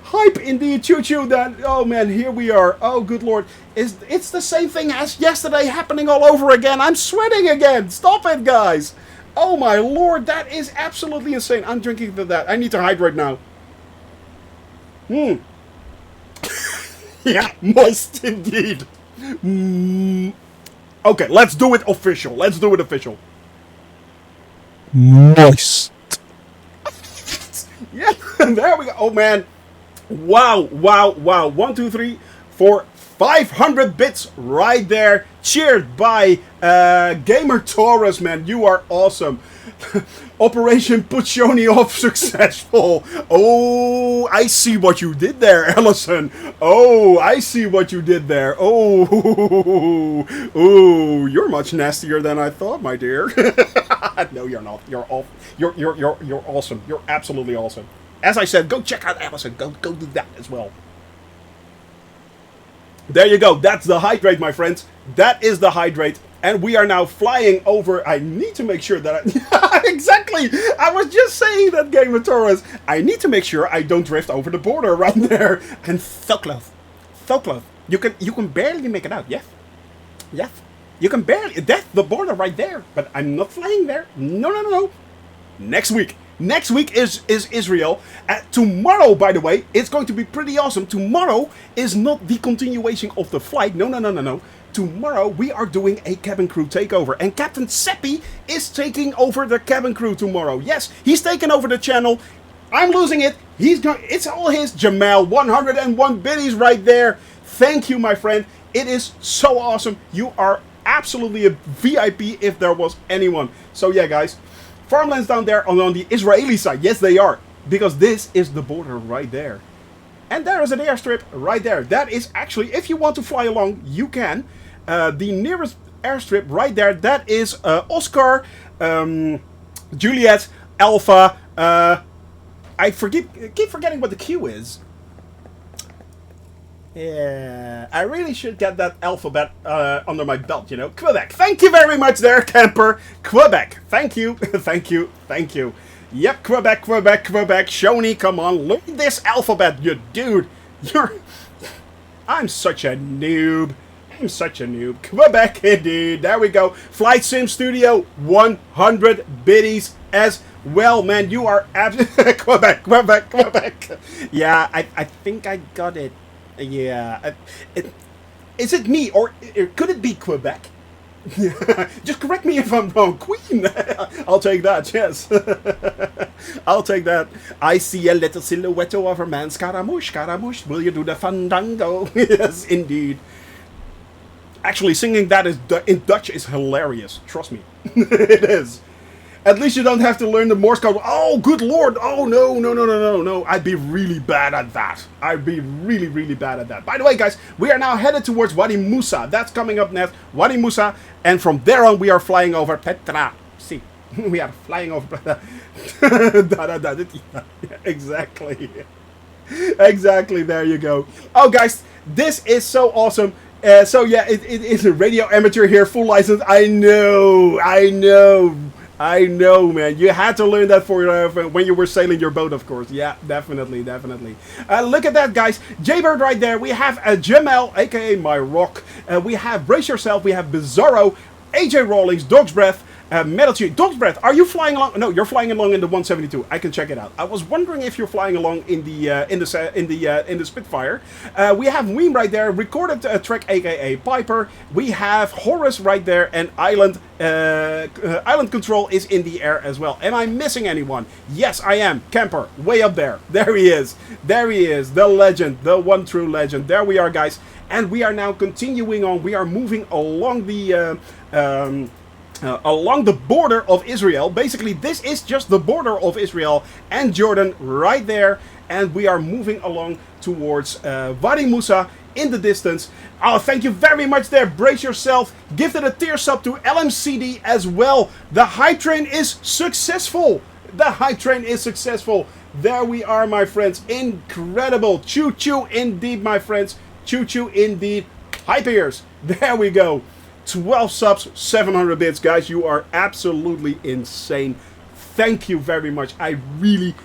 hype indeed. Choo-choo. Oh man, here we are. Oh good Lord. It's the same thing as yesterday happening all over again. I'm sweating again. Stop it, guys. Oh my Lord, that is absolutely insane. I'm drinking to that. I need to hydrate now. Yeah, moist indeed. Okay, let's do it official. Let's do it official. Moist. Yeah, there we go. Oh man. Wow, wow, wow. 1, 2, 3, 4, 500 bits right there. Cheered by Gamer Taurus, man. You are awesome. Operation Puccioni off successful. Oh, I see what you did there, Ellison. Oh, I see what you did there. Oh, oh, you're much nastier than I thought, my dear. No, you're not. You're off. You're awesome. You're absolutely awesome. As I said, go check out Ellison. Go do that as well. There you go. That's the hydrate, my friends. That is the hydrate. And we are now flying over. I need to make sure that exactly. I was just saying that, Gamer Taurus. I need to make sure I don't drift over the border right there. And so close. So close. You can barely make it out. Yes. Yes. You can barely. That's the border right there. But I'm not flying there. No. Next week. Next week is Israel. Tomorrow, by the way, it's going to be pretty awesome. Tomorrow is not the continuation of the flight. No. Tomorrow we are doing a cabin crew takeover. And Captain Seppi is taking over the cabin crew tomorrow. Yes, he's taking over the channel. I'm losing it. It's all his. Jamal, 101 biddies right there. Thank you, my friend. It is so awesome. You are absolutely a VIP if there was anyone. So yeah, guys. Farmlands down there on the Israeli side. Yes, they are. Because this is the border right there. And there is an airstrip right there. That is actually, if you want to fly along, you can. The nearest airstrip right there, that is Oscar, Juliet, Alpha. I keep forgetting what the Q is. Yeah, I really should get that alphabet under my belt, you know. Quebec. Thank you very much there, camper. Quebec. Thank you. Thank you. Yep, Quebec. Shoni, come on. Learn this alphabet, you dude. I'm such a noob. Quebec, indeed. There we go. Flight Sim Studio, 100 biddies as well, man. You are absolutely... Quebec. Yeah, I think I got it. Yeah, is it me or could it be Quebec? Just correct me if I'm wrong, Queen. I'll take that. Yes, I'll take that. I see a little silhouette of a man. Scaramouche. Will you do the fandango? Yes, indeed. Actually, singing that in Dutch is hilarious. Trust me, it is. At least you don't have to learn the Morse code. Oh, good lord. Oh, no. I'd be really bad at that. I'd be really bad at that. By the way, guys, we are now headed towards Wadi Musa. That's coming up next. Wadi Musa. And from there on, we are flying over Petra. See, we are flying over Petra. Exactly. Exactly. There you go. Oh, guys, this is so awesome. So, yeah, it is a radio amateur here. Full license. I know, man. You had to learn that for when you were sailing your boat, of course. Yeah, definitely. Look at that, guys. Jaybird right there. We have Jamal, a.k.a. My Rock. We have Brace Yourself. We have Bizarro, AJ Rawlings, Dog's Breath, Metal Cheek. Dog's Breath, are you flying along? No, you're flying along in the 172. I can check it out. I was wondering if you're flying along in the Spitfire. We have Weem right there, recorded track, aka Piper. We have Horus right there, and Island Control is in the air as well. Am I missing anyone? Yes, I am. Camper, way up there. There he is. The legend, the one true legend. There we are, guys. And we are now continuing on. We are moving along along the border of Israel. Basically, this is just the border of Israel and Jordan right there. And we are moving along towards Wadi Musa in the distance. Oh, thank you very much there. Brace yourself. Gifted a tier sub to LMCD as well. The high train is successful. There we are, my friends. Incredible. Choo-choo indeed, my friends. Choo-choo indeed. Hype ears. There we go. 12 subs, 700 bits, guys. You are absolutely insane. Thank you very much. I really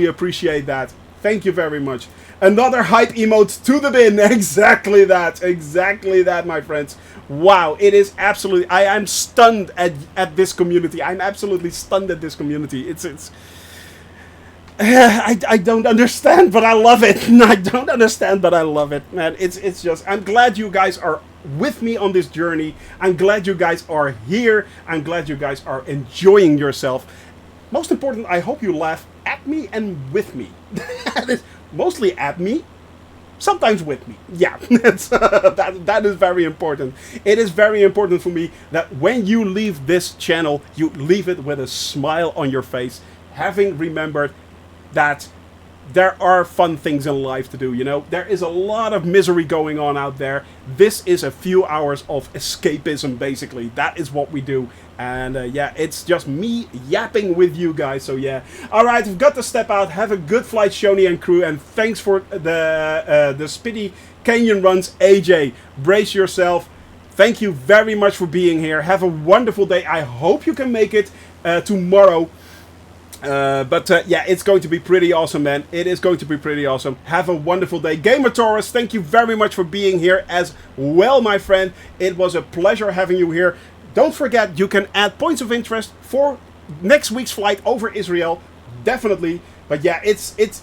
appreciate that. Thank you very much. Another hype emote to the bin. Exactly that, my friends. Wow, it is absolutely... I am stunned at this community. I'm absolutely stunned at this community. It's I don't understand, but I love it. I don't understand, but I love it, man. It's just... I'm glad you guys are with me on this journey. I'm glad you guys are here. I'm glad you guys are enjoying yourself. Most important, I hope you laugh at me and with me. That is mostly at me, sometimes with me. Yeah, that is very important. It is very important for me that when you leave this channel, you leave it with a smile on your face, having remembered that there are fun things in life to do, you know? There is a lot of misery going on out there. This is a few hours of escapism, basically. That is what we do. And yeah, it's just me yapping with you guys. So yeah. Alright, I've got to step out. Have a good flight, Shoni and crew. And thanks for the Spitty Canyon runs, AJ. Brace yourself. Thank you very much for being here. Have a wonderful day. I hope you can make it tomorrow. But yeah, it's going to be pretty awesome, man. It is going to be pretty awesome. Have a wonderful day. Gamer Taurus, thank you very much for being here as well, my friend. It was a pleasure having you here. Don't forget, you can add points of interest for next week's flight over Israel, definitely. But yeah, it's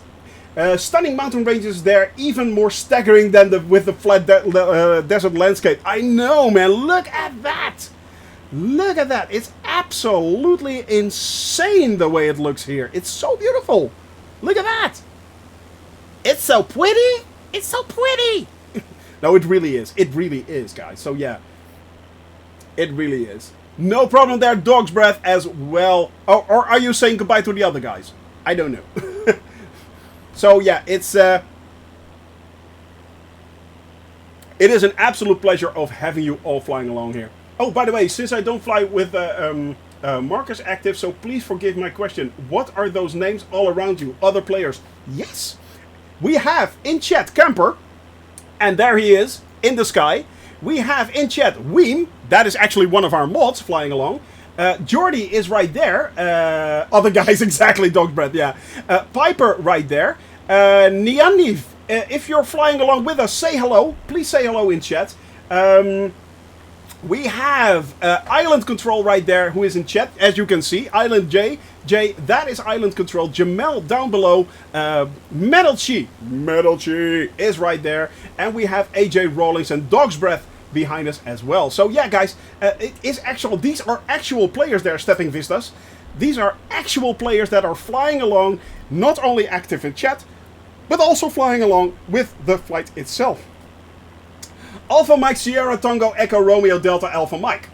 stunning mountain ranges there, even more staggering than with the flat desert landscape. I know, man. Look at that. Look at that. It's absolutely insane the way it looks here. It's so beautiful. Look at that. It's so pretty. It's so pretty. No, it really is. It really is, guys. So yeah, it really is. No problem there, Dog's Breath as well. Or are you saying goodbye to the other guys? I don't know. So yeah, it is an absolute pleasure of having you all flying along here. Oh, by the way, since I don't fly with Marcus active, so please forgive my question. What are those names all around you? Other players? Yes. We have in chat Camper, and there he is in the sky. We have in chat Weem, that is actually one of our mods flying along. Jordy is right there. Other guys, exactly, Dog Breath, yeah. Piper right there. Nianiv, if you're flying along with us, say hello. Please say hello in chat. We have Island Control right there, who is in chat, as you can see. Island J, that is Island Control. Jamel down below. Metal Chi is right there. And we have AJ Rawlings and Dog's Breath behind us as well. So yeah, guys, it is actual. These are actual players there, Stepping Vistas. These are actual players that are flying along, not only active in chat, but also flying along with the flight itself. Alpha Mike Sierra Tango Echo Romeo Delta Alpha Mike.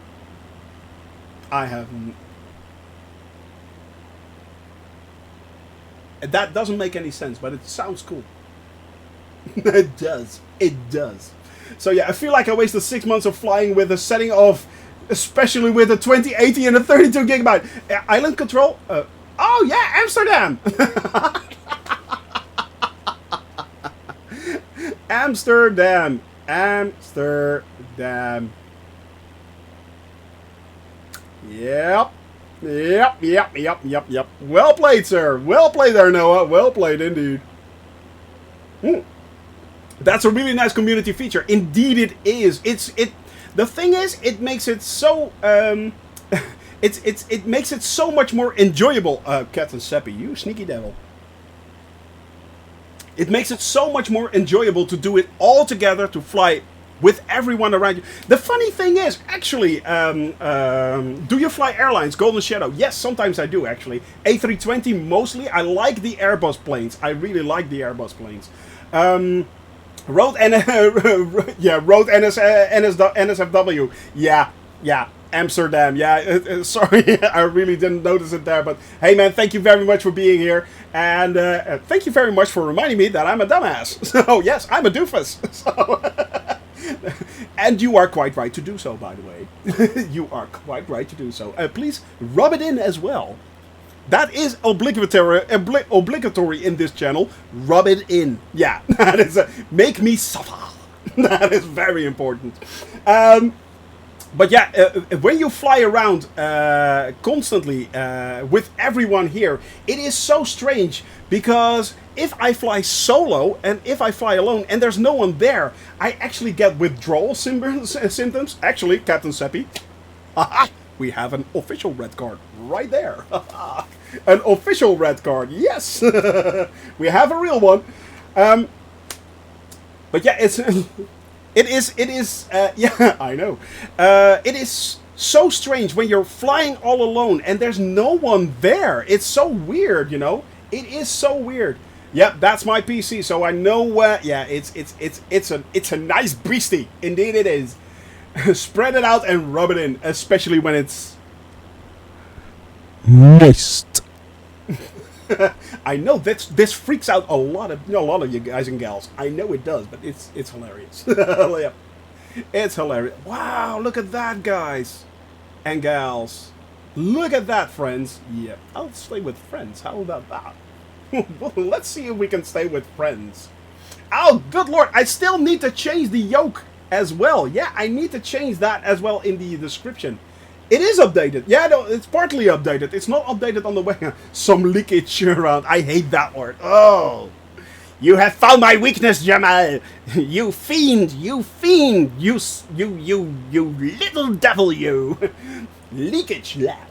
That doesn't make any sense, but it sounds cool. It does. It does. So yeah, I feel like I wasted 6 months of flying with a setting of, especially with a 2080 and a 32 gigabyte. Island Control? Oh yeah, Amsterdam! Amsterdam. Yep. Well played, sir. Well played there, Noah. Well played indeed. That's a really nice community feature. Indeed it is. The thing is, it makes it so it makes it so much more enjoyable. Captain Seppi, you sneaky devil. It makes it so much more enjoyable to do it all together, to fly with everyone around you. The funny thing is, actually, do you fly airlines? Golden Shadow? Yes, sometimes I do, actually. A320 mostly. I like the Airbus planes. I really like the Airbus planes. Road NSFW. Yeah. Amsterdam, yeah. Sorry, I really didn't notice it there, but hey, man, thank you very much for being here, and thank you very much for reminding me that I'm a dumbass. So yes, I'm a doofus. So, and you are quite right to do so, by the way. You are quite right to do so. Please rub it in as well. That is obligatory in this channel. Rub it in. Yeah, that is make me suffer. That is very important. But yeah, when you fly around constantly with everyone here, it is so strange, because if I fly solo and if I fly alone and there's no one there, I actually get withdrawal symptoms. Actually, Captain Seppi, we have an official red card right there. An official red card, yes. We have a real one. But yeah, It is, yeah, I know. It is so strange when you're flying all alone and there's no one there. It's so weird, you know? It is so weird. Yep, that's my PC, so I know, yeah, it's a nice beastie. Indeed it is. Spread it out and rub it in, especially when it's moist. I know this freaks out a lot of you guys and gals. I know it does, but it's hilarious. Yeah. It's hilarious. Wow, look at that, guys and gals. Look at that, friends. Yeah, I'll stay with friends. How about that? Well, let's see if we can stay with friends. Oh, good lord! I still need to change the yoke as well. Yeah, I need to change that as well in the description. It is updated. Yeah, no, it's partly updated. It's not updated on the way. Some leakage around. I hate that word. Oh. You have found my weakness, Jamal. You fiend. You fiend. You little devil, you. Leakage lad.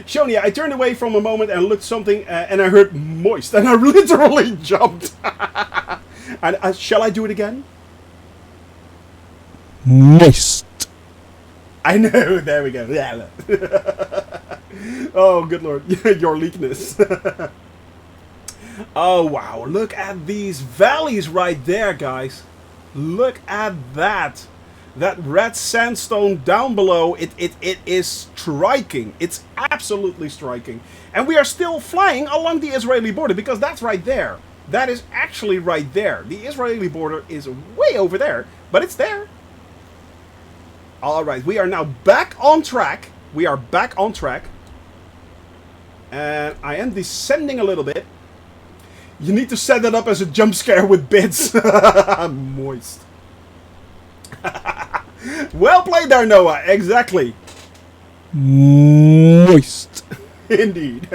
Shonia, I turned away from a moment and looked something, and I heard moist, and I literally jumped. And shall I do it again? Moist. I know. There we go. Yeah. Oh, good lord, your leakness. Oh wow! Look at these valleys right there, guys. Look at that. That red sandstone down below, it is striking. It's absolutely striking. And we are still flying along the Israeli border because that's right there. That is actually right there. The Israeli border is way over there, but it's there. Alright, we are now back on track. We are back on track. And I am descending a little bit. You need to set that up as a jump scare with bits. Moist. Well played there, Noah. Exactly. Moist. Indeed.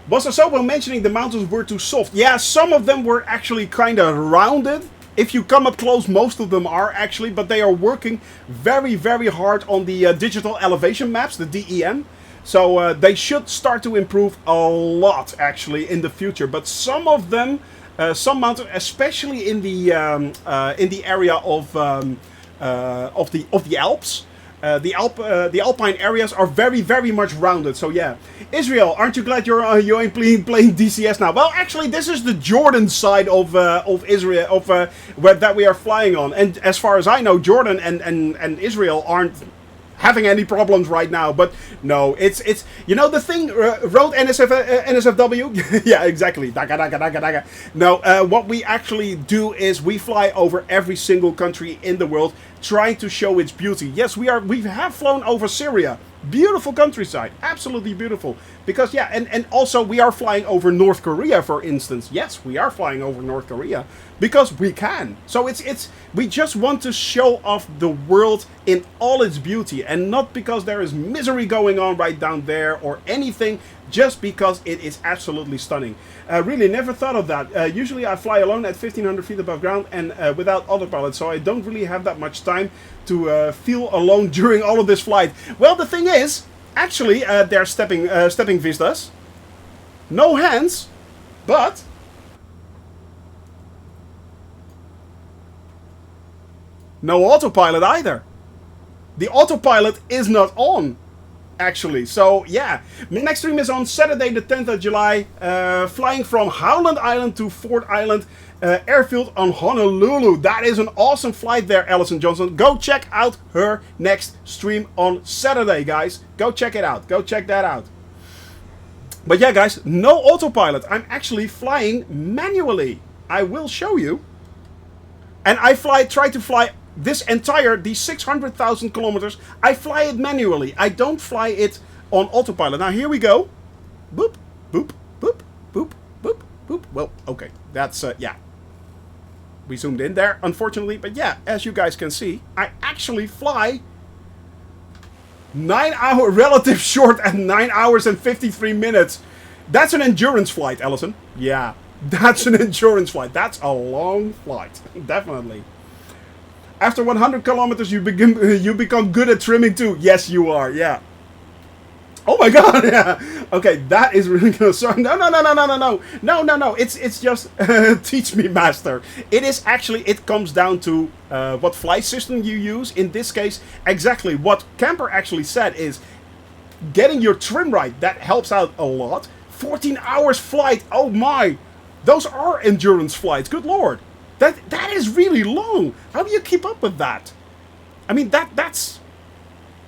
Was Asobo mentioning the mountains were too soft? Yeah, some of them were actually kind of rounded. If you come up close, most of them are actually, but they are working very, very hard on the digital elevation maps, the DEM. So they should start to improve a lot actually in the future. But some of them, some mountains, especially in the area of the Alps, the Alpine areas are very, very much rounded. So yeah, Israel, aren't you glad you're playing DCS now? Well, actually, this is the Jordan side of Israel that we are flying on. And as far as I know, Jordan and Israel aren't having any problems right now, but no, it's you know the thing, road NSFW. Yeah, exactly. Daga, daga, daga, daga. No, what we actually do is we fly over every single country in the world, trying to show its beauty. Yes, we have flown over Syria. Beautiful countryside, absolutely beautiful. Because yeah, and also we are flying over North Korea, for instance. Yes, we are flying over North Korea because we can. So it's we just want to show off the world in all its beauty, and not because there is misery going on right down there or anything, just because it is absolutely stunning. Really never thought of that. Usually I fly alone at 1500 feet above ground and without autopilot, so I don't really have that much time to feel alone during all of this flight. Well, the thing is, actually, they're stepping vistas. No hands, but no autopilot either. The autopilot is not on, actually. So yeah, my next stream is on Saturday the 10th of July, flying from Howland Island to Ford Island Airfield on Honolulu. That is an awesome flight there, Alison Johnson. Go check out her next stream on Saturday, guys. Go check it out. Go check that out. But yeah, guys, no autopilot. I'm actually flying manually. I will show you. And I try to fly these 600,000 kilometers, I fly it manually. I don't fly it on autopilot. Now here we go. Boop, boop, boop, boop, boop, boop. Well, okay, that's, yeah. We zoomed in there, unfortunately. But yeah, as you guys can see, I actually fly 9 hour, relative short at 9 hours and 53 minutes. That's an endurance flight, Allison. Yeah, that's an endurance flight. That's a long flight, definitely. After 100 kilometers, you become good at trimming too. Yes, you are. Yeah. Oh my God. Yeah. Okay, that is really good. Sorry. No. It's just teach me, master. It is actually. It comes down to what flight system you use. In this case, exactly what Camper actually said is getting your trim right. That helps out a lot. 14 hours flight. Oh my. Those are endurance flights. Good Lord. That is really long. How do you keep up with that? I mean, that's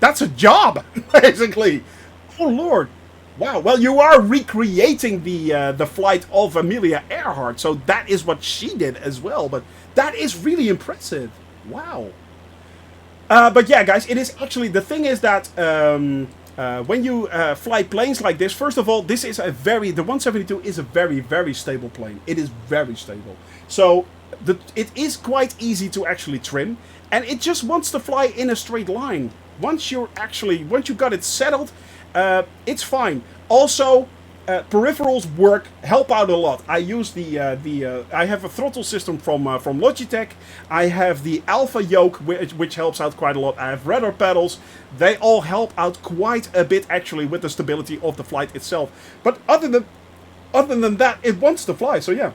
a job, basically. Oh Lord, wow. Well, you are recreating the flight of Amelia Earhart, so that is what she did as well. But that is really impressive. Wow. But yeah, guys, it is actually, the thing is that when you fly planes like this, first of all, this is the 172 is a very, very stable plane. It is very stable. So it is quite easy to actually trim, and it just wants to fly in a straight line. Once you got it settled, it's fine. Also, peripherals help out a lot. I use I have a throttle system from Logitech. I have the Alpha yoke, which helps out quite a lot. I have rudder pedals. They all help out quite a bit actually with the stability of the flight itself. But other than that, it wants to fly. So yeah.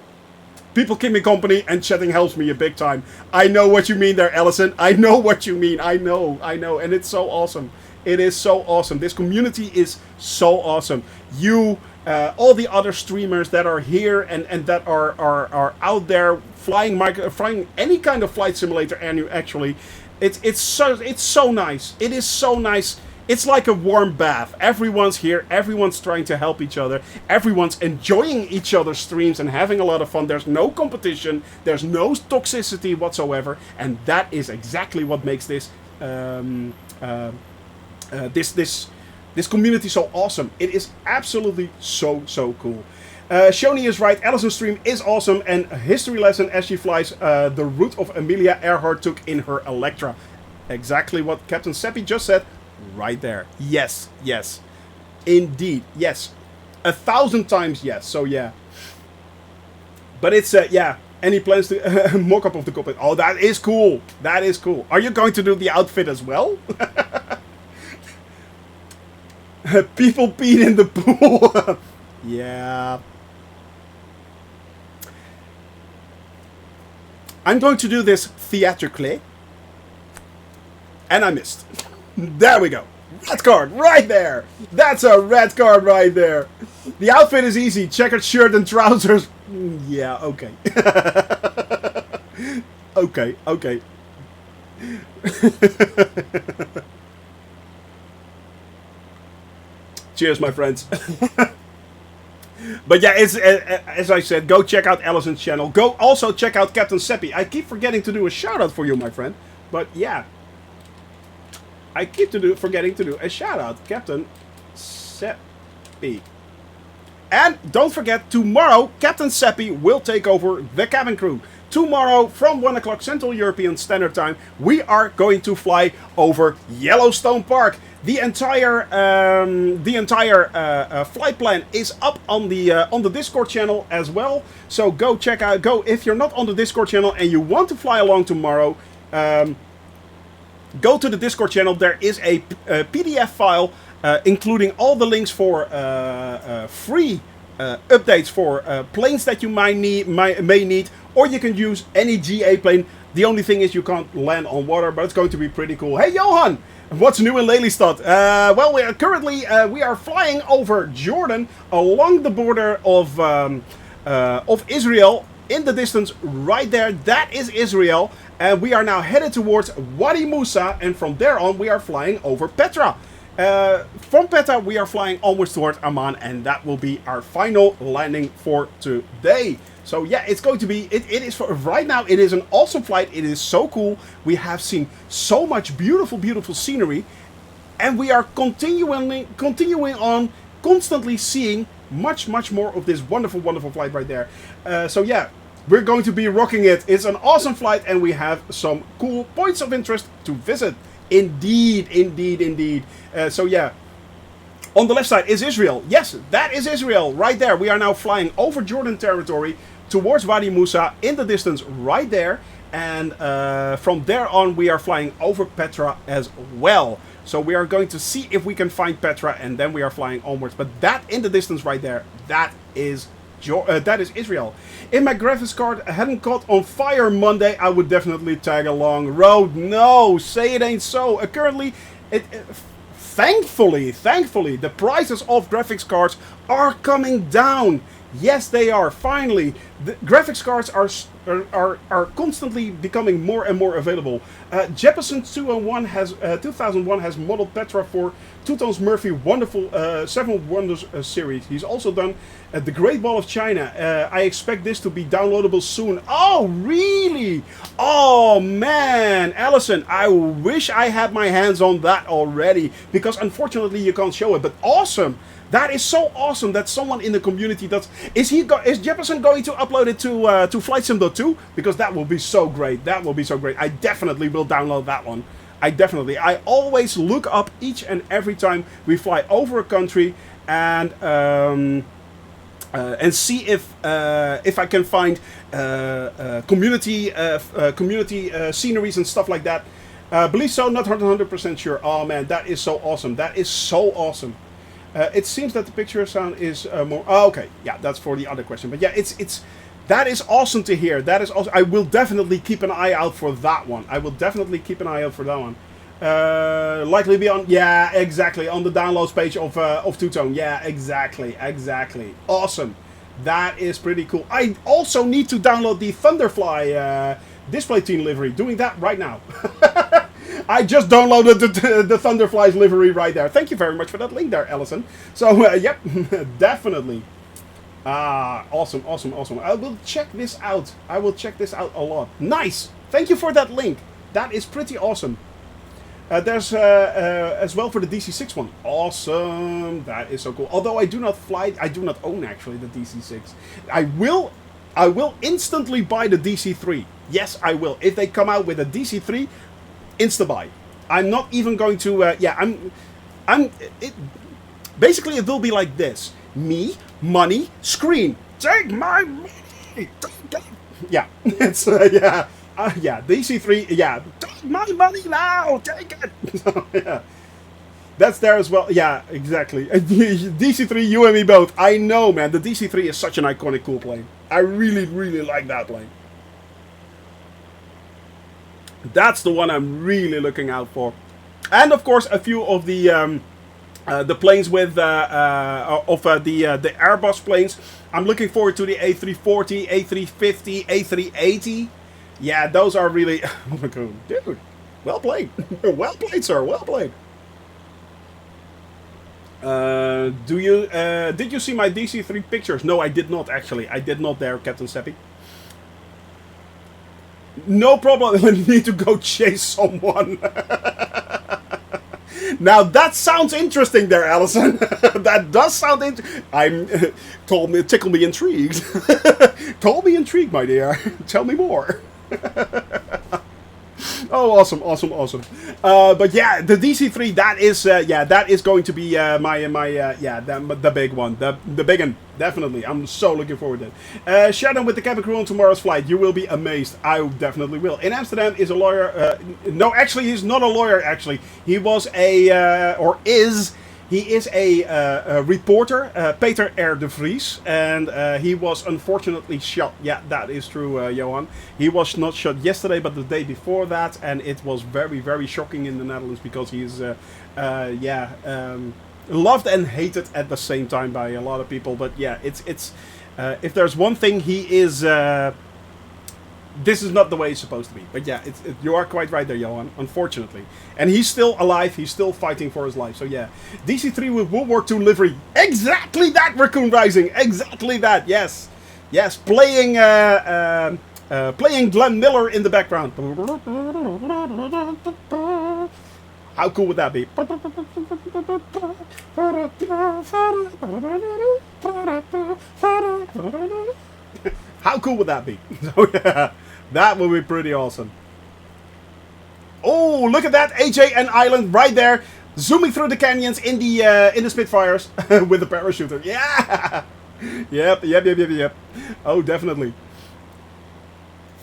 People keep me company, and chatting helps me a big time. I know what you mean there, Allison. I know what you mean. I know. And it's so awesome. It is so awesome. This community is so awesome. You, all the other streamers that are here and that are out there flying any kind of flight simulator, and actually, it's so nice. It is so nice. It's like a warm bath. Everyone's here. Everyone's trying to help each other. Everyone's enjoying each other's streams and having a lot of fun. There's no competition. There's no toxicity whatsoever. And that is exactly what makes this this community so awesome. It is absolutely so cool. Shoni is right. Allison's stream is awesome, and a history lesson as she flies the route of Amelia Earhart took in her Electra. Exactly what Captain Seppi just said. Right there. Yes. Indeed. Yes. 1,000 times yes. So yeah. But it's, yeah. Any plans to mock-up of the cockpit? Oh, that is cool. That is cool. Are you going to do the outfit as well? People peed in the pool. Yeah. I'm going to do this theatrically. And I missed. There we go. Red card right there. That's a red card right there. The outfit is easy. Checkered shirt and trousers. Yeah, okay. Okay. Cheers, my friends. But yeah, it's as I said, go check out Allison's channel. Go also check out Captain Seppi. I keep forgetting to do a shout out for you, my friend. But yeah. I keep forgetting to do a shout out, Captain Seppi. And don't forget, tomorrow, Captain Seppi will take over the cabin crew. Tomorrow, from 1 o'clock Central European Standard Time, we are going to fly over Yellowstone Park. The entire flight plan is up on the Discord channel as well. So go check out. If you're not on the Discord channel and you want to fly along tomorrow. Go to the Discord channel. There is a PDF file including all the links for free updates for planes that you may need, or you can use any GA plane. The only thing is you can't land on water, but it's going to be pretty cool. Hey Johan, what's new in Lelystad? Well, we are currently flying over Jordan along the border of Israel. In the distance, right there, that is Israel. And we are now headed towards Wadi Musa, and from there on, we are flying over Petra. From Petra, we are flying almost towards Amman, and that will be our final landing for today. So yeah, it's going to be, it is for right now, it is an awesome flight. It is so cool. We have seen so much beautiful scenery, and we are continuing on, constantly seeing much more of this wonderful flight right there. So yeah, we're going to be rocking it. It's an awesome flight, and we have some cool points of interest to visit. Indeed. So yeah, on the left side is Israel. Yes, that is Israel right there. We are now flying over Jordan territory towards Wadi Musa in the distance right there. And from there on, we are flying over Petra as well. So we are going to see if we can find Petra, and then we are flying onwards. But that in the distance right there, that is Israel. If my graphics card hadn't caught on fire Monday, I would definitely tag along. Road, no, say it ain't so. Currently, thankfully, the prices of graphics cards are coming down. Yes, they are. Finally, the graphics cards are constantly becoming more and more available. Jeppesen 2001 has modeled Petra for Two-Tones Murphy wonderful Seven Wonders series. He's also done the Great Wall of China. I expect this to be downloadable soon. Oh, really? Oh, man. Allison, I wish I had my hands on that already, because unfortunately you can't show it, but awesome. That is so awesome that someone in the community does. Is Jeppesen going to upload it to FlightSim.2? Because that will be so great. That will be so great. I definitely will download that one. I always look up each and every time we fly over a country, and and see if I can find community sceneries and stuff like that. Believe so, not 100% sure. Oh man, that is so awesome. That is so awesome. It seems that the picture sound is more. Oh, okay, yeah, that's for the other question. But yeah, it's that is awesome to hear. That is awesome. I will definitely keep an eye out for that one. I will definitely keep an eye out for that one. Likely be on, yeah, exactly, on the downloads page of Two Tone. Yeah, exactly. Awesome. That is pretty cool. I also need to download the Thunderfly display team livery. Doing that right now. I just downloaded the Thunderfly's livery right there. Thank you very much for that link there, Allison. So, yep, definitely. Awesome. I will check this out. I will check this out a lot. Nice. Thank you for that link. That is pretty awesome. There's as well for the DC6 one. Awesome. That is so cool. Although I do not own actually the DC6. I will instantly buy the DC3. Yes, I will. If they come out with a DC3, insta buy. I'm not even going to. Basically, it will be like this: me, money, screen. Take my money. Yeah, it's yeah. Yeah, DC3, yeah. Take my money now! Take it! So, yeah. That's there as well. Yeah, exactly. DC3, you and me both. I know, man. The DC3 is such an iconic, cool plane. I really, really like that plane. That's the one I'm really looking out for. And, of course, a few of the planes with the Airbus planes. I'm looking forward to the A340, A350, A380. Yeah, those are really... Dude, well played. Well played, sir. Well played. Did you see my DC3 pictures? No, I did not, actually. I did not there, Captain Seppi. No problem. I need to go chase someone. Now, that sounds interesting there, Allison. That does sound interesting. Tickle me intrigued. Call me intrigued, my dear. Tell me more. Oh, awesome. But yeah, the DC3, that is going to be the big one, the big one, definitely. I'm so looking forward to it. Share with the cabin crew on tomorrow's flight. You will be amazed. I definitely will. In Amsterdam is a lawyer. No, actually, he's not a lawyer. Actually, he was He is a reporter, Peter R. de Vries, and he was unfortunately shot. Yeah, that is true, Johan. He was not shot yesterday, but the day before that, and it was very, very shocking in the Netherlands because he's, loved and hated at the same time by a lot of people. But yeah, it's if there's one thing, he is. This is not the way it's supposed to be. But yeah, you are quite right there, Johan, unfortunately. And he's still alive. He's still fighting for his life. So yeah, DC3 with World War II livery. Exactly that, Raccoon Rising. Exactly that. Yes. Yes, playing Glenn Miller in the background. How cool would that be? How cool would that be? So yeah, that would be pretty awesome. Oh, look at that AJ and Island right there, zooming through the canyons in the Spitfires with the parachuter. Yeah. Yep. Oh, definitely.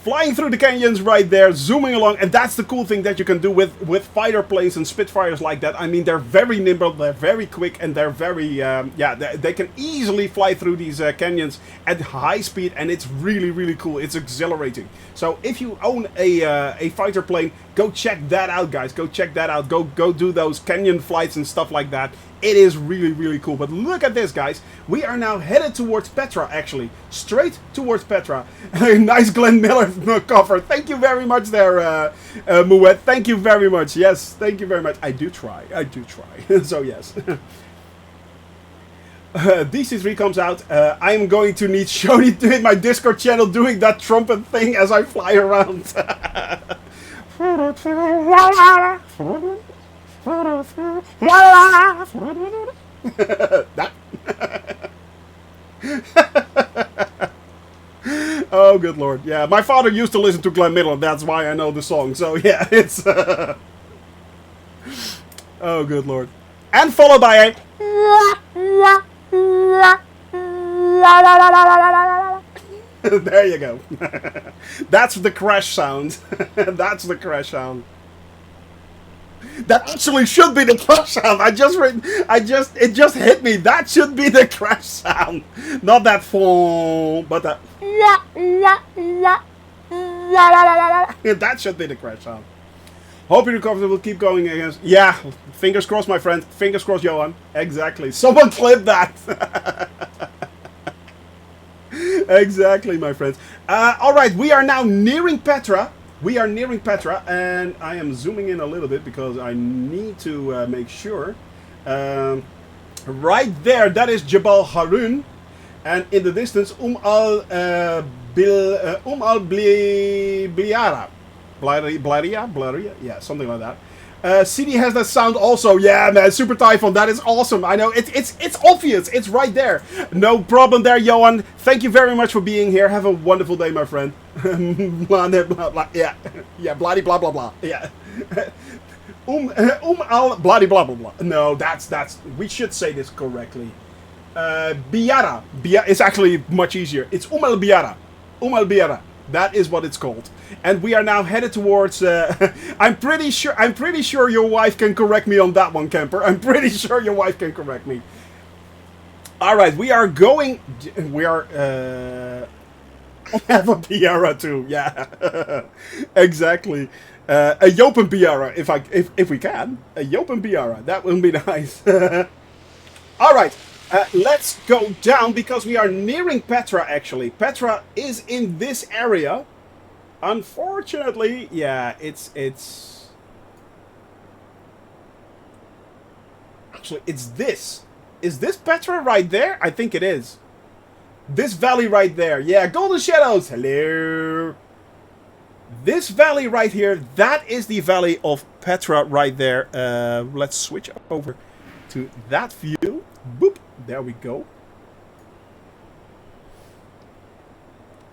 Flying through the canyons right there, zooming along, and that's the cool thing that you can do with fighter planes and Spitfires like that. I mean, they're very nimble, they're very quick, and they're very, they can easily fly through these canyons at high speed, and it's really, really cool. It's exhilarating. So if you own a fighter plane, go check that out, guys. Go check that out. Go do those canyon flights and stuff like that. It is really, really cool. But look at this, guys. We are now headed towards Petra, actually. Straight towards Petra. Nice Glenn Miller cover. Thank you very much there, Moet. Thank you very much. Yes, thank you very much. I do try. So, yes. DC3 comes out. I am going to need Shoni to hit my Discord channel doing that trumpet thing as I fly around. Oh, good lord. Yeah, my father used to listen to Glenn Miller. That's why I know the song. So, yeah, it's... Oh, good lord. And followed by a... There you go. That's the crash sound. That's the crash sound. That actually should be the crash sound. It just hit me. That should be the crash sound, not that phone, but that. That should be the crash sound. Hope you're comfortable. Keep going against. Yeah, fingers crossed, my friend. Fingers crossed, Johan. Exactly. Someone clip that. Exactly, my friends. All right, we are now nearing Petra. We are nearing Petra, and I am zooming in a little bit because I need to make sure. Right there, that is Jabal Harun, and in the distance, Bliara. Blaria, yeah, something like that. CD has that sound also. Yeah, man, Super Typhoon, that is awesome. I know, it's obvious. It's right there. No problem there, Johan. Thank you very much for being here. Have a wonderful day, my friend. Blah, blah, blah. Yeah, yeah, bloody blah, blah, blah. Yeah. Al bloody blah, blah, blah. No, that's, we should say this correctly. Biara. It's actually much easier. It's Al Biara. Al Biara. That is what it's called. And we are now headed towards. I'm pretty sure your wife can correct me on that one, Camper. I'm pretty sure your wife can correct me. All right, we are going. We are. I have a Biara too. Yeah, exactly. A Jopen Biara, if we can. A Jopen Biara. That would be nice. All right. Let's go down because we are nearing Petra, actually. Petra is in this area. Unfortunately, yeah, it's... Actually, it's this. Is this Petra right there? I think it is. This valley right there. Yeah, Golden Shadows. Hello. This valley right here, that is the valley of Petra right there. Let's switch over to that view. Boop. There we go.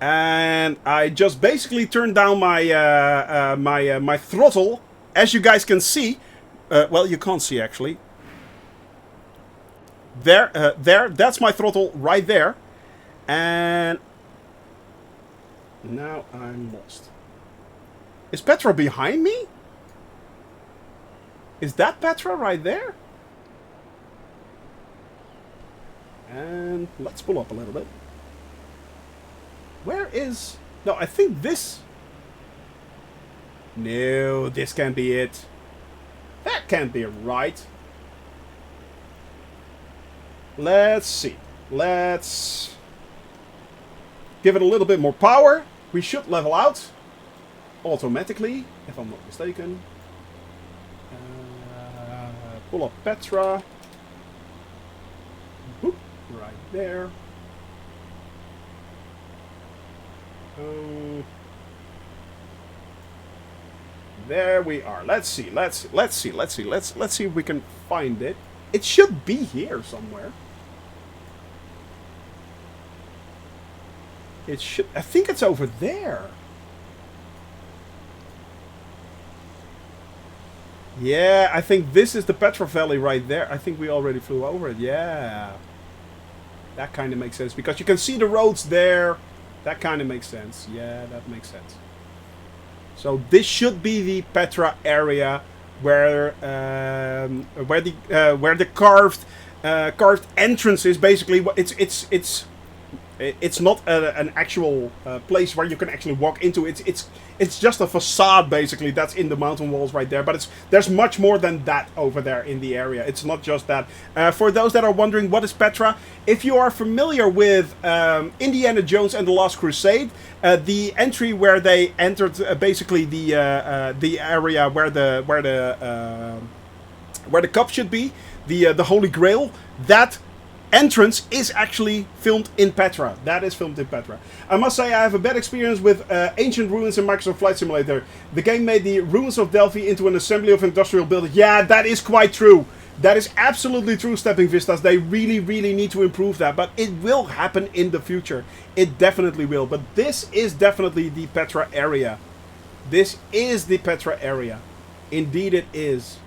And I just basically turned down my my throttle, as you guys can see. Well, you can't see actually. There, that's my throttle right there. And now I'm lost. Is Petra behind me? Is that Petra right there? And let's pull up a little bit. Where is... No, I think this... No, this can't be it. That can't be right. Let's see. Let's give it a little bit more power. We should level out automatically, if I'm not mistaken. Pull up Petra. Boop. Right there. There we are. Let's see if we can find it. It should be here somewhere. It should. I think it's over there. Yeah, I think this is the Petra Valley right there. I think we already flew over it. Yeah. That kind of makes sense because you can see the roads there. That kind of makes sense. Yeah, that makes sense. So this should be the Petra area where the carved entrance is. Basically, it's not an actual place where you can actually walk into. It's just a facade basically that's in the mountain walls right there. But there's much more than that over there in the area. It's not just that. For those that are wondering what is Petra, if you are familiar with Indiana Jones and the Last Crusade, the entry where they entered basically the area where the cup should be, the Holy Grail, that entrance is actually filmed in Petra. That is filmed in Petra. I must say I have a bad experience with ancient ruins in Microsoft Flight Simulator. The game made the ruins of Delphi into an assembly of industrial buildings. Yeah, that is quite true. That is absolutely true, Stepping Vistas. They really, really need to improve that. But it will happen in the future. It definitely will. But this is definitely the Petra area. This is the Petra area. Indeed it is.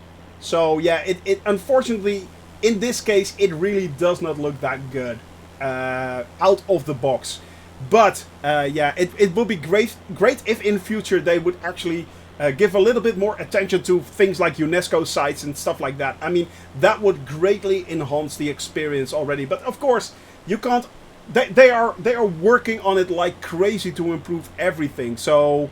So yeah, it unfortunately... In this case, it really does not look that good. out of the box. But yeah, it would be great if in future they would actually give a little bit more attention to things like UNESCO sites and stuff like that. I mean, that would greatly enhance the experience already. But of course, you can't. They are working on it like crazy to improve everything. So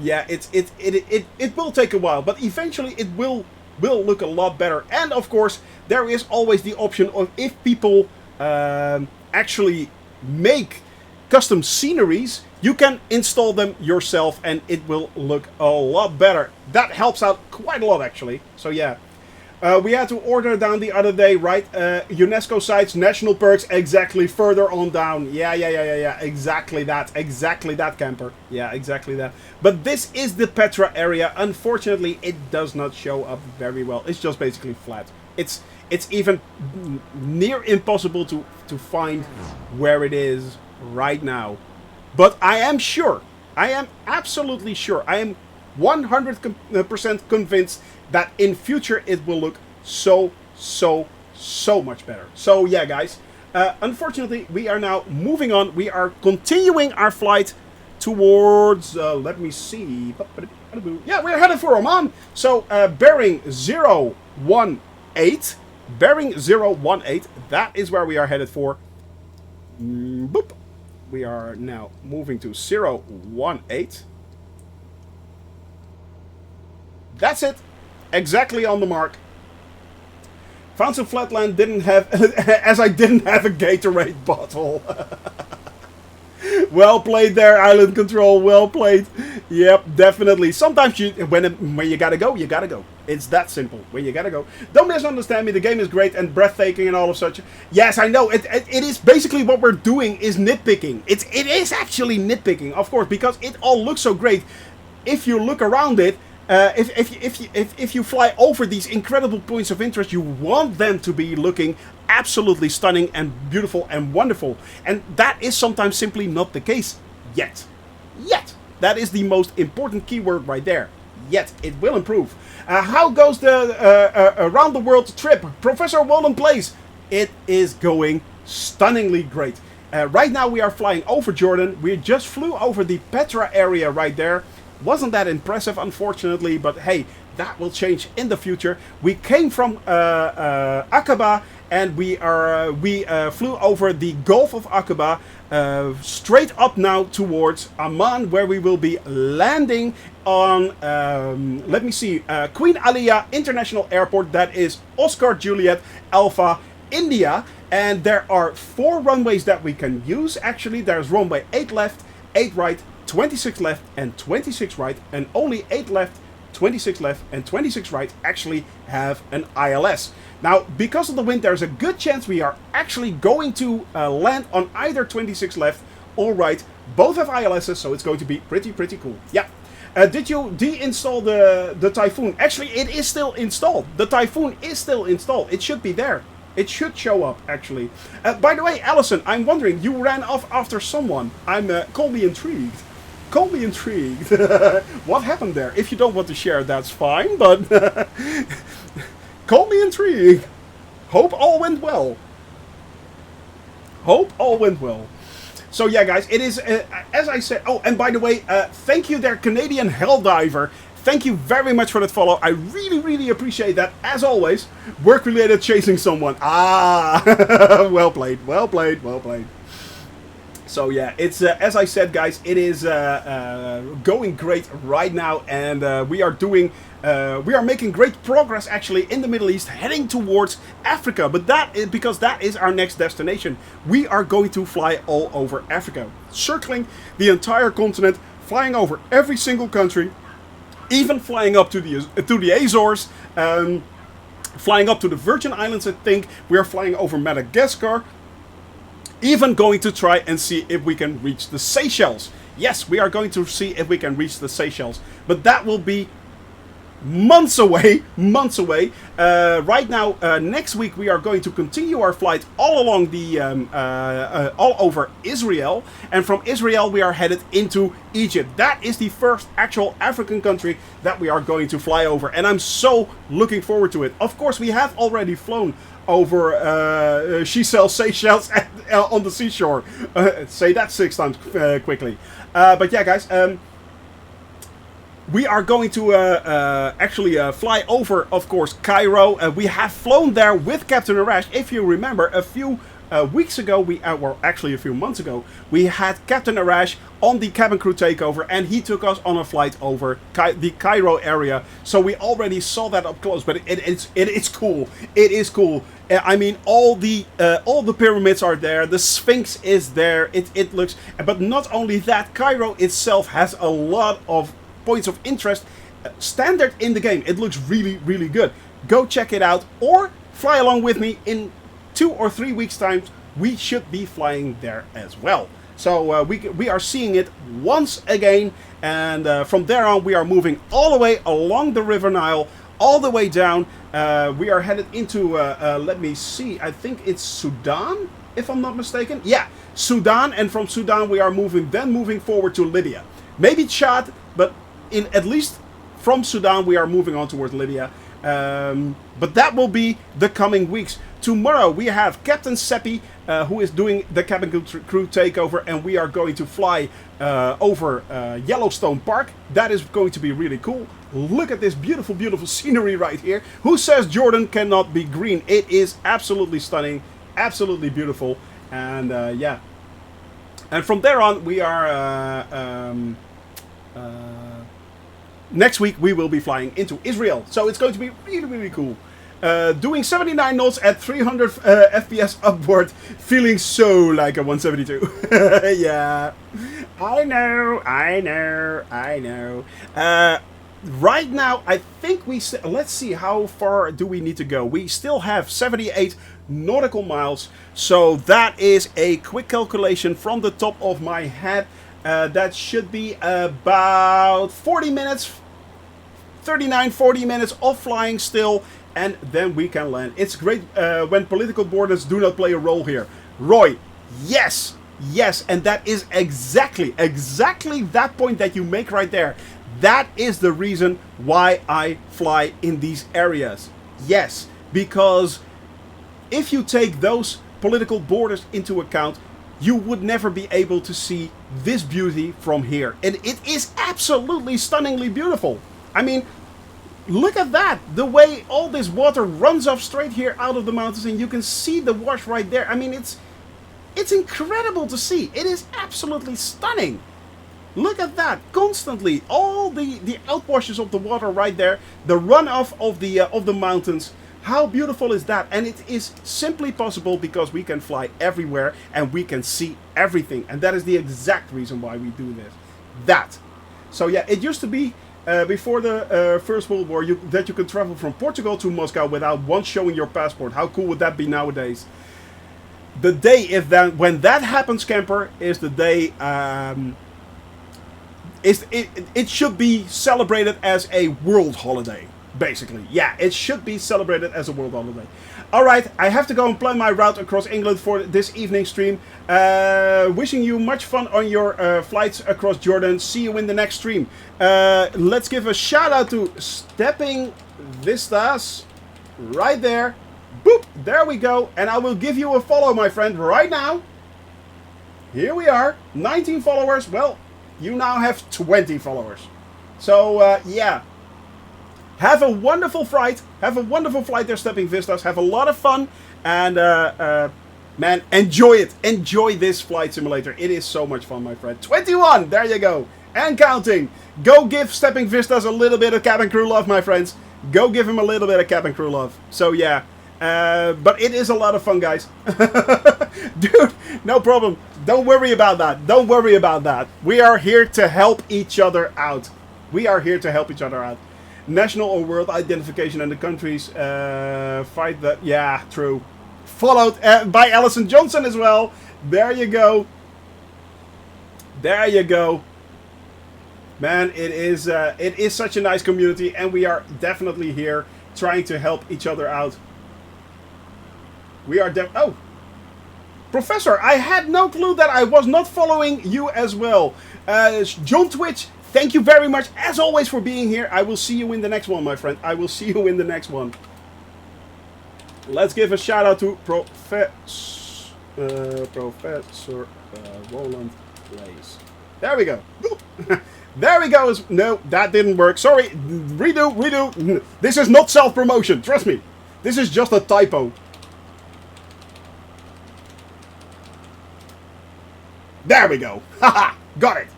yeah, it will take a while, but eventually it will look a lot better. And of course, there is always the option of, if people actually make custom sceneries, you can install them yourself and it will look a lot better. That helps out quite a lot, actually. So yeah. We had to order down the other day, right? UNESCO sites, national parks, exactly, further on down. Yeah, exactly that, camper. Yeah, exactly that. But this is the Petra area. Unfortunately, it does not show up very well. It's just basically flat. It's even near impossible to find where it is right now. But I am sure, I am absolutely sure, I am 100% convinced that in future it will look so much better. So yeah, guys, unfortunately we are now moving on. We are continuing our flight towards, let me see, yeah, we're headed for Amman. So bearing 018, bearing 018, that is where we are headed for. Boop. We are now moving to 018. That's it. Exactly on the mark. Found some flatland, didn't have, as I didn't have a Gatorade bottle. Well played there, Island Control, well played. Yep, definitely. Sometimes when you gotta go, you gotta go. It's that simple, when you gotta go. Don't misunderstand me, the game is great and breathtaking and all of such. Yes, I know, it is basically what we're doing is nitpicking. It is actually nitpicking, of course, because it all looks so great. If you look around it, if you fly over these incredible points of interest, you want them to be looking absolutely stunning and beautiful and wonderful. And that is sometimes simply not the case yet. Yet. That is the most important keyword right there. Yet. It will improve. How goes the around the world trip? Professor Wallen plays. It is going stunningly great. Right now we are flying over Jordan. We just flew over the Petra area right there. Wasn't that impressive, unfortunately, but hey, that will change in the future. We came from Aqaba, and we flew over the Gulf of Aqaba, straight up now towards Amman, where we will be landing on, let me see, Queen Alia International Airport. That is Oscar Juliet Alpha, India. And there are 4 runways that we can use. Actually, there's runway 8 left, 8 right, 26 left and 26 right, and only 8 left, 26 left and 26 right actually have an ILS. Now, because of the wind, there's a good chance we are actually going to land on either 26 left or right. Both have ILSs, so it's going to be pretty cool. Yeah. Did you deinstall the Typhoon? Actually, it is still installed. The Typhoon is still installed. It should be there. It should show up, actually. By the way, Allison, I'm wondering, you ran off after someone. Call me intrigued. Call me intrigued. What happened there? If you don't want to share, that's fine, but call me intrigued. Hope all went well. Hope all went well. So yeah, guys, it is, as I said, oh, and by the way, thank you there, Canadian Helldiver. Thank you very much for that follow. I really appreciate that, as always. Work-related chasing someone. Ah, well played, well played, well played. So yeah, it's as I said, guys, it is going great right now, and we are making great progress actually in the Middle East, heading towards Africa. But that is because that is our next destination. We are going to fly all over Africa, circling the entire continent, flying over every single country, even flying up to the Azores, flying up to the Virgin Islands. I think we are flying over Madagascar. Even going to try and see if we can reach the Seychelles. Yes, we are going to see if we can reach the Seychelles. But that will be months away. Months away. Right now, next week, we are going to continue our flight all along the, all over Israel. And from Israel, we are headed into Egypt. That is the first actual African country that we are going to fly over. And I'm so looking forward to it. Of course, we have already flown over she sells Seychelles on the seashore. Say that 6 times quickly. But yeah, guys, we are going to actually fly over, of course, Cairo. We have flown there with Captain Arash. If you remember, a few weeks ago, well, actually a few months ago, we had Captain Arash on the cabin crew takeover, and he took us on a flight over the Cairo area. So we already saw that up close, but it's cool. It is cool. I mean, all the pyramids are there. The Sphinx is there. It looks, but not only that, Cairo itself has a lot of points of interest standard in the game. It looks really, really good. Go check it out, or fly along with me. In 2 or 3 weeks time we should be flying there as well. So we are seeing it once again, and from there on we are moving all the way along the River Nile, all the way down. We are headed into let me see, I think it's Sudan, if I'm not mistaken. Yeah, Sudan, and from Sudan we are moving forward to Libya, maybe Chad, but at least from Sudan we are moving on towards Libya. But that will be the coming weeks. Tomorrow we have Captain Seppi, who is doing the cabin crew takeover, and we are going to fly over Yellowstone Park. That is going to be really cool. Look at this beautiful, beautiful scenery right here. Who says Jordan cannot be green? It is absolutely stunning, absolutely beautiful, and yeah. And from there on, we are next week we will be flying into Israel, so it's going to be really, really cool. Doing 79 knots at 300 FPS upward, feeling so like a 172. Yeah, I know. Right now, I think let's see, how far do we need to go? We still have 78 nautical miles, so that is a quick calculation from the top of my head. That should be about 40 minutes, 39-40 minutes of flying still, and then we can land. It's great when political borders do not play a role here. Roy, yes, and that is exactly that point that you make right there. That is the reason why I fly in these areas. Yes, because if you take those political borders into account, you would never be able to see this beauty from here. And it is absolutely stunningly beautiful. I mean, look at that. The way all this water runs off straight here out of the mountains, and you can see the wash right there. I mean, it's incredible to see. It is absolutely stunning. Look at that, constantly. All the outwashes of the water right there. The runoff of the mountains. How beautiful is that? And it is simply possible because we can fly everywhere and we can see everything. And that is the exact reason why we do this. So yeah, it used to be before the First World War that you could travel from Portugal to Moscow without once showing your passport. How cool would that be nowadays? The day when that happens, camper, is the day. It should be celebrated as a world holiday, basically. Yeah, it should be celebrated as a world holiday. Alright, I have to go and plan my route across England for this evening stream. Wishing you much fun on your flights across Jordan. See you in the next stream. Let's give a shout out to Stepping Vistas. Right there. Boop, there we go. And I will give you a follow, my friend, right now. Here we are. 19 followers. Well, you now have 20 followers. So, yeah. Have a wonderful flight. Have a wonderful flight there, Stepping Vistas. Have a lot of fun. And, man, enjoy it. Enjoy this flight simulator. It is so much fun, my friend. 21. There you go. And counting. Go give Stepping Vistas a little bit of cabin crew love, my friends. Go give him a little bit of cabin crew love. So, yeah. But it is a lot of fun, guys. Dude, no problem. Don't worry about that. Don't worry about that. We are here to help each other out. We are here to help each other out. National or world identification and the countries fight that. Yeah, true. Followed by Alison Johnson as well. There you go. There you go. Man, it is such a nice community, and we are definitely here trying to help each other out. We are oh, Professor, I had no clue that I was not following you as well. John Twitch, thank you very much, as always, for being here. I will see you in the next one, my friend. I will see you in the next one. Let's give a shout out to Professor Roland Blaze. There we go. There we go. No, that didn't work. Sorry. Redo. This is not self-promotion. Trust me. This is just a typo. There we go. Haha. Got it.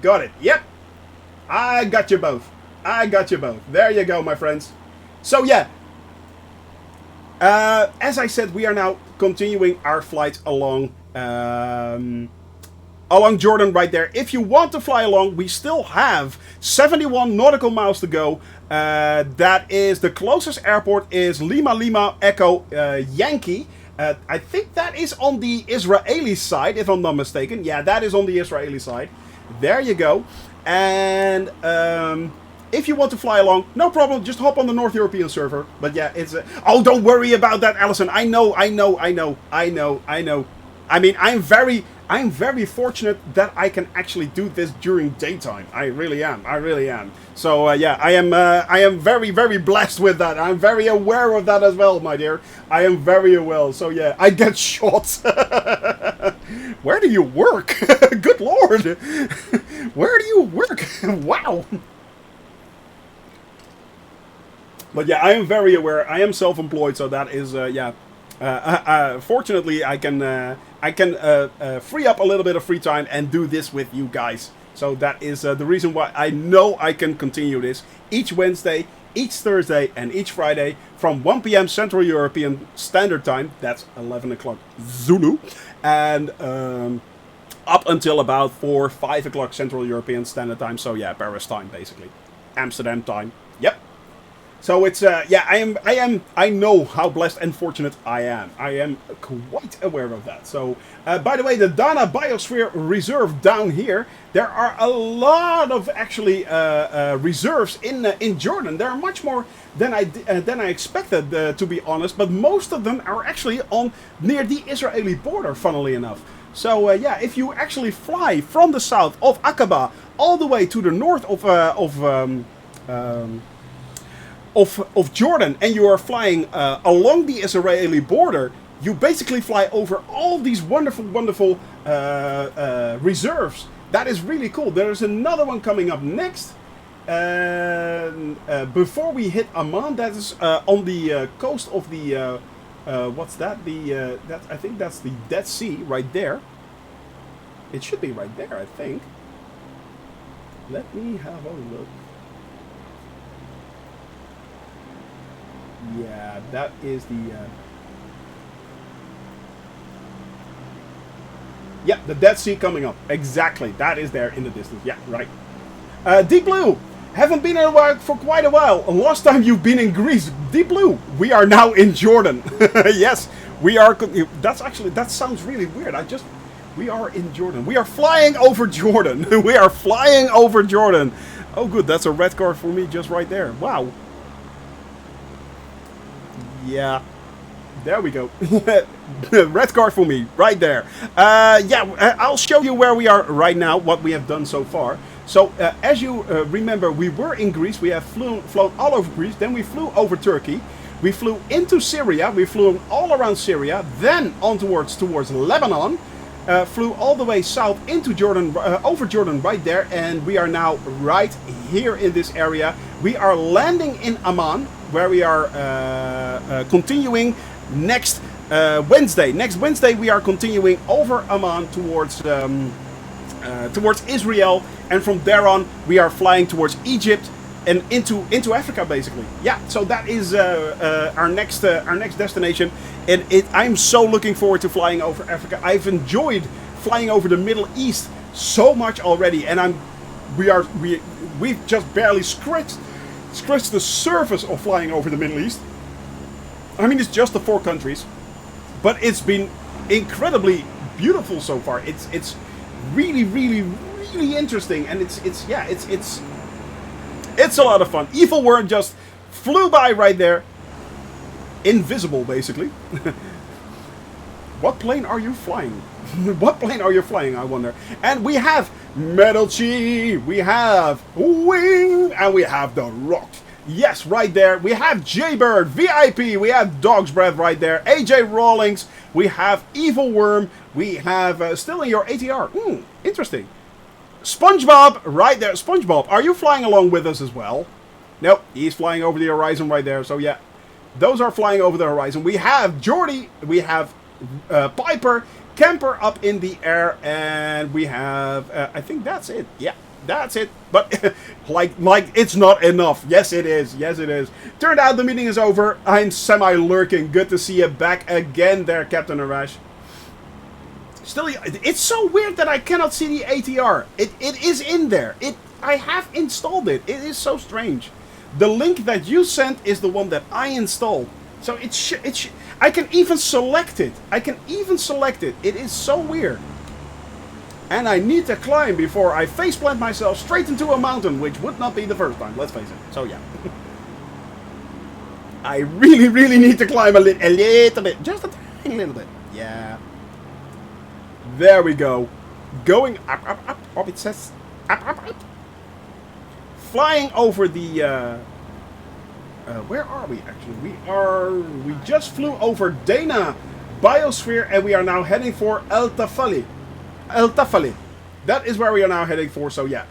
Got it. Yep. I got you both. I got you both. There you go, my friends. So, yeah. As I said, we are now continuing our flight along along Jordan right there. If you want to fly along, we still have 71 nautical miles to go. That is, the closest airport is Lima Echo Yankee. I think that is on the Israeli side, if I'm not mistaken. Yeah, that is on the Israeli side. There you go. And if you want to fly along, no problem. Just hop on the North European server. But yeah, it's... oh, don't worry about that, Allison. I know. I mean, I'm very fortunate that I can actually do this during daytime. I really am. So yeah, I am very, very blessed with that. I'm very aware of that as well, my dear. I am very aware. So yeah, I get shot. Where do you work? Good Lord. Where do you work? Wow. But yeah, I am very aware. I am self-employed, so that is yeah. Fortunately, I can free up a little bit of free time and do this with you guys. So that is the reason why I know I can continue this each Wednesday, each Thursday, and each Friday from 1 p.m. Central European Standard Time. That's 11 o'clock Zulu, and up until about 5 o'clock Central European Standard Time. So yeah, Paris time basically, Amsterdam time. Yep. So it's yeah, I know how blessed and fortunate I am. I am quite aware of that. So by the way, the Dana Biosphere Reserve down here, there are a lot of actually reserves in Jordan. There are much more than I expected, to be honest. But most of them are actually on near the Israeli border, funnily enough. So yeah, if you actually fly from the south of Aqaba all the way to the north of Jordan, and you are flying along the Israeli border, you basically fly over all these wonderful reserves. That is really cool. There's another one coming up next. Before we hit Amman, that is on the coast of the what's that? I think that's the Dead Sea right there. It should be right there, I think. Let me have a look. Yeah, that is the... yeah, the Dead Sea coming up. Exactly, that is there in the distance. Yeah, right. Deep Blue, haven't been in a while for quite a while. Last time you've been in Greece. Deep Blue, we are now in Jordan. Yes, we are... That's actually... That sounds really weird. We are in Jordan. We are flying over Jordan. We are flying over Jordan. Oh, good. That's a red card for me just right there. Wow. Yeah, there we go. Red card for me, right there. Yeah, I'll show you where we are right now, what we have done so far. So, as you remember, we were in Greece. We have flown all over Greece. Then we flew over Turkey. We flew into Syria. We flew all around Syria. Then on towards Lebanon. Flew all the way south into Jordan, over Jordan right there. And we are now right here in this area. We are landing in Amman, where we are continuing next Wednesday. Next Wednesday we are continuing over Amman towards Israel, and from there on we are flying towards Egypt and into Africa, basically. Yeah, so that is our next destination, and I'm so looking forward to flying over Africa. I've enjoyed flying over the Middle East so much already, and we've just barely scratched the surface of flying over the Middle East. I mean, it's just the 4 countries, but it's been incredibly beautiful so far. It's really, really, really interesting, and it's a lot of fun. Evil Word just flew by right there, invisible basically. What plane are you flying? What plane are you flying, I wonder? And we have Metal Chi, we have Wing, and we have The Rock. Yes, right there. We have Jaybird, VIP. We have Dog's Breath right there. AJ Rawlings. We have Evil Worm. We have still in your ATR. Interesting. SpongeBob right there. SpongeBob, are you flying along with us as well? Nope, he's flying over the horizon right there. So yeah, those are flying over the horizon. We have Jordy. We have Piper. Camper up in the air. And we have, I think that's it. Yeah. That's it. But like it's not enough. Yes, it is. Yes, it is. Turned out the meeting is over. I'm semi-lurking. Good to see you back again there, Captain Arash. Still, it's so weird that I cannot see the ATR. It is in there. I have installed it. It is so strange. The link that you sent is the one that I installed. So I can even select it. I can even select it. It is so weird. And I need to climb before I faceplant myself straight into a mountain, which would not be the first time, let's face it. So yeah. I really, really need to climb a little bit. Just a tiny little bit. Yeah. There we go. Going up, up, up. Up, it says up, up, up. Flying over the... where are we actually? We just flew over Dana Biosphere and we are now heading for El Tafali. That is where we are now heading for, so yeah.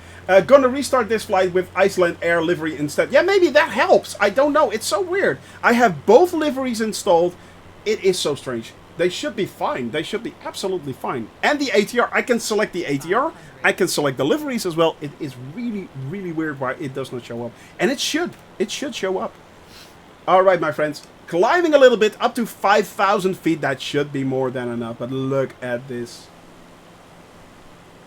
Gonna restart this flight with Iceland Air livery instead. Yeah, maybe that helps. I don't know. It's so weird. I have both liveries installed. It is so strange. They should be fine. They should be absolutely fine. And the ATR. I can select the ATR. I can select the liveries as well. It is really, really weird why it does not show up. And it should. It should show up. Alright, my friends. Climbing a little bit up to 5,000 feet. That should be more than enough. But look at this.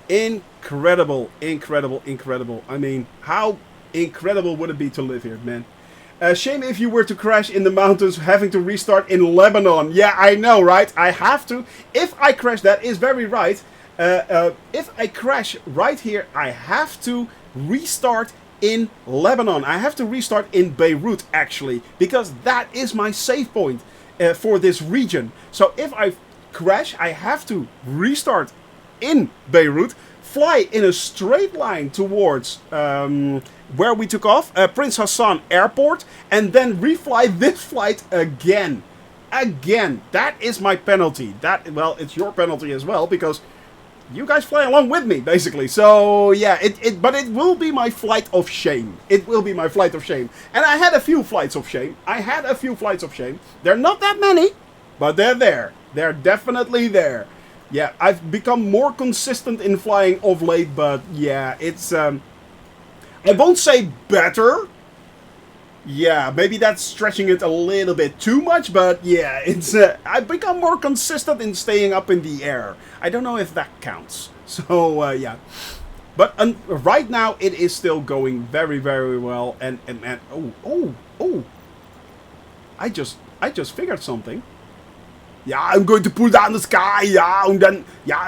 Incredible, incredible, incredible. I mean, how incredible would it be to live here, man? Shame if you were to crash in the mountains, having to restart in Lebanon. Yeah, I know, right? I have to. If I crash, that is very right. If I crash right here, I have to restart in Lebanon. I have to restart in Beirut, actually, because that is my save point for this region. So if I crash, I have to restart in Beirut, fly in a straight line towards where we took off, Prince Hassan Airport, and then refly this flight again. That is my penalty. Well, it's your penalty as well, because you guys fly along with me, basically. So, yeah, but it will be my flight of shame. It will be my flight of shame. And I had a few flights of shame. They're not that many, but they're there. They're definitely there. Yeah, I've become more consistent in flying of late, but yeah, it's, I won't say better. Yeah, maybe that's stretching it a little bit too much, but yeah, it's, I've become more consistent in staying up in the air. I don't know if that counts. So, yeah. But right now, it is still going very, very well, and oh. I just figured something. Yeah, I'm going to pull down the sky, yeah, and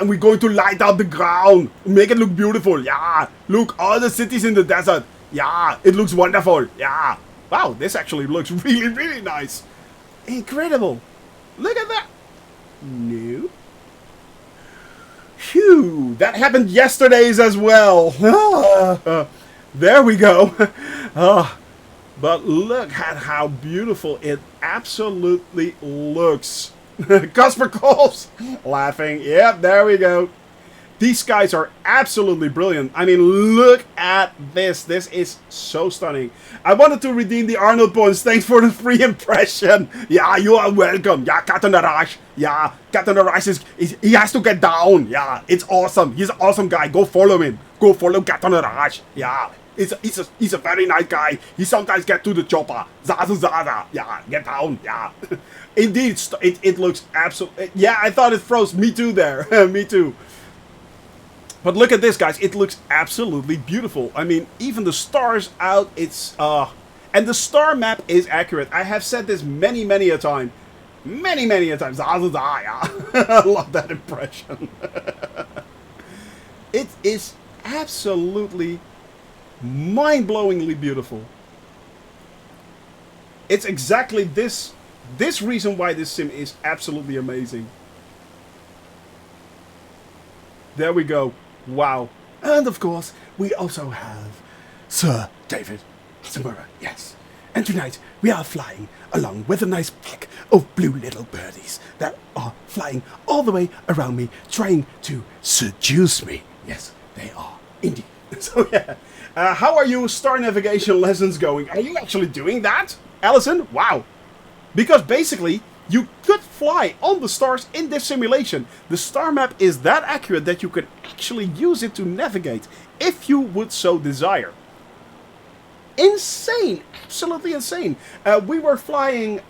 we're going to light up the ground, make it look beautiful, yeah. Look, all the cities in the desert, yeah, it looks wonderful, yeah. Wow, this actually looks really, really nice. Incredible. Look at that. No. Phew, that happened yesterday's as well. There we go. But look at how beautiful it absolutely looks. Cosper calls, laughing. Yep, there we go. These skies are absolutely brilliant. I mean, look at this. This is so stunning. I wanted to redeem the Arnold points. Thanks for the free impression. Yeah, you are welcome. Yeah, Captain Arash. Yeah, Captain Arash he has to get down. Yeah, it's awesome. He's an awesome guy. Go follow him. Go follow Captain Arash. Yeah. He's a very nice guy. He sometimes gets to the chopper. Zaza. Yeah, get down. Yeah. Indeed, it looks absolutely... Yeah, I thought it froze. Me too there. Me too. But look at this, guys. It looks absolutely beautiful. I mean, even the stars out, it's... And the star map is accurate. I have said this many a time. Many a time. Zaza, yeah. I love that impression. It is absolutely... mind-blowingly beautiful. It's exactly this reason why this sim is absolutely amazing. There we go. Wow. And of course, we also have Sir David Samura. Yes. And tonight we are flying along with a nice pack of blue little birdies that are flying all the way around me, trying to seduce me. Yes, they are indeed. So yeah, how are your star navigation lessons going? Are you actually doing that, Allison? Wow. Because basically, you could fly on the stars in this simulation. The star map is that accurate that you could actually use it to navigate, if you would so desire. Insane, absolutely insane. We were flying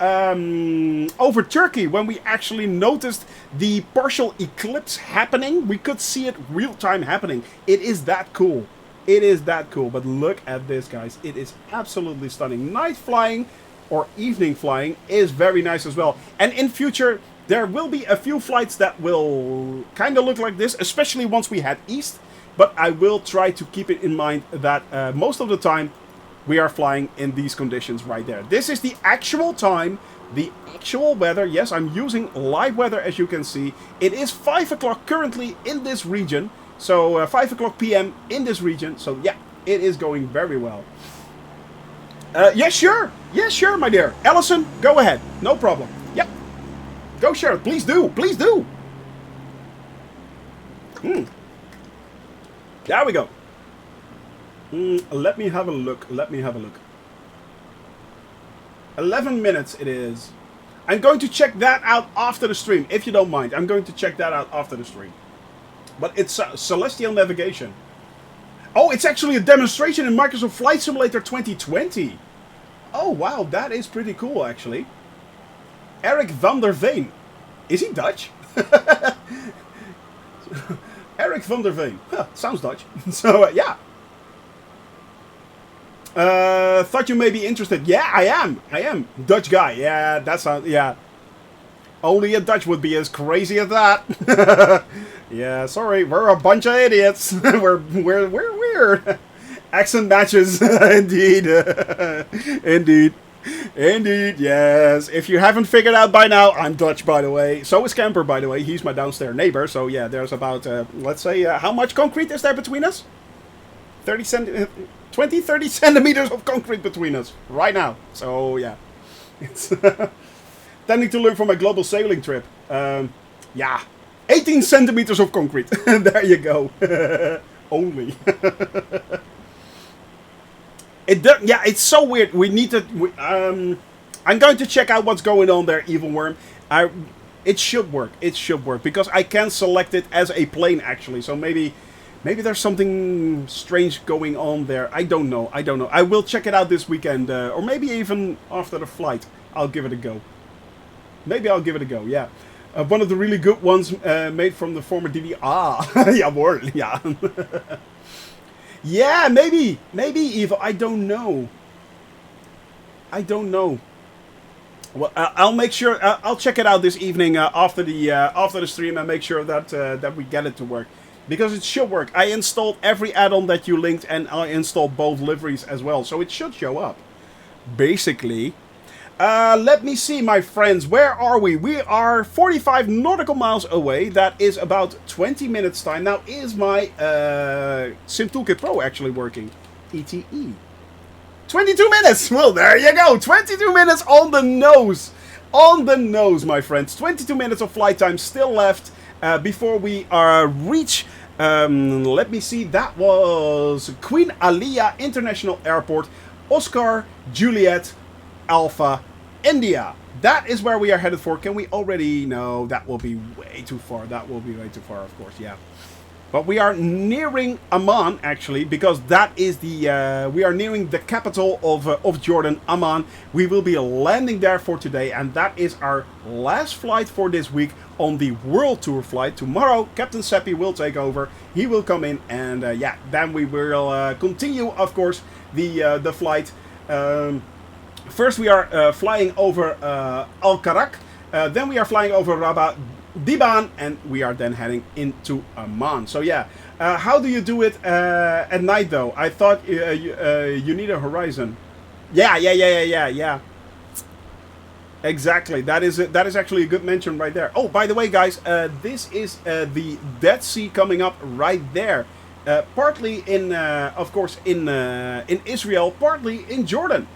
over Turkey when we actually noticed the partial eclipse happening. We could see it real time happening. It is that cool. It is that cool. But look at this, guys. It is absolutely stunning. Night flying or evening flying is very nice as well. And in future, there will be a few flights that will kind of look like this, especially once we head east. But I will try to keep it in mind that most of the time, we are flying in these conditions right there. This is the actual time, the actual weather. Yes, I'm using live weather as you can see. It is 5 o'clock currently in this region. So 5 o'clock p.m. in this region. So yeah, it is going very well. Yes, sure. Yes, sure, my dear. Allison, go ahead. No problem. Yep. Go share it. Please do. Please do. There we go. Let me have a look. Let me have a look. 11 minutes it is. I'm going to check that out after the stream, if you don't mind. I'm going to check that out after the stream. But it's Celestial Navigation. Oh, it's actually a demonstration in Microsoft Flight Simulator 2020. Oh, wow. That is pretty cool, actually. Eric van der Veen. Is he Dutch? Eric van der Veen. Huh, sounds Dutch. So, yeah. Thought you may be interested. Yeah, I am. I am. Dutch guy. Yeah, that sounds... Yeah. Only a Dutch would be as crazy as that. Yeah, sorry. We're a bunch of idiots. we're weird. Accent matches. Indeed. Indeed. Indeed, yes. If you haven't figured out by now, I'm Dutch, by the way. So is Camper, by the way. He's my downstairs neighbor. So, yeah, there's about, let's say, how much concrete is there between us? 20, 30 centimeters of concrete between us right now. So, yeah. It's tending to learn from a global sailing trip. Yeah. 18 centimeters of concrete. There you go. Only. Yeah, it's so weird. We need to... I'm going to check out what's going on there, Evil Worm. It should work. It should work. Because I can select it as a plane, actually. So maybe there's something strange going on there. I don't know. I don't know. I will check it out this weekend. Or maybe even after the flight. I'll give it a go. Maybe I'll give it a go, yeah. One of the really good ones made from the former DD. Ah, jawohl, yeah. Yeah, maybe. Maybe, Eva. I don't know. I don't know. Well, I'll make sure. I'll check it out this evening after the stream and make sure that that we get it to work, because it should work. I installed every add-on that you linked, and I installed both liveries as well, so it should show up. Basically, let me see, my friends. Where are we? We are 45 nautical miles away. That is about 20 minutes time. Now, is my Sim Toolkit Pro actually working? ETE. 22 minutes! Well, there you go! 22 minutes on the nose! On the nose, my friends. 22 minutes of flight time still left before we reach... let me see, that was Queen Alia International Airport, Oscar Juliet Alpha, India. That is where we are headed for. Can we already... No, that will be way too far. That will be way too far, of course, yeah. But we are nearing Amman, actually, because that is the... we are nearing the capital of Jordan, Amman. We will be landing there for today, and that is our last flight for this week on the World Tour flight. Tomorrow, Captain Seppi will take over. He will come in, and yeah, then we will continue, of course, the flight. First, we are flying over Al-Karak. Then we are flying over Rabat, Diban, and we are then heading into Amman. So yeah, how do you do it at night though? I thought you need a horizon. Yeah. Exactly. That is actually a good mention right there. Oh, by the way, guys, this is the Dead Sea coming up right there. Partly in, of course, in Israel, partly in Jordan.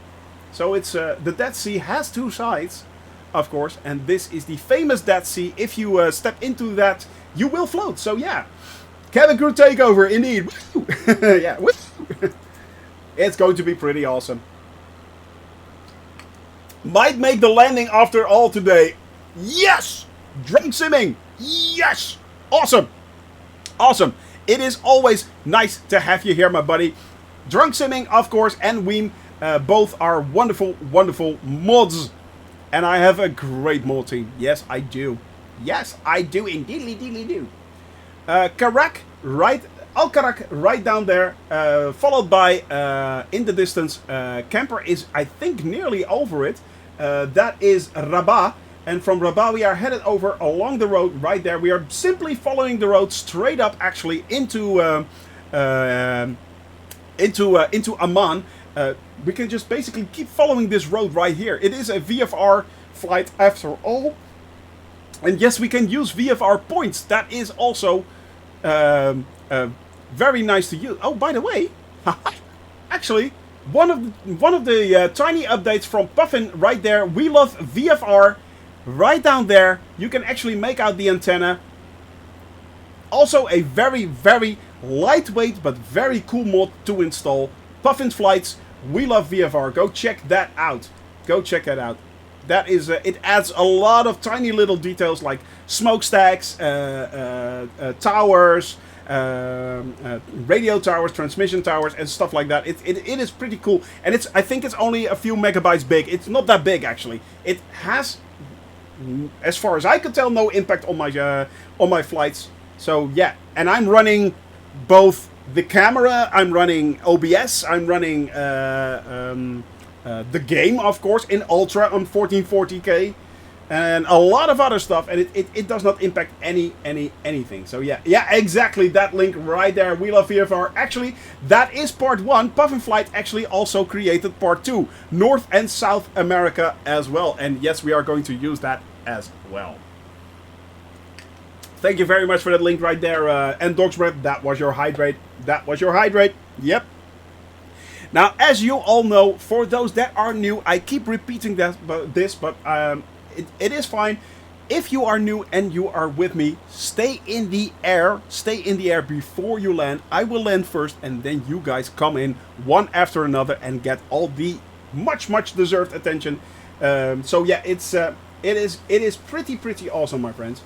So it's the Dead Sea has two sides, of course, and this is the famous Dead Sea. If you step into that, you will float. So yeah, cabin crew takeover indeed. Yeah, it's going to be pretty awesome. Might make the landing after all today. Yes! Drunk simming. Yes! Awesome. Awesome. It is always nice to have you here, my buddy. Drunk simming, of course, and Weem both are wonderful, wonderful mods. And I have a great mod team. Yes, I do. Yes, I do indeedly do. Karak, right, Al-Karak, right down there, followed by, in the distance, Camper is, I think, nearly over it. That is Rabat. And from Rabat we are headed over along the road right there. We are simply following the road straight up, actually, into Amman. We can just basically keep following this road right here. It is a VFR flight after all. And yes, we can use VFR points. That is also very nice to use. Oh, by the way, actually, one of the tiny updates from Puffin right there. We love VFR. Right down there, you can actually make out the antenna. Also a very, very lightweight but very cool mod to install. Puffin's Flights, we love VFR. Go check that out. Go check that out. That is, it adds a lot of tiny little details like smokestacks, towers, radio towers, transmission towers, and stuff like that. It is pretty cool, and I think it's only a few megabytes big. It's not that big actually. It has, as far as I could tell, no impact on my flights. So yeah, and I'm running both the camera, I'm running OBS, I'm running the game, of course, in Ultra on 1440p, and a lot of other stuff, and it does not impact anything. So yeah, exactly, that link right there. We love VFR. Actually, that is part 1. Puffin Flight actually also created part 2, North and South America as well. And yes, we are going to use that as well. Thank you very much for that link right there, and Dogsbread. That was your hydrate. That was your hydrate. Yep. Now, as you all know, for those that are new, I keep repeating this, but it is fine. If you are new and you are with me, stay in the air. Stay in the air before you land. I will land first, and then you guys come in one after another and get all the much deserved attention. So yeah, it is pretty awesome, my friends.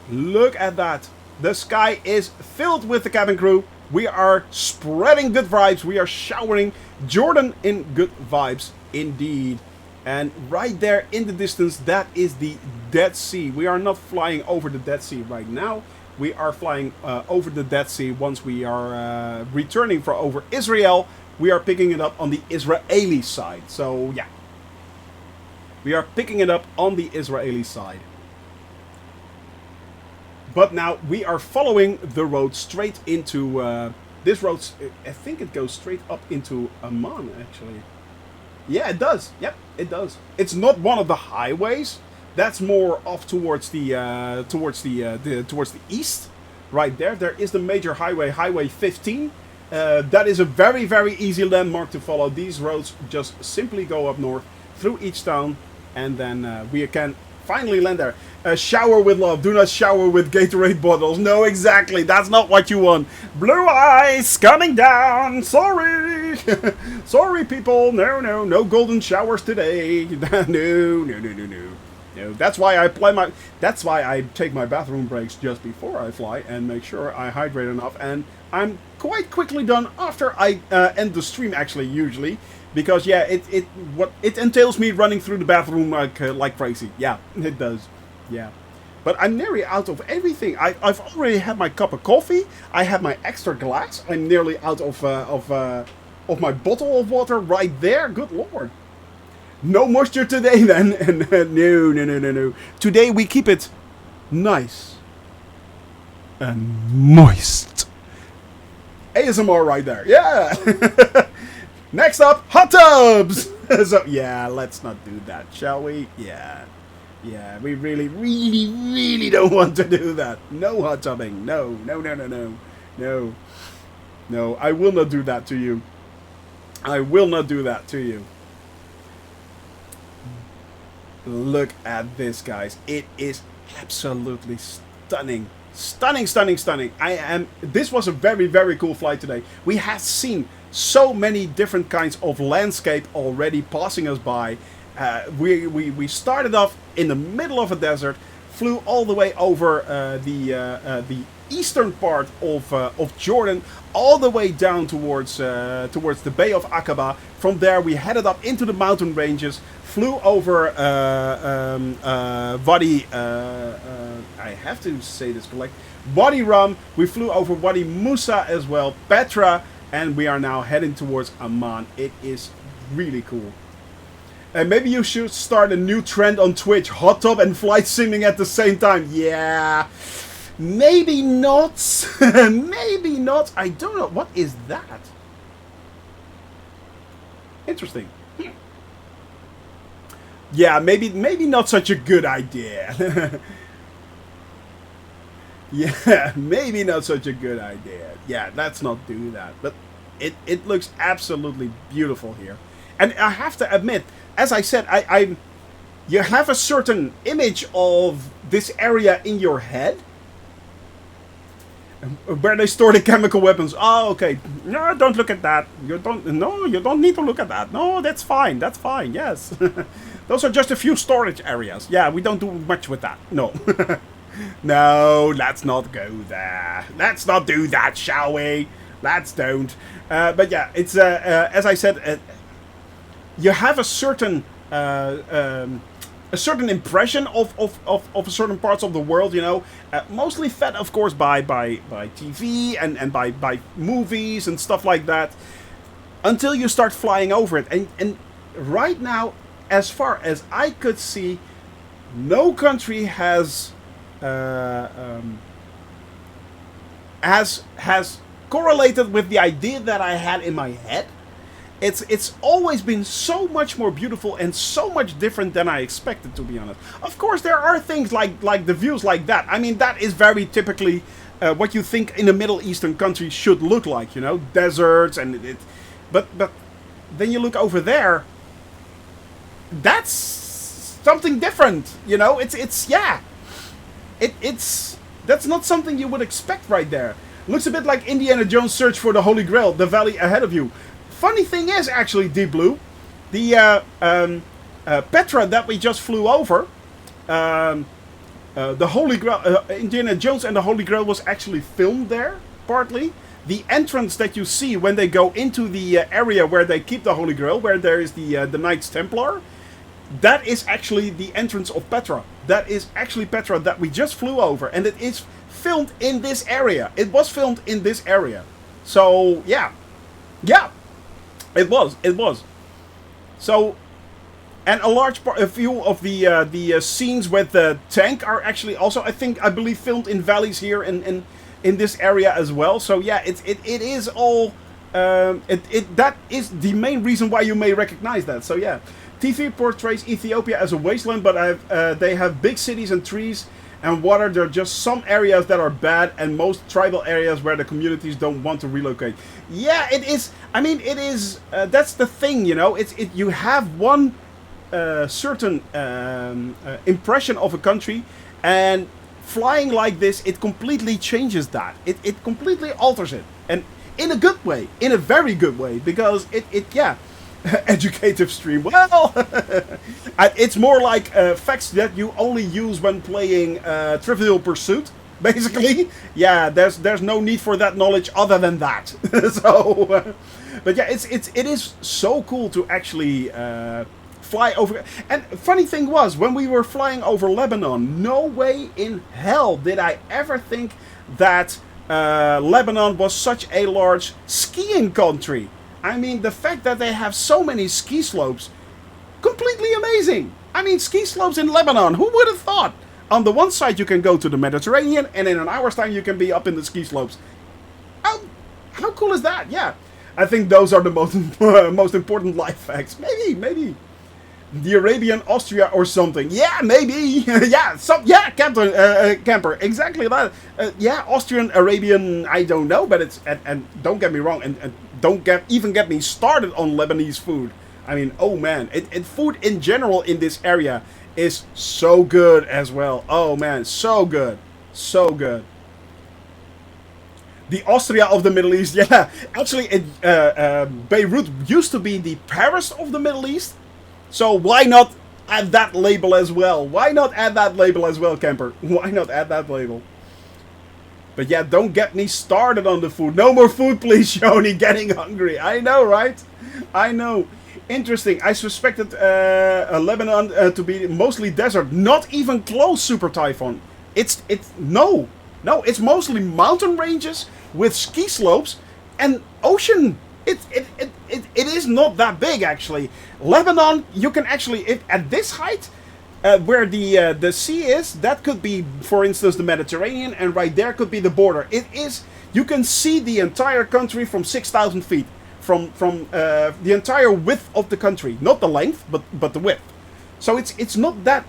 Look at that. The sky is filled with the cabin crew. We are spreading good vibes. We are showering Jordan in good vibes indeed. And right there in the distance, that is the Dead Sea. We are not flying over the Dead Sea right now. We are flying over the Dead Sea once we are returning from over Israel. We are picking it up on the Israeli side. So yeah, we are picking it up on the Israeli side. But now we are following the road straight into this road. I think it goes straight up into Amman, actually. Yeah, it does. Yep, it does. It's not one of the highways. That's more off towards the towards the east. Right there. There is the major highway, Highway 15. That is a very easy landmark to follow. These roads just simply go up north through each town, and then we can finally land there. Shower with love. Do not shower with Gatorade bottles. No, exactly. That's not what you want. Blue eyes coming down. Sorry. Sorry, people. No golden showers today. No. That's why I take my bathroom breaks just before I fly and make sure I hydrate enough. And I'm quite quickly done after I end the stream, actually, usually. Because yeah, it entails me running through the bathroom like crazy. Yeah, it does. Yeah, but I'm nearly out of everything. I've already had my cup of coffee. I have my extra glass. I'm nearly out of my bottle of water right there. Good lord. No moisture today then. No. Today we keep it nice and moist. ASMR right there. Yeah. Next up, hot tubs! So, yeah, let's not do that, shall we? Yeah, we really don't want to do that. No hot tubbing. No. I will not do that to you. I will not do that to you. Look at this, guys. It is absolutely stunning. Stunning, stunning, stunning. This was a very, very cool flight today. We have seen so many different kinds of landscape already passing us by. We started off in the middle of a desert, flew all the way over the eastern part of Jordan, all the way down towards the Bay of Aqaba. From there, we headed up into the mountain ranges, flew over Wadi. I have to say this correct. Wadi Rum. We flew over Wadi Musa as well, Petra, and we are now heading towards Amman. It is really cool. And maybe you should start a new trend on Twitch: hot tub and flight simming at the same time. Yeah, maybe not. Maybe not. I don't know. What is that? Interesting. Yeah, maybe not such a good idea. Yeah, maybe not such a good idea. Yeah, let's not do that. But it looks absolutely beautiful here. And I have to admit, as I said, you have a certain image of this area in your head, where they store the chemical weapons. Oh, okay. No, don't look at that. You don't need to look at that. No, that's fine. That's fine. Yes. Those are just a few storage areas. Yeah, we don't do much with that. No. No, let's not go there. Let's not do that, shall we? Let's don't. But yeah, it's as I said, you have a certain impression of certain parts of the world, you know, mostly fed, of course, by TV and by movies and stuff like that, until you start flying over it. And right now, as far as I could see, no country has correlated with the idea that I had in my head. It's always been so much more beautiful and so much different than I expected, to be honest. Of course, there are things like the views like that. I mean, that is very typically what you think in a Middle Eastern country should look like, you know, deserts and it. But then you look over there. That's something different, you know. It's that's not something you would expect right there. Looks a bit like Indiana Jones' search for the Holy Grail, the valley ahead of you. Funny thing is, actually, Deep Blue, the Petra that we just flew over, the Holy Grail, Indiana Jones and the Holy Grail was actually filmed there, partly. The entrance that you see when they go into the area where they keep the Holy Grail, where there is the Knights Templar, that is actually the entrance of Petra. That is actually Petra that we just flew over, and it is filmed in this area. It was filmed in this area. So, yeah. Yeah. It was. So, and a few of the scenes with the tank are actually also, I believe, filmed in valleys here in this area as well. So yeah, it is all. That is the main reason why you may recognize that. So yeah, TV portrays Ethiopia as a wasteland, but they have big cities and trees and water. There are just some areas that are bad, and most tribal areas where the communities don't want to relocate. Yeah, it is. I mean, it is. That's the thing, you know. You have one certain impression of a country, and flying like this, it completely changes that. It completely alters it, and in a good way, in a very good way, because yeah. Educative stream. Well, it's more like facts that you only use when playing Trivial Pursuit. Basically, yeah. There's no need for that knowledge other than that. So, but yeah, it is so cool to actually fly over. And funny thing was, when we were flying over Lebanon, no way in hell did I ever think that Lebanon was such a large skiing country. I mean, the fact that they have so many ski slopes, completely amazing. I mean, ski slopes in Lebanon, who would have thought? On the one side, you can go to the Mediterranean, and in an hour's time, you can be up in the ski slopes. How cool is that? Yeah, I think those are the most important life facts. Maybe. The Arabian Austria or something. Yeah, maybe. Yeah, Camper. Exactly that. Yeah, Austrian, Arabian, I don't know, but it's, and don't get me wrong, and don't get me started on Lebanese food. I mean, oh man, food in general in this area is so good as well. Oh man, so good, so good. The Austria of the Middle East, yeah. Actually, Beirut used to be the Paris of the Middle East. So why not add that label as well? Why not add that label as well, camper? Why not add that label? But yeah, don't get me started on the food. No more food, please, Shoni. Getting hungry. I know, right? I know. Interesting. I suspected Lebanon to be mostly desert. Not even close, Super Typhoon. No. It's mostly mountain ranges with ski slopes and ocean. It is not that big, actually. Lebanon, you can actually, at this height, where the sea is, that could be, for instance, the Mediterranean, and right there could be the border. You can see the entire country from 6,000 feet, from the entire width of the country, not the length, but the width. So it's not that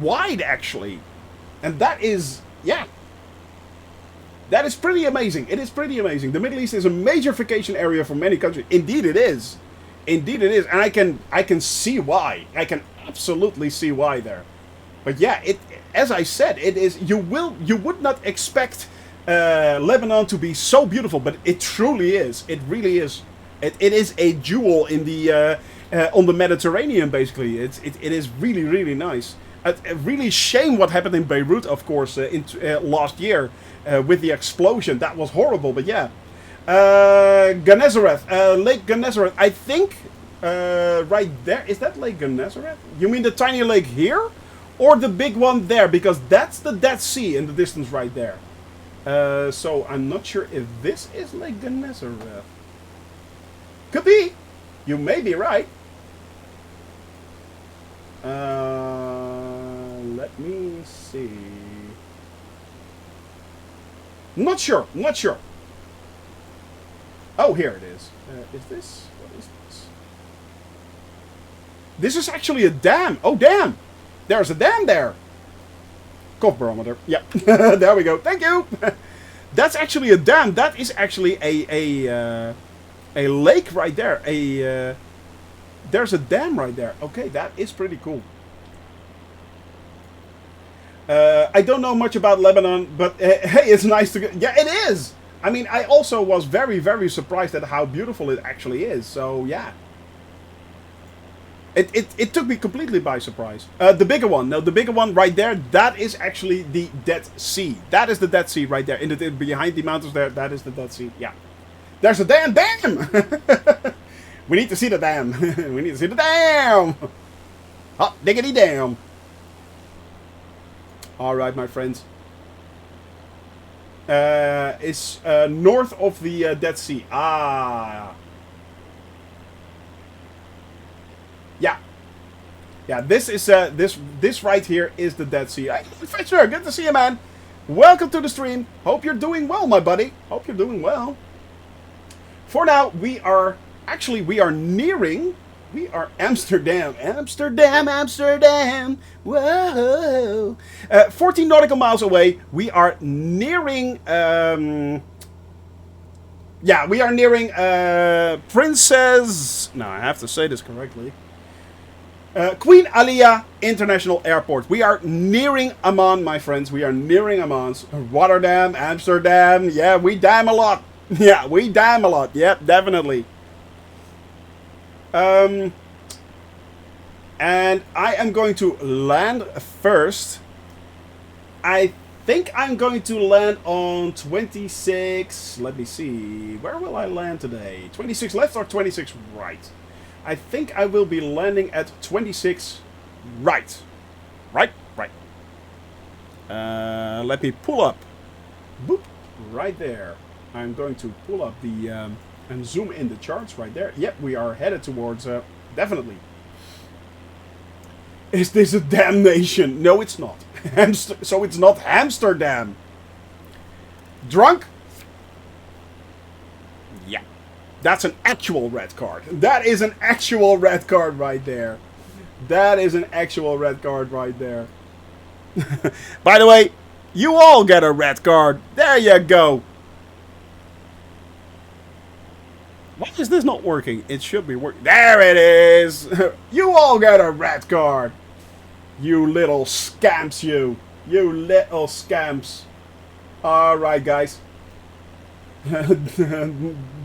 wide, actually, and that is, yeah. That is pretty amazing. It is pretty amazing. The Middle East is a major vacation area for many countries. Indeed it is. Indeed it is. And I can see why. I can absolutely see why there. But yeah, as I said, it is. You would not expect Lebanon to be so beautiful, but it truly is. It really is. It is a jewel in the on the Mediterranean, basically. It is really, really nice. A really shame what happened in Beirut, of course, last year with the explosion. That was horrible, but yeah. Gennesareth, Lake Gennesareth. I think right there. Is that Lake Gennesareth? You mean the tiny lake here? Or the big one there? Because that's the Dead Sea in the distance right there. So I'm not sure if this is Lake Gennesareth. Could be. You may be right. Let me see. Not sure. Not sure. Oh, here it is. Is this? What is this? This is actually a dam. Oh, damn. There's a dam there. Cough barometer. Yeah. There we go. Thank you. That's actually a dam. That is actually a lake right there. There's a dam right there. Okay, that is pretty cool. I don't know much about Lebanon, but hey, it's nice to go. Yeah, it is. I mean, I also was very, very surprised at how beautiful it actually is. So, yeah. It took me completely by surprise. The bigger one. No, the bigger one right there, that is actually the Dead Sea. That is the Dead Sea right there. Behind the mountains there, that is the Dead Sea. Yeah. There's a damn dam! We need to see the dam. We need to see the dam! Hot diggity dam. Alright, my friends. It's north of the Dead Sea. Ah. Yeah. Yeah, this is this right here is the Dead Sea. Hey, Fisher, good to see you, man. Welcome to the stream. Hope you're doing well, my buddy. Hope you're doing well. For now, we are nearing. We are Amsterdam. Amsterdam. Whoa. 14 nautical miles away. We are nearing. Yeah, we are nearing Princess. No, I have to say this correctly. Queen Alia International Airport. We are nearing Amman, my friends. We are nearing Amman. Rotterdam, Amsterdam. Yeah, we dam a lot. Yeah, we dam a lot. Yep, definitely. And I am going to land first. I think I'm going to land on 26. Let me see. Where will I land today? 26 left or 26 right? I think I will be landing at 26 right. Right? Right. Let me pull up. Boop. Right there. I'm going to pull up the... and zoom in the charts right there. Yep, we are headed towards... definitely. Is this a damnation? No, it's not. So it's not Amsterdam. Drunk? Yeah. That's an actual red card. That is an actual red card right there. That is an actual red card right there. By the way, you all get a red card. There you go. Why is this not working? It should be working. There it is! You all get a red card! You little scamps, you! You little scamps! Alright, guys.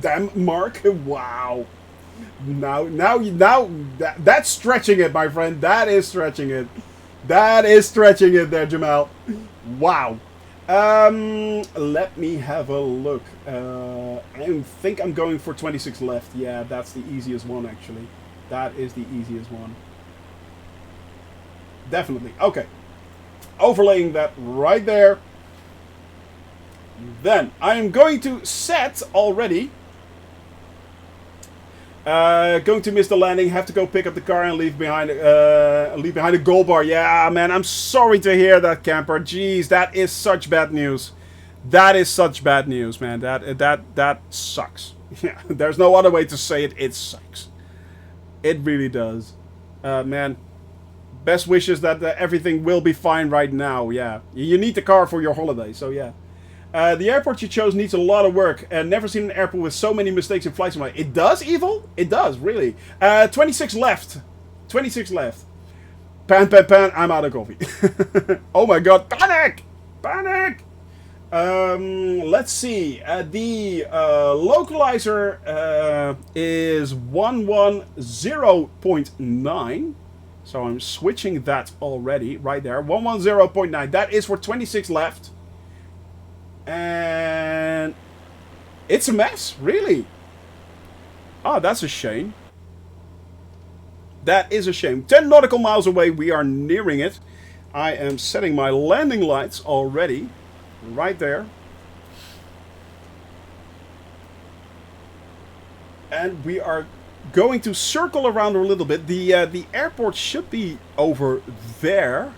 Damn, Mark. Wow. Now, that's stretching it, my friend. That is stretching it. That is stretching it there, Jamal. Wow. Let me have a look. I think I'm going for 26 left. Yeah, that's the easiest one, actually. That is the easiest one. Definitely. Okay. Overlaying that right there. Then I am going to set already. Going to miss the landing. Have to go pick up the car and leave behind the gold bar. Yeah, man, I'm sorry to hear that, camper. Jeez, that is such bad news. That is such bad news, man. That sucks. Yeah, there's no other way to say it. It sucks. It really does. Man, best wishes that everything will be fine right now. Yeah, you need the car for your holiday, so yeah. The airport you chose needs a lot of work. Never seen an airport with so many mistakes in flight simulator. It does, Evil? It does, really. 26 left. 26 left. Pan. I'm out of coffee. Oh my god. Panic! Panic! Let's see. The localizer is 110.9. So I'm switching that already. Right there. 110.9. That is for 26 left. And it's a mess, really. Oh, that's a shame. That is a shame. 10 nautical miles away, we are nearing it. I am setting my landing lights already. Right there. And we are going to circle around a little bit. The airport should be over there.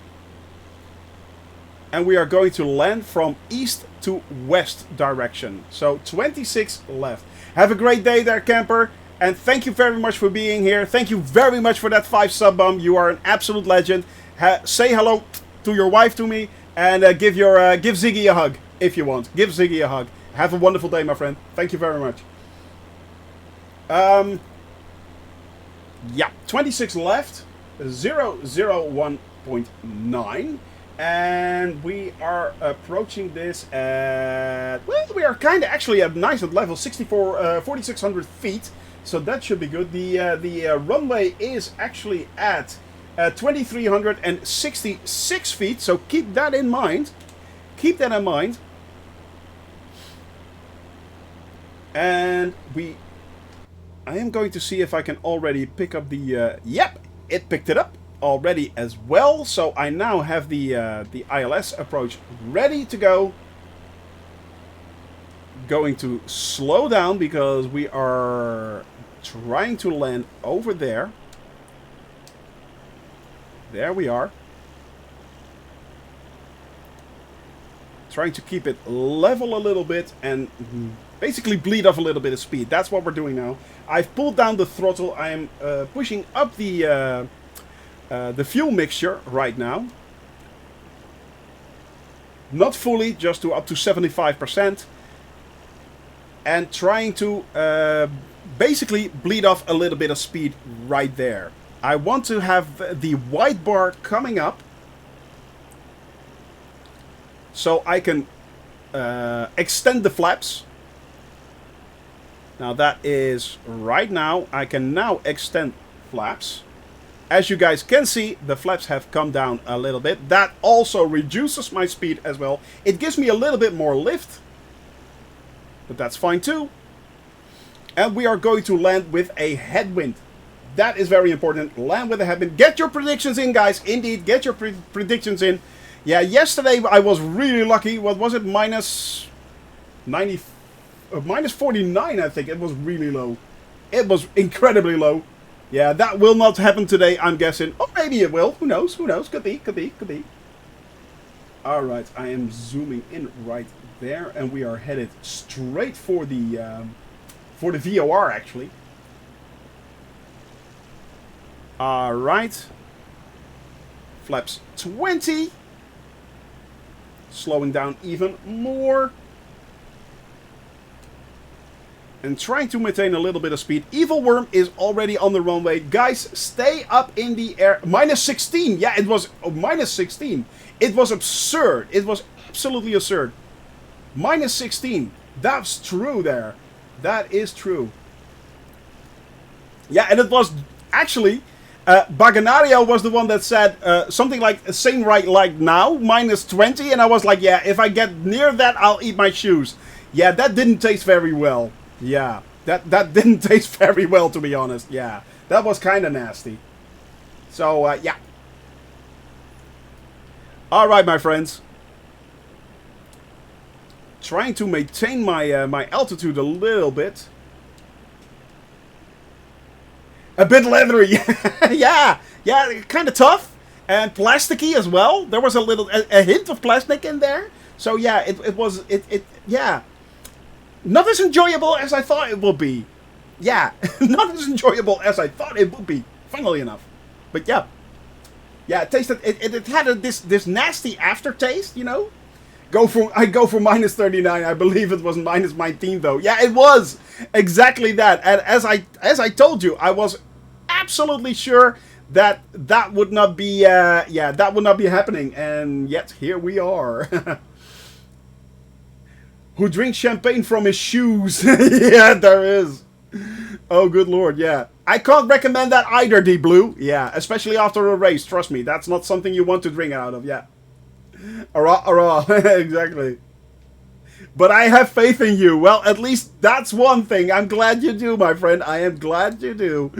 And we are going to land from east to west direction. So 26 left. Have a great day there, camper. And thank you very much for being here. Thank you very much for that 5 sub bump. You are an absolute legend. Say hello to your wife to me. And give Ziggy a hug if you want. Give Ziggy a hug. Have a wonderful day, my friend. Thank you very much. Yeah, 26 left. 001.9. And we are approaching this at, well, we are kind of actually at nice at level 4,600 feet, so that should be good. The runway is actually at 2,366 feet, so keep that in mind. Keep that in mind. And I am going to see if I can already pick up the, yep, it picked it up already as well, so I now have the ILS approach ready to go. Going to slow down because we are trying to land over there. There we are. Trying to keep it level a little bit and basically bleed off a little bit of speed. That's what we're doing now. I've pulled down the throttle. I am pushing up the fuel mixture right now. Not fully, just to up to 75%. And trying to basically bleed off a little bit of speed right there. I want to have the white bar coming up. So I can extend the flaps. Now that is right now. I can now extend flaps. As you guys can see, the flaps have come down a little bit. That also reduces my speed as well. It gives me a little bit more lift. But that's fine too. And we are going to land with a headwind. That is very important. Land with a headwind. Get your predictions in, guys. Indeed, get your predictions in. Yeah, yesterday I was really lucky. What was it? Minus 90... minus 49, I think. It was really low. It was incredibly low. Yeah, that will not happen today, I'm guessing. Or maybe it will. Who knows? Who knows? Could be. Could be. Could be. Alright, I am zooming in right there. And we are headed straight for the VOR, actually. Alright. Flaps 20. Slowing down even more. And trying to maintain a little bit of speed. Evil Worm is already on the runway. Guys, stay up in the air. Minus 16. Yeah, it was minus 16. It was absurd. It was absolutely absurd. Minus 16. That's true there. That is true. Yeah, and it was actually... Baganario was the one that said something like same right like now, minus 20. And I was like, yeah, if I get near that, I'll eat my shoes. Yeah, that didn't taste very well. Yeah, that didn't taste very well, to be honest. Yeah, that was kind of nasty. So, yeah. Alright, my friends. Trying to maintain my my altitude a little bit. A bit leathery. Yeah, kind of tough. And plasticky as well. There was a hint of plastic in there. So, yeah, it was, yeah. Not as enjoyable as I thought it would be. Yeah, not as enjoyable as I thought it would be, funnily enough. But yeah. Yeah, it tasted, it had this nasty aftertaste, you know? I go for minus 39. I believe it was minus 19 though. Yeah, it was exactly that. And as I told you, I was absolutely sure that would not be that would not be happening, and yet here we are. Who drinks champagne from his shoes? Yeah, there is. Oh, good lord, yeah. I can't recommend that either, D Blue. Yeah, especially after a race. Trust me, that's not something you want to drink out of. Yeah. Exactly. But I have faith in you. Well, at least that's one thing. I'm glad you do, my friend. I am glad you do.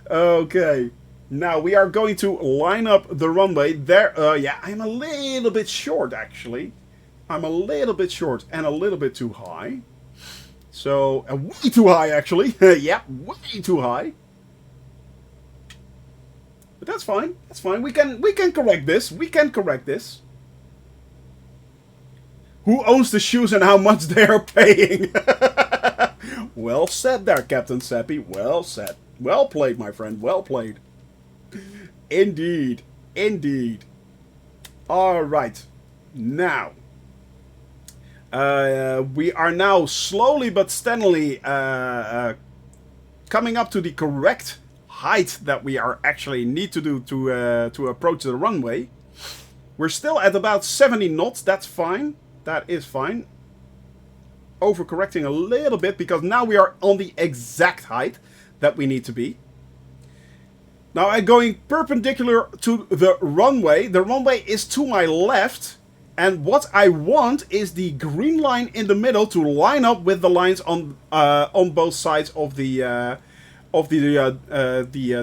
Okay. Now, we are going to line up the runway. There, yeah, I'm a little bit short, actually. I'm a little bit short and a little bit too high. So, way too high, actually. Yeah, way too high. But that's fine. That's fine. We can correct this. We can correct this. Who owns the shoes and how much they are paying? Well said there, Captain Seppi. Well said. Well played, my friend. Well played. Indeed. Indeed. Alright. Now. We are now slowly but steadily coming up to the correct height that we are actually need to do to approach the runway. We're still at about 70 knots. That's fine. That is fine. Overcorrecting a little bit because now we are on the exact height that we need to be. Now I'm going perpendicular to the runway. The runway is to my left. And what I want is the green line in the middle to line up with the lines on both sides of the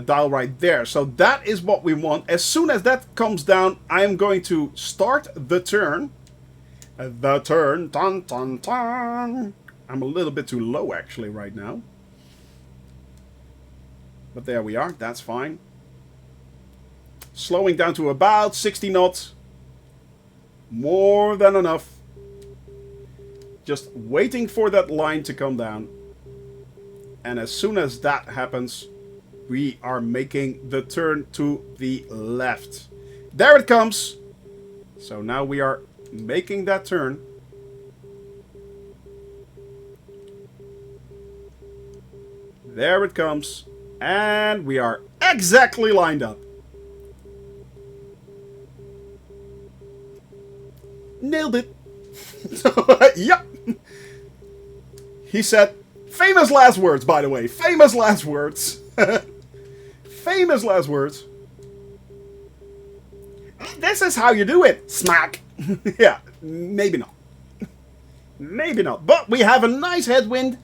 dial right there. So that is what we want. As soon as that comes down, I am going to start the turn. The turn, dun, dun, dun. I'm a little bit too low actually right now. But there we are, that's fine. Slowing down to about 60 knots. More than enough. Just waiting for that line to come down. And as soon as that happens, we are making the turn to the left. There it comes. So now we are making that turn. There it comes. And we are exactly lined up. Nailed it. Yep. He said, famous last words, by the way. Famous last words. Famous last words. This is how you do it. Smack. Yeah, maybe not. Maybe not. But we have a nice headwind.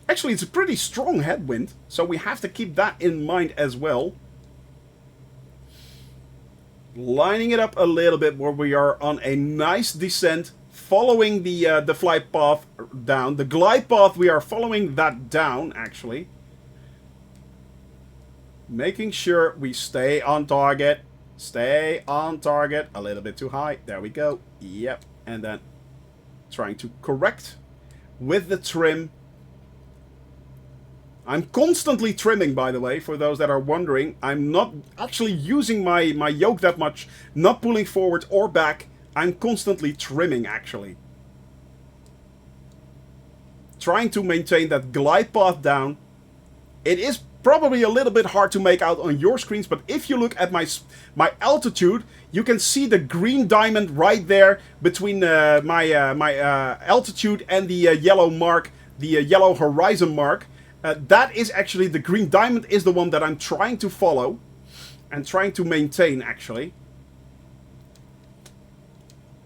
Actually, it's a pretty strong headwind. So we have to keep that in mind as well. Lining it up a little bit where we are on a nice descent. Following the flight path down. The glide path, we are following that down, actually. Making sure we stay on target. Stay on target. A little bit too high. There we go. Yep. And then trying to correct with the trim. I'm constantly trimming, by the way, for those that are wondering. I'm not actually using my yoke that much. Not pulling forward or back. I'm constantly trimming, actually. trying to maintain that glide path down. It is probably a little bit hard to make out on your screens, but if you look at my altitude, you can see the green diamond right there between my altitude and the yellow mark, the yellow horizon mark. That is actually, the green diamond is the one that I'm trying to follow and trying to maintain, actually.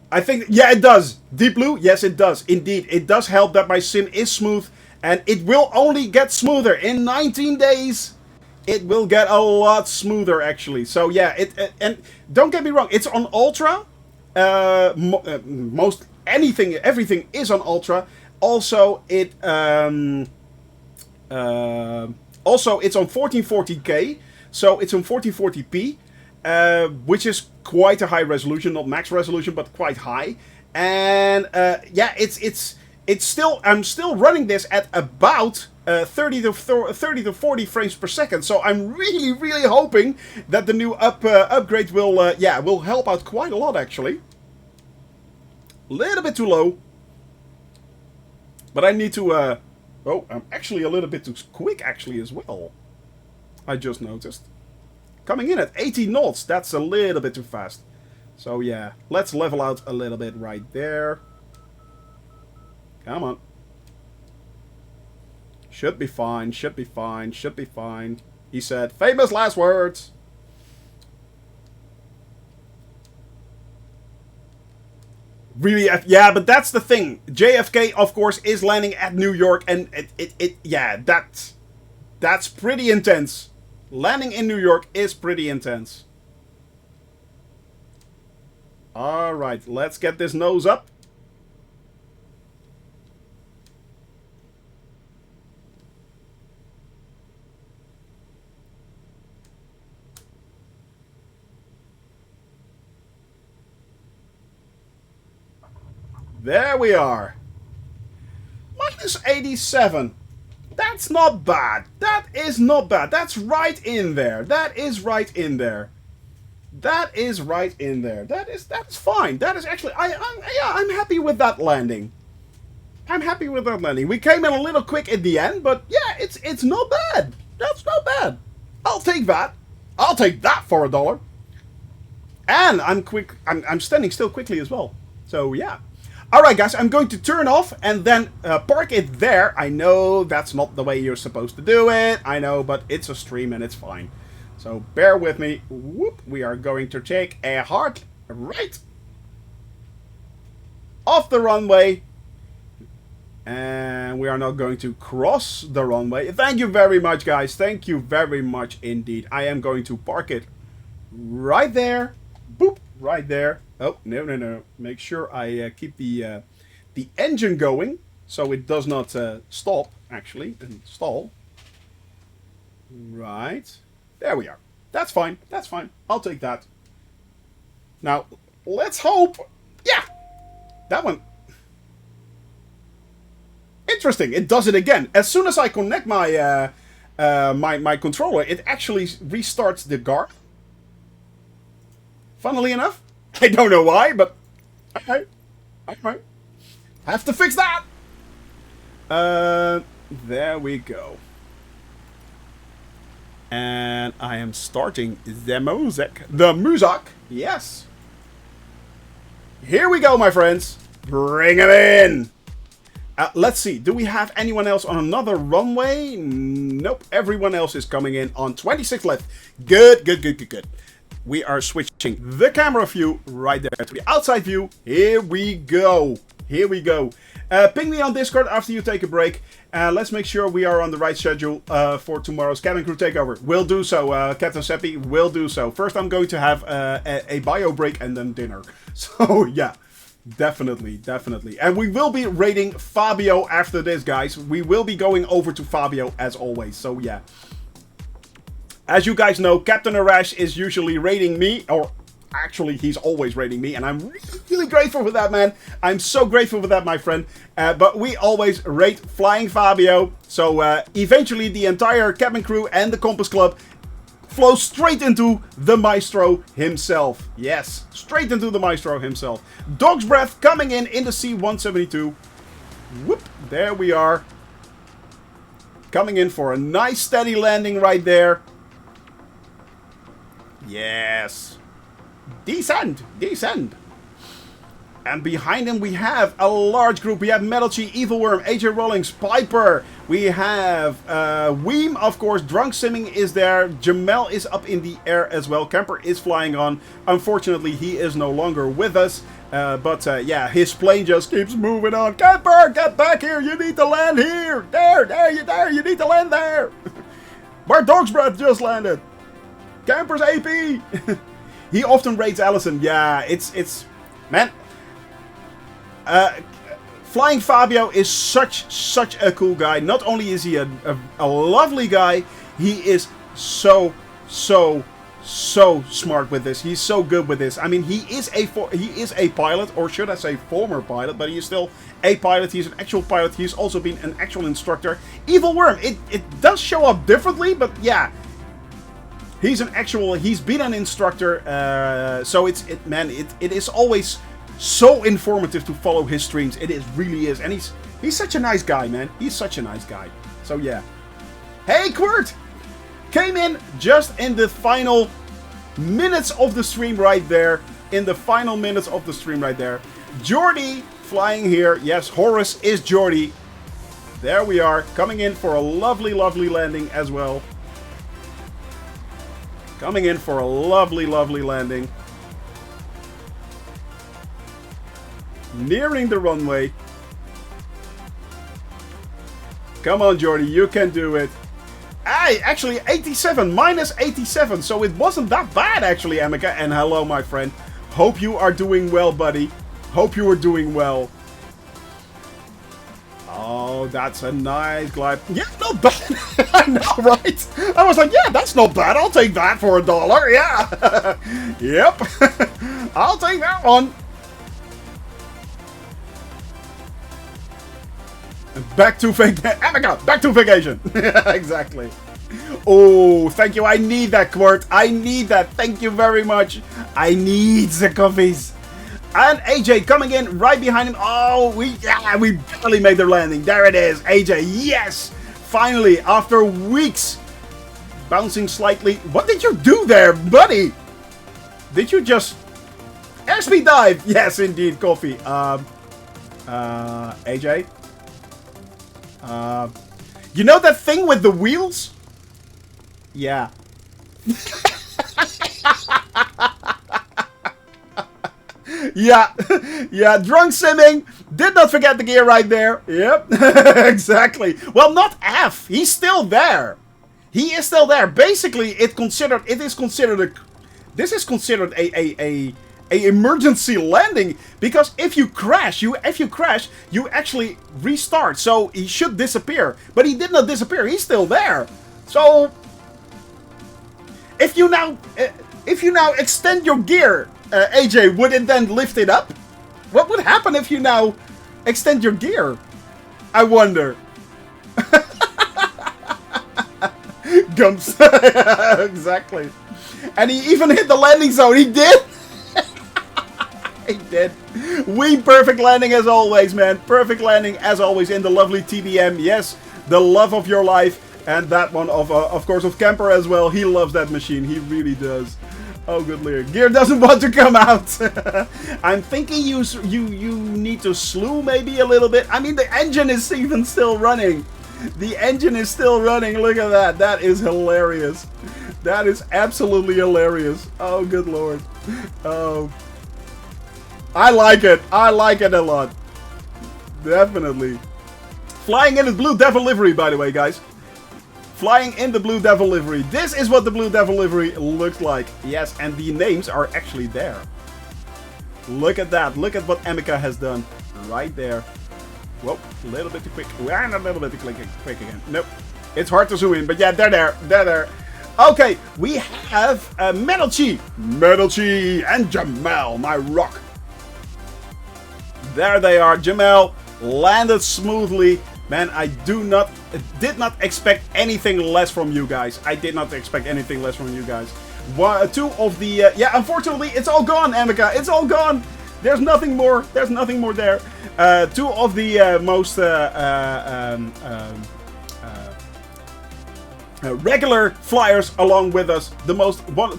I think, yeah, it does. Deep blue, yes, it does. Indeed, it does help that my sim is smooth, and it will only get smoother. In 19 days, it will get a lot smoother, actually. So, yeah, and don't get me wrong, it's on Ultra. Everything is on Ultra. Also, it's on 1440p, so it's on 1440p, which is quite a high resolution, not max resolution, but quite high. And yeah, it's still, I'm still running this at about 30 to 40 frames per second. So I'm really hoping that the new upgrade will will help out quite a lot, actually. A little bit too low, but I need to. Oh, I'm actually a little bit too quick, actually, as well. I just noticed. Coming in at 80 knots, that's a little bit too fast. So yeah, let's level out a little bit right there. Come on. Should be fine, should be fine, should be fine. He said, famous last words. Really, yeah, but that's the thing. JFK, of course, is landing at New York, and yeah, that's pretty intense. Landing in New York is pretty intense. Alright, let's get this nose up. There we are. Minus 87. That's not bad. That is not bad. That's right in there. That is right in there. That is right in there. That is fine. That is actually, I'm happy with that landing. I'm happy with that landing. We came in a little quick at the end, but yeah, it's not bad. That's not bad. I'll take that. I'll take that for $1. And I'm quick. I'm standing still quickly as well. So yeah. Alright guys, I'm going to turn off and then park it there. I know that's not the way you're supposed to do it. I know, but it's a stream and it's fine. So bear with me. Whoop, we are going to take a hard right off the runway. And we are now going to cross the runway. Thank you very much, guys. Thank you very much indeed. I am going to park it right there. Boop, right there. Oh, no. Make sure I keep the engine going so it does not stop, actually, and stall. Right. There we are. That's fine. That's fine. I'll take that. Now, let's hope. Yeah. That one. Interesting. It does it again. As soon as I connect my my controller, it actually restarts the guard. Funnily enough. I don't know why, but alright. Alright. Have to fix that. There we go. And I am starting the music. The music. Yes. Here we go, my friends. Bring it in. Let's see. Do we have anyone else on another runway? Nope. Everyone else is coming in on 26 left. Good. We are switching the camera view right there to the outside view. Here we go. Ping me on Discord after you take a break. Let's make sure we are on the right schedule for tomorrow's cabin crew takeover. We'll do so, Captain Seppi. Will do so. First, I'm going to have a bio break and then dinner. So, yeah. Definitely. And we will be raiding Fabio after this, guys. We will be going over to Fabio as always. So, yeah. As you guys know, Captain Arash is usually raiding me, or actually, he's always raiding me, and I'm really grateful for that, man. I'm so grateful for that, my friend. But we always raid Flying Fabio, so eventually the entire cabin crew and the Compass Club flows straight into the Maestro himself. Yes, straight into the Maestro himself. Dog's Breath coming in the C-172. Whoop, There we are. Coming in for a nice steady landing right there. Yes. Descend. Descend. And behind him we have a large group. We have Metalchi, Evil Worm, AJ Rollings, Piper. We have Weem, of course. Drunk Simming is there. Jamel is up in the air as well. Kemper is flying on. Unfortunately, he is no longer with us. But yeah, his plane just keeps moving on. Kemper, get back here. You need to land here. There. You need to land there. Bart Dog's Breath just landed. Kemper's AP. He often raids Allison. Yeah, it's man. Flying Fabio is such a cool guy. Not only is he a lovely guy, he is so smart with this. He's so good with this. I mean, he is a pilot, or should I say former pilot, but he is still a pilot. He's an actual pilot. He's also been an actual instructor. Evil Worm, it does show up differently, but yeah. He's been an instructor, so it is always so informative to follow his streams. It really is. And he's such a nice guy, man. He's such a nice guy. So yeah. Hey, Quirt! Came in just in the final minutes of the stream right there. Jordy flying here. Yes, Horus is Jordy. There we are. Coming in for a lovely landing as well. Coming in for a lovely landing. Nearing the runway. Come on, Jordy, you can do it. Hey, actually 87, minus 87, so it wasn't that bad actually, Emeka. And hello, my friend. Hope you are doing well, buddy. Hope you are doing well. Oh, that's a nice glide. Yeah, not bad. I know, right? I was like, yeah, that's not bad. I'll take that for $1. Yeah. Yep. I'll take that one. Back to vacation. Back to vacation. Exactly. Oh, thank you. I need that, Quirt. I need that. Thank you very much. I need the coffees. And AJ coming in right behind him. Oh, we barely made the landing. There it is. AJ, yes. Finally, after weeks. Bouncing slightly. What did you do there, buddy? Did you just airspeed dive? Yes, indeed, coffee. AJ? You know that thing with the wheels? Yeah. Yeah, drunk simming. Did not forget the gear right there. Yep, exactly. Well, not F. He's still there. He is still there. Basically, this is considered a emergency landing, because if you crash, you actually restart. So he should disappear, but he did not disappear. He's still there. So if you now extend your gear, AJ, would it then lift it up? What would happen if you now extend your gear? I wonder. Gumps. Exactly. And he even hit the landing zone. He did. He did. Perfect landing as always, man. Perfect landing as always in the lovely TBM. Yes, the love of your life. And that one of course of Kemper as well. He loves that machine. He really does. Oh, good lyric. Gear doesn't want to come out. I'm thinking you need to slew maybe a little bit. I mean, the engine is even still running. The engine is still running. Look at that. That is hilarious. That is absolutely hilarious. Oh, good lord. Oh. I like it. I like it a lot. Definitely. Flying in the Blue Devil livery, by the way, guys. Flying in the Blue Devil livery. This is what the Blue Devil livery looks like. Yes, and the names are actually there. Look at that. Look at what Emeka has done. Right there. Whoa, a little bit too quick. And a little bit too quick again. Nope. It's hard to zoom in, but yeah, they're there. They're there. Okay, we have Metalchi. Metalchi and Jamel, my rock. There they are. Jamel landed smoothly. Man, I did not expect anything less from you guys. I did not expect anything less from you guys. Two of the... yeah, unfortunately, it's all gone, Emeka. It's all gone. There's nothing more. There's nothing more there. Two of the most regular flyers along with us.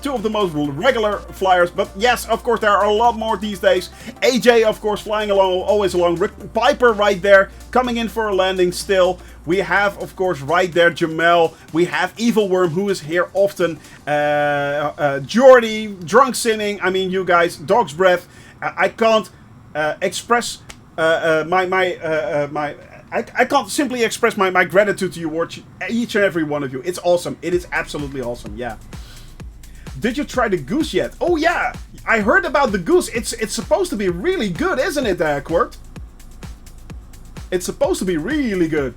Two of the most regular flyers. But yes, of course, there are a lot more these days. AJ, of course, flying along, always along. Piper right there, coming in for a landing still. We have, of course, right there, Jamel. We have Evil Worm, who is here often. Jordy, Drunk Sinning. I mean, you guys, Dog's Breath. I can't express I can't simply express my gratitude to you, each and every one of you. It's awesome. It is absolutely awesome. Yeah. Did you try the goose yet? Oh yeah, I heard about the goose. It's supposed to be really good, isn't it, Quirt? It's supposed to be really good.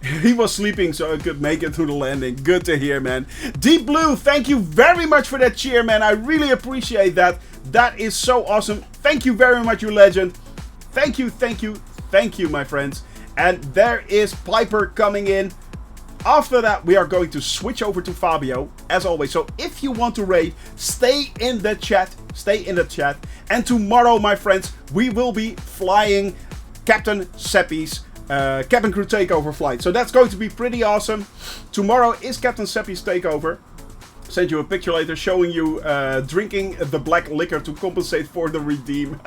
He was sleeping so I could make it to the landing. Good to hear, man. Deep Blue, thank you very much for that cheer, man. I really appreciate that. That is so awesome. Thank you very much, you legend. Thank you, thank you, thank you, my friends. And there is Piper coming in. After that, we are going to switch over to Fabio, as always. So if you want to raid, stay in the chat. Stay in the chat. And tomorrow, my friends, we will be flying Captain Seppi's cabin crew takeover flight. So that's going to be pretty awesome. Tomorrow is Captain Seppi's takeover. Send you a picture later showing you drinking the black liquor to compensate for the redeem.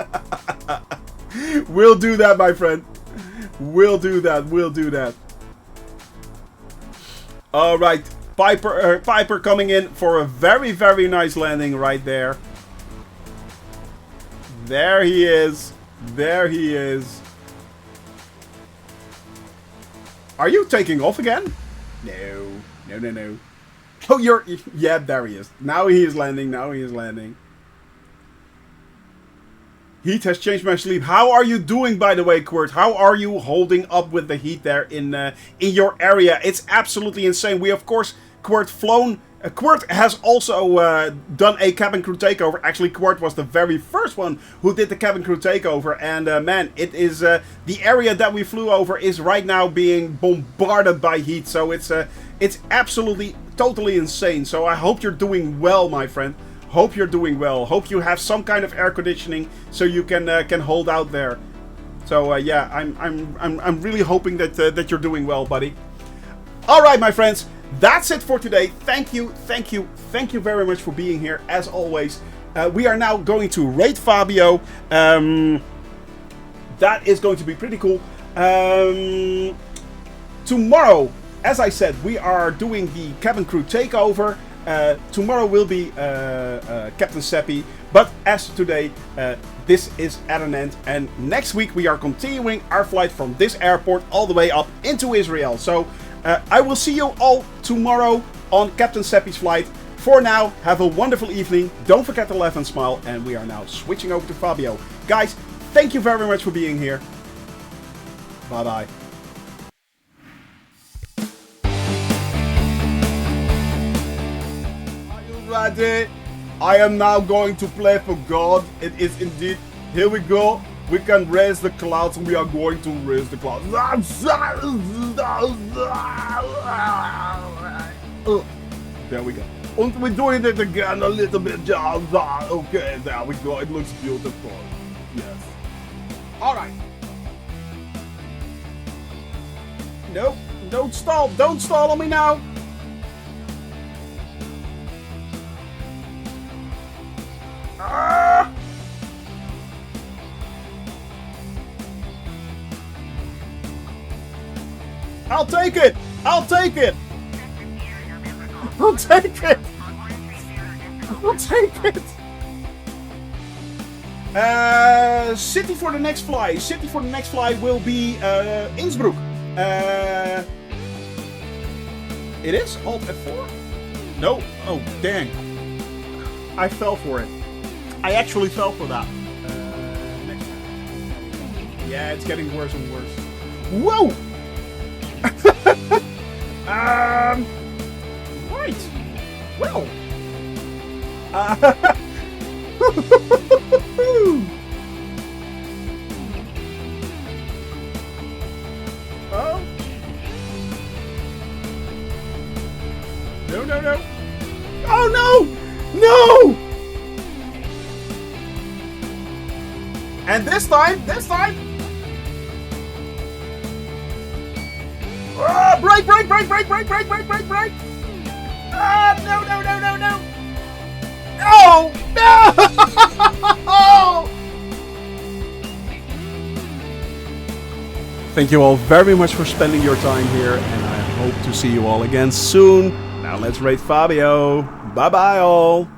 We'll do that, my friend. We'll do that. We'll do that. All right, Piper coming in for a very, very nice landing right there. There he is. There he is. Are you taking off again? No. No, no, no. Oh, you're... Yeah, there he is. Now he is landing. Now he is landing. Heat has changed my sleep. How are you doing, by the way, Quirt? How are you holding up with the heat there in your area? It's absolutely insane. We, of course, Quirt has also done a cabin crew takeover. Actually, Quirt was the very first one who did the cabin crew takeover. And man, it is the area that we flew over is right now being bombarded by heat. So it's absolutely, totally insane. So I hope you're doing well, my friend. Hope you're doing well. Hope you have some kind of air conditioning so you can hold out there. So yeah, I'm really hoping that you're doing well, buddy. All right, my friends, that's it for today. Thank you very much for being here as always. We are now going to raid Fabio. That is going to be pretty cool. Tomorrow, as I said, we are doing the cabin crew takeover. Tomorrow will be Captain Seppi, but as today, this is at an end. And next week we are continuing our flight from this airport all the way up into Israel. So I will see you all tomorrow on Captain Seppi's flight. For now, have a wonderful evening. Don't forget to laugh and smile. And we are now switching over to Fabio. Guys, thank you very much for being here. Bye-bye. Wadi, I am now going to play for God. It is indeed. Here we go. We can raise the clouds. We are going to raise the clouds. There we go. And we're doing it again a little bit. Okay, there we go. It looks beautiful. Yes. All right. Nope. Don't stall. Don't stall on me now. I'll take it! I'll take it! I'll take it! I'll take it! City for the next fly. City for the next fly will be Innsbruck. It is? Alt F4? No? Oh, dang. I fell for it. I actually fell for that. Next time. Yeah, it's getting worse and worse. Whoa! Right. Well. Oh. No, no, no. Oh, no! No! And this time. Oh, brake. Ah, no. Oh, no! Thank you all very much for spending your time here, and I hope to see you all again soon. Now let's rate Fabio. Bye-bye all.